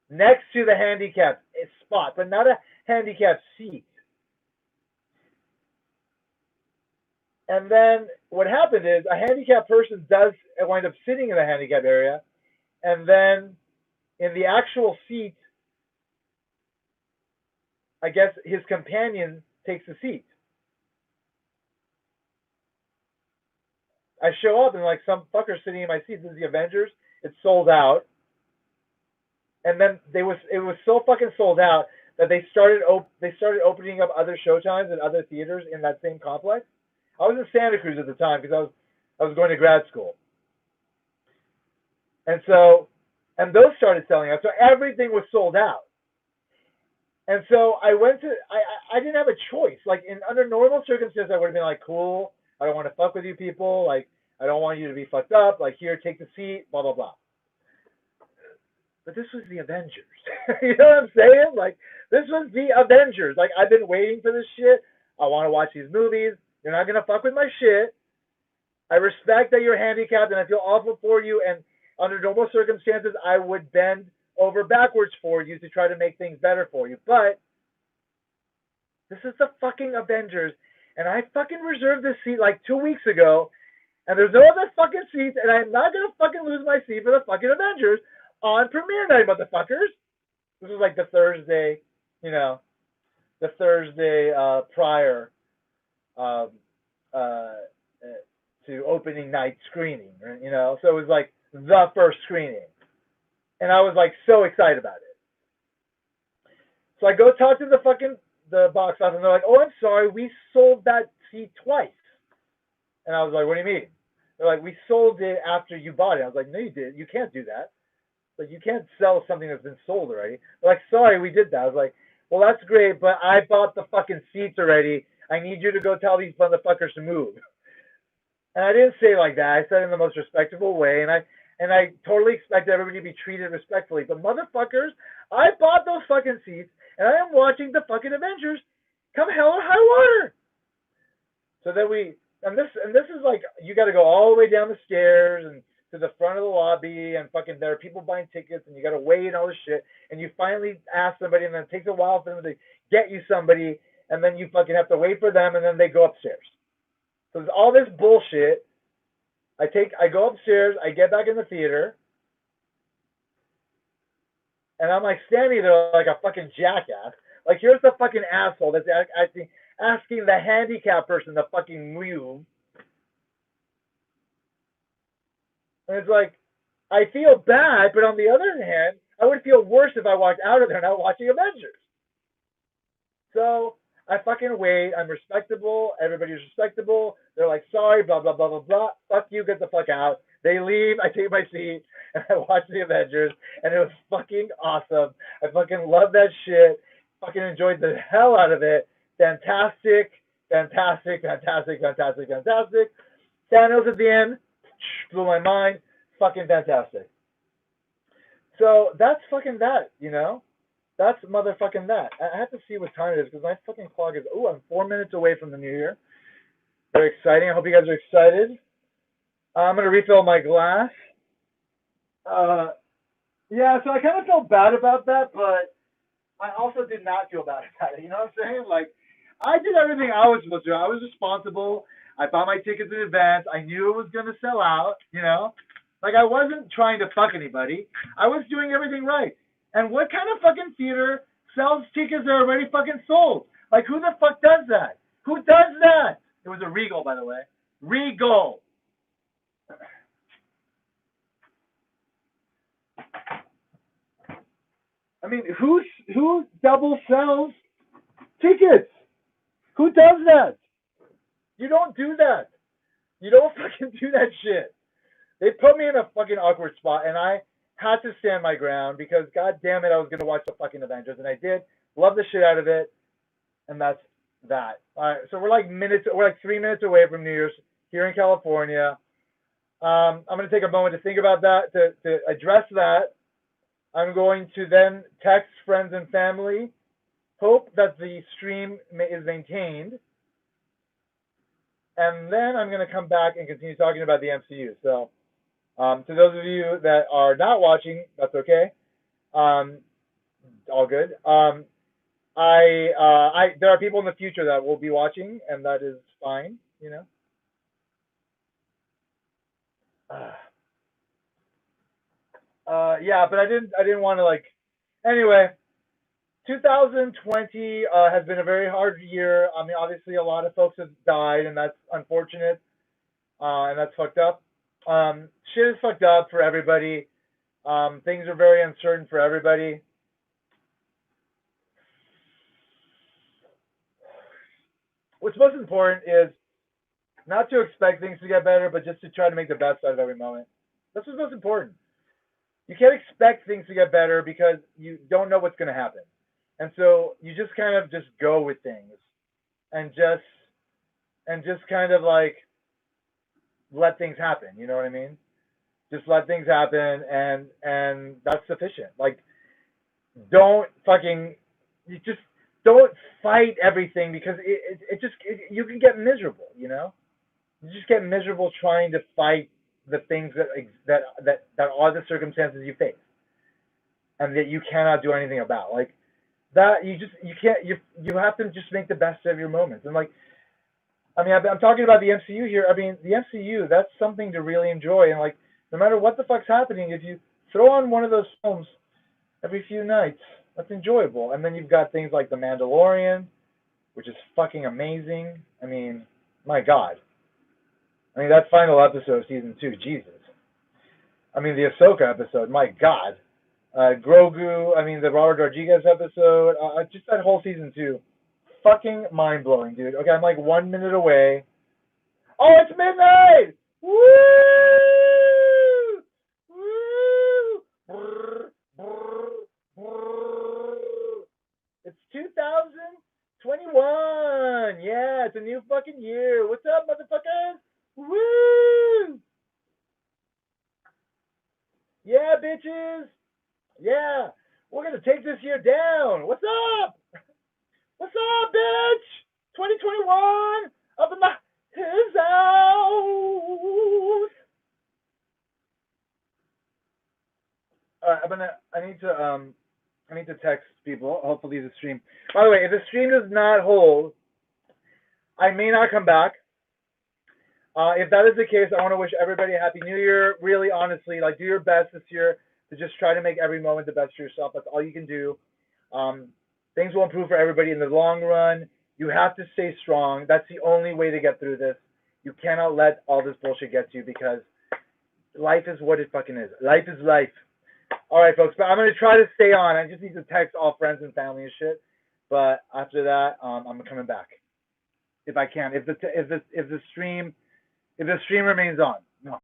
next to the handicap spot, but not a handicap seat. And then what happened is a handicapped person does wind up sitting in the handicap area, and then in the actual seat, I guess his companion takes the seat. I show up and like some fucker sitting in my seat. This is the Avengers. It's sold out. And then it was so fucking sold out that they started opening up other showtimes and other theaters in that same complex. I was in Santa Cruz at the time because I was going to grad school. And those started selling out. So everything was sold out. And so I didn't have a choice. Like under normal circumstances, I would have been like, cool, I don't want to fuck with you people. Like, I don't want you to be fucked up. Like, here, take the seat, blah, blah, blah. But this was the Avengers. You know what I'm saying? Like, this was the Avengers. Like, I've been waiting for this shit. I want to watch these movies. You're not going to fuck with my shit. I respect that you're handicapped, and I feel awful for you. And under normal circumstances, I would bend over backwards for you to try to make things better for you. But this is the fucking Avengers, and I fucking reserved this seat like 2 weeks ago, and there's no other fucking seats, and I'm not gonna fucking lose my seat for the fucking Avengers on premiere night, motherfuckers. This is like the Thursday, prior to opening night screening, so it was like the first screening. And I was like so excited about it. So I go talk to the box office, and they're like, "Oh, I'm sorry, we sold that seat twice." And I was like, "What do you mean?" They're like, "We sold it after you bought it." I was like, "No, you did. You can't do that. Like, you can't sell something that's been sold already." They're like, "Sorry, we did that." I was like, "Well, that's great, but I bought the fucking seats already. I need you to go tell these motherfuckers to move." And I didn't say it like that. I said it in the most respectful way, and I totally expect everybody to be treated respectfully. But motherfuckers, I bought those fucking seats, and I am watching the fucking Avengers come hell or high water. So then this is like, you got to go all the way down the stairs and to the front of the lobby, and fucking there are people buying tickets, and you got to wait and all this shit, and you finally ask somebody, and then it takes a while for them to get you somebody, and then you fucking have to wait for them, and then they go upstairs. So there's all this bullshit. I go upstairs, I get back in the theater, and I'm like standing there like a fucking jackass. Like, here's the fucking asshole that's asking the handicapped person to fucking move. And it's like, I feel bad, but on the other hand, I would feel worse if I walked out of there not watching Avengers. So I fucking wait. I'm respectable. Everybody's respectable. They're like, sorry, blah, blah, blah, blah, blah. Fuck you, get the fuck out. They leave. I take my seat, and I watch the Avengers, and it was fucking awesome. I fucking love that shit. Fucking enjoyed the hell out of it. Fantastic, fantastic, fantastic, fantastic, fantastic. Thanos at the end blew my mind. Fucking fantastic. So that's fucking that, That's motherfucking that. I have to see what time it is because my fucking clock is, I'm 4 minutes away from the new year. Very exciting. I hope you guys are excited. I'm going to refill my glass. Yeah, so I kind of felt bad about that, but I also did not feel bad about it. You know what I'm saying? Like, I did everything I was supposed to do. I was responsible. I bought my tickets in advance. I knew it was going to sell out, Like, I wasn't trying to fuck anybody. I was doing everything right. And what kind of fucking theater sells tickets that are already fucking sold? Like, who the fuck does that? Who does that? It was a Regal, by the way. Regal. I mean, who double sells tickets? Who does that? You don't do that. You don't fucking do that shit. They put me in a fucking awkward spot, and I had to stand my ground because god damn it, I was gonna watch the fucking Avengers, and I did. Love the shit out of it, and that's that. All right, so we're like 3 minutes away from New Year's here in California. I'm gonna take a moment to think about that, to address that. I'm going to then text friends and family, hope that the stream is maintained, and then I'm going to come back and continue talking about the MCU. So, to those of you that are not watching, that's okay. All good. There are people in the future that will be watching, and that is fine, you know. Yeah, but I didn't want to like. Anyway, 2020 has been a very hard year. I mean, obviously, a lot of folks have died, and that's unfortunate, and that's fucked up. Shit is fucked up for everybody. Things are very uncertain for everybody. What's most important is not to expect things to get better, but just to try to make the best out of every moment. That's what's most important. You can't expect things to get better because you don't know what's going to happen. And so you just kind of just go with things and just kind of like let things happen, you know what I mean? Just let things happen, and that's sufficient. Like, don't fight everything, because you can get miserable, you know? You just get miserable trying to fight the things that are the circumstances you face and that you cannot do anything about. Like that, you have to just make the best of your moments. And like, I mean, I'm talking about the MCU here. I mean, the MCU, that's something to really enjoy. And like, no matter what the fuck's happening, if you throw on one of those films every few nights, that's enjoyable. And then you've got things like The Mandalorian, which is fucking amazing. I mean, my God. I mean, that final episode of season 2, Jesus. I mean, the Ahsoka episode, my God. Grogu, I mean, the Robert Rodriguez episode, just that whole season 2. Fucking mind-blowing, dude. Okay, I'm like 1 minute away. Oh, it's midnight! Woo! Woo! Brr, brr, brr. It's 2021! Yeah, it's a new fucking year. What's up, motherfuckers? Woo! Yeah, bitches! Yeah! We're gonna take this year down! What's up? What's up, bitch? 2021! Up in his house! I need to text people. Hopefully the stream. By the way, if the stream does not hold, I may not come back. If that is the case, I want to wish everybody a happy new year. Really, honestly, like, do your best this year to just try to make every moment the best for yourself. That's all you can do. Things will improve for everybody in the long run. You have to stay strong. That's the only way to get through this. You cannot let all this bullshit get to you, because life is what it fucking is. Life is life. All right, folks, but I'm going to try to stay on. I just need to text all friends and family and shit. But after that, I'm coming back if I can. If the stream remains on. No.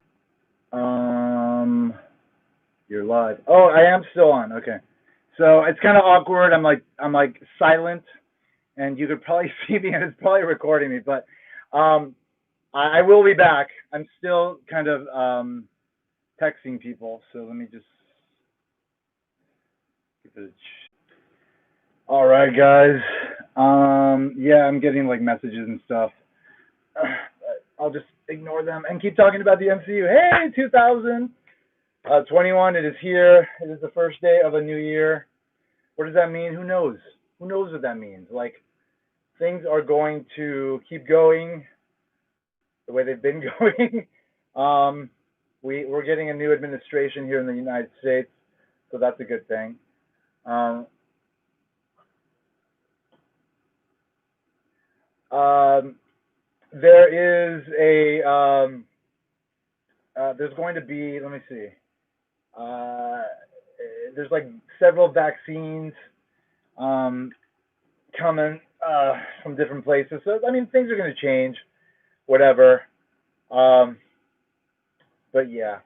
You're live. Oh, I am still on. Okay. So it's kind of awkward. I'm like silent, and you could probably see me, and it's probably recording me. But I will be back. I'm still kind of texting people. So let me just keep it. All right, guys. Yeah, I'm getting like messages and stuff. I'll just ignore them and keep talking about the MCU. Hey, 2021, it is here. It is the first day of a new year. What does that mean? Who knows? Who knows what that means? Like, things are going to keep going the way they've been going. We're getting a new administration here in the United States, so that's a good thing. There is there's going to be, let me see, there's like several vaccines coming from different places. So, I mean, things are going to change, whatever. But yeah.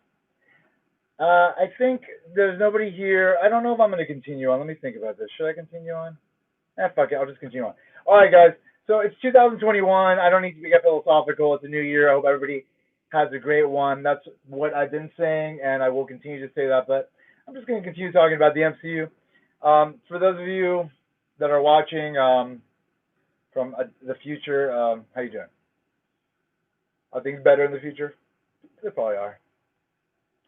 I think there's nobody here. I don't know if I'm going to continue on. Let me think about this. Should I continue on? Fuck it. I'll just continue on. All right, guys. So it's 2021. I don't need to get philosophical. It's a new year. I hope everybody has a great one. That's what I've been saying, and I will continue to say that. But I'm just going to continue talking about the MCU. For those of you that are watching from the future, how you doing? Are things better in the future? They probably are.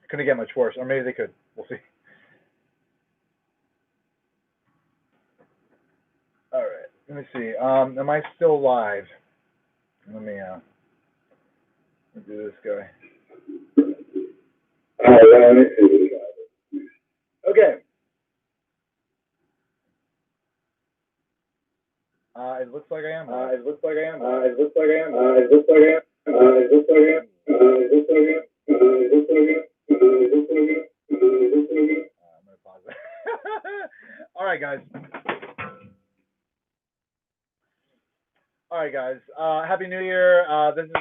Couldn't get much worse, or maybe they could. We'll see. All right. Let me see. Am I still live? Let me do this guy. Okay. It looks like I am. It looks like I am. It looks like I am. It looks like I am. It looks like I am. It looks like I am. It looks like I am. It looks like I am. I'm gonna pause it. All right, guys. All right, guys. Happy New Year. This is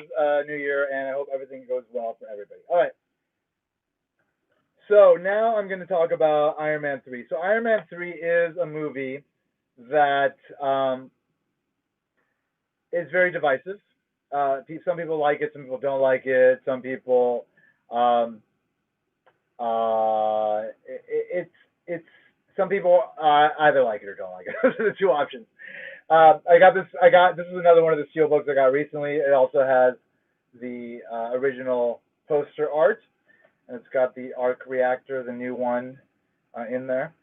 New Year, and I hope everything goes well for everybody. All right. So now I'm going to talk about Iron Man 3. So Iron Man 3 is a movie that is very divisive. Some people like it, some people don't like it. Some people, it's some people either like it or don't like it. Those are the two options. This is another one of the steelbooks I got recently. It also has the original poster art, and it's got the arc reactor, the new one, in there.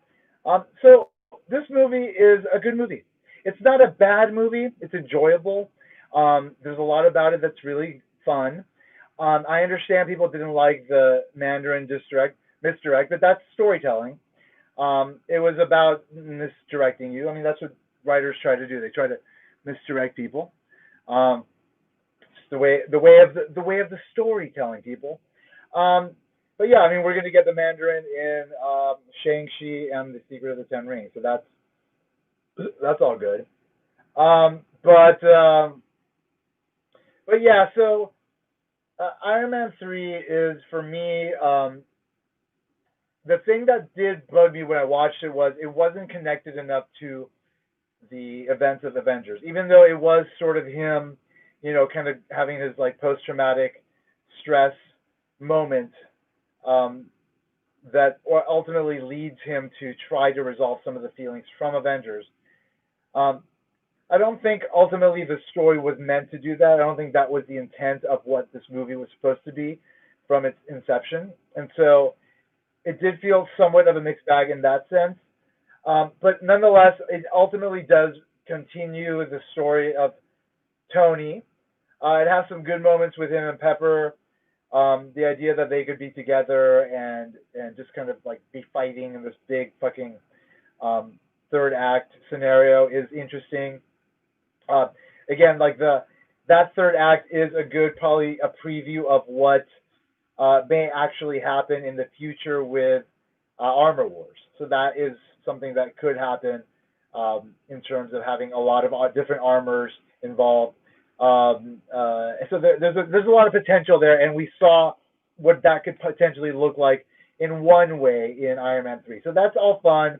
So this movie is a good movie. It's not a bad movie. It's enjoyable. There's a lot about it that's really fun. I understand people didn't like the Mandarin misdirect, but that's storytelling. It was about misdirecting you. I mean, that's what writers try to do. They try to misdirect people. It's the way of the storytelling, people. But yeah, I mean, we're going to get the Mandarin in Shang-Chi and the Secret of the Ten Rings, so that's all good. But yeah, so Iron Man 3 is, for me, the thing that did bug me when I watched it was it wasn't connected enough to the events of Avengers, even though it was sort of him, kind of having his like post-traumatic stress moment that ultimately leads him to try to resolve some of the feelings from Avengers. I don't think ultimately the story was meant to do that. I don't think that was the intent of what this movie was supposed to be from its inception. And so it did feel somewhat of a mixed bag in that sense. But nonetheless, it ultimately does continue the story of Tony. It has some good moments with him and Pepper. The idea that they could be together and just kind of like be fighting in this big fucking third act scenario is interesting. Again, like that third act is a good, probably a preview of what may actually happen in the future with Armor Wars. So that is something that could happen in terms of having a lot of different armors involved. So there's a lot of potential there, and we saw what that could potentially look like in one way in Iron Man 3. So that's all fun.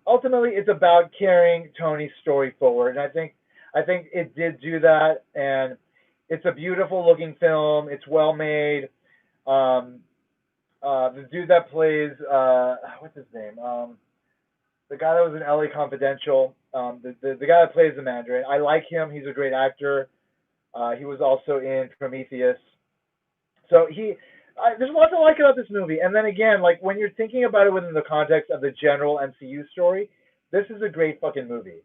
Ultimately, it's about carrying Tony's story forward, and I think it did do that, and it's a beautiful looking film. It's well made. The dude that plays what's his name? The guy that was in LA Confidential, the guy that plays the Mandarin. I like him. He's a great actor. He was also in Prometheus. So there's a lot to like about this movie. And then again, like when you're thinking about it within the context of the general MCU story, this is a great fucking movie.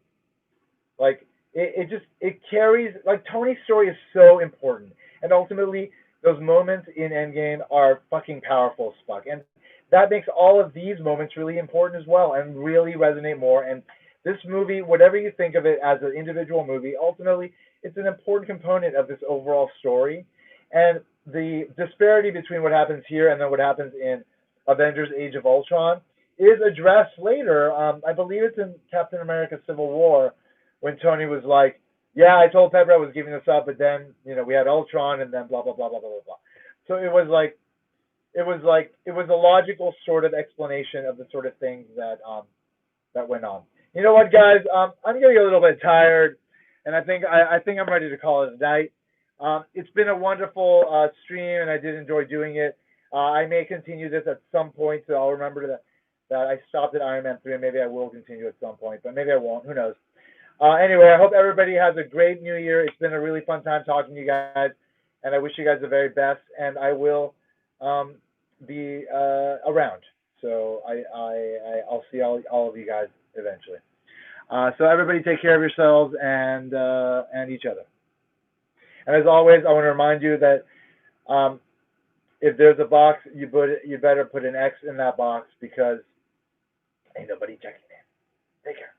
Like it carries, like, Tony's story is so important, and ultimately those moments in Endgame are fucking powerful as fuck, and that makes all of these moments really important as well and really resonate more. And this movie, whatever you think of it as an individual movie, ultimately it's an important component of this overall story. And the disparity between what happens here and then what happens in Avengers Age of Ultron is addressed later. I believe it's in Captain America Civil War, when Tony was like, yeah, I told Pepper I was giving this up, but then, we had Ultron, and then blah, blah, blah, blah, blah, blah, blah. So it was like, it was like it was a logical sort of explanation of the sort of things that went on. You know what, guys? I'm getting a little bit tired, and I think I'm ready to call it a night. It's been a wonderful stream, and I did enjoy doing it. I may continue this at some point, so I'll remember that I stopped at Iron Man 3, and maybe I will continue at some point, but maybe I won't. Who knows? Anyway, I hope everybody has a great new year. It's been a really fun time talking to you guys, and I wish you guys the very best, and I will be around. So I'll see all of you guys eventually. So everybody take care of yourselves and each other. And as always, I want to remind you that if there's a box, you better put an X in that box because ain't nobody checking in. Take care.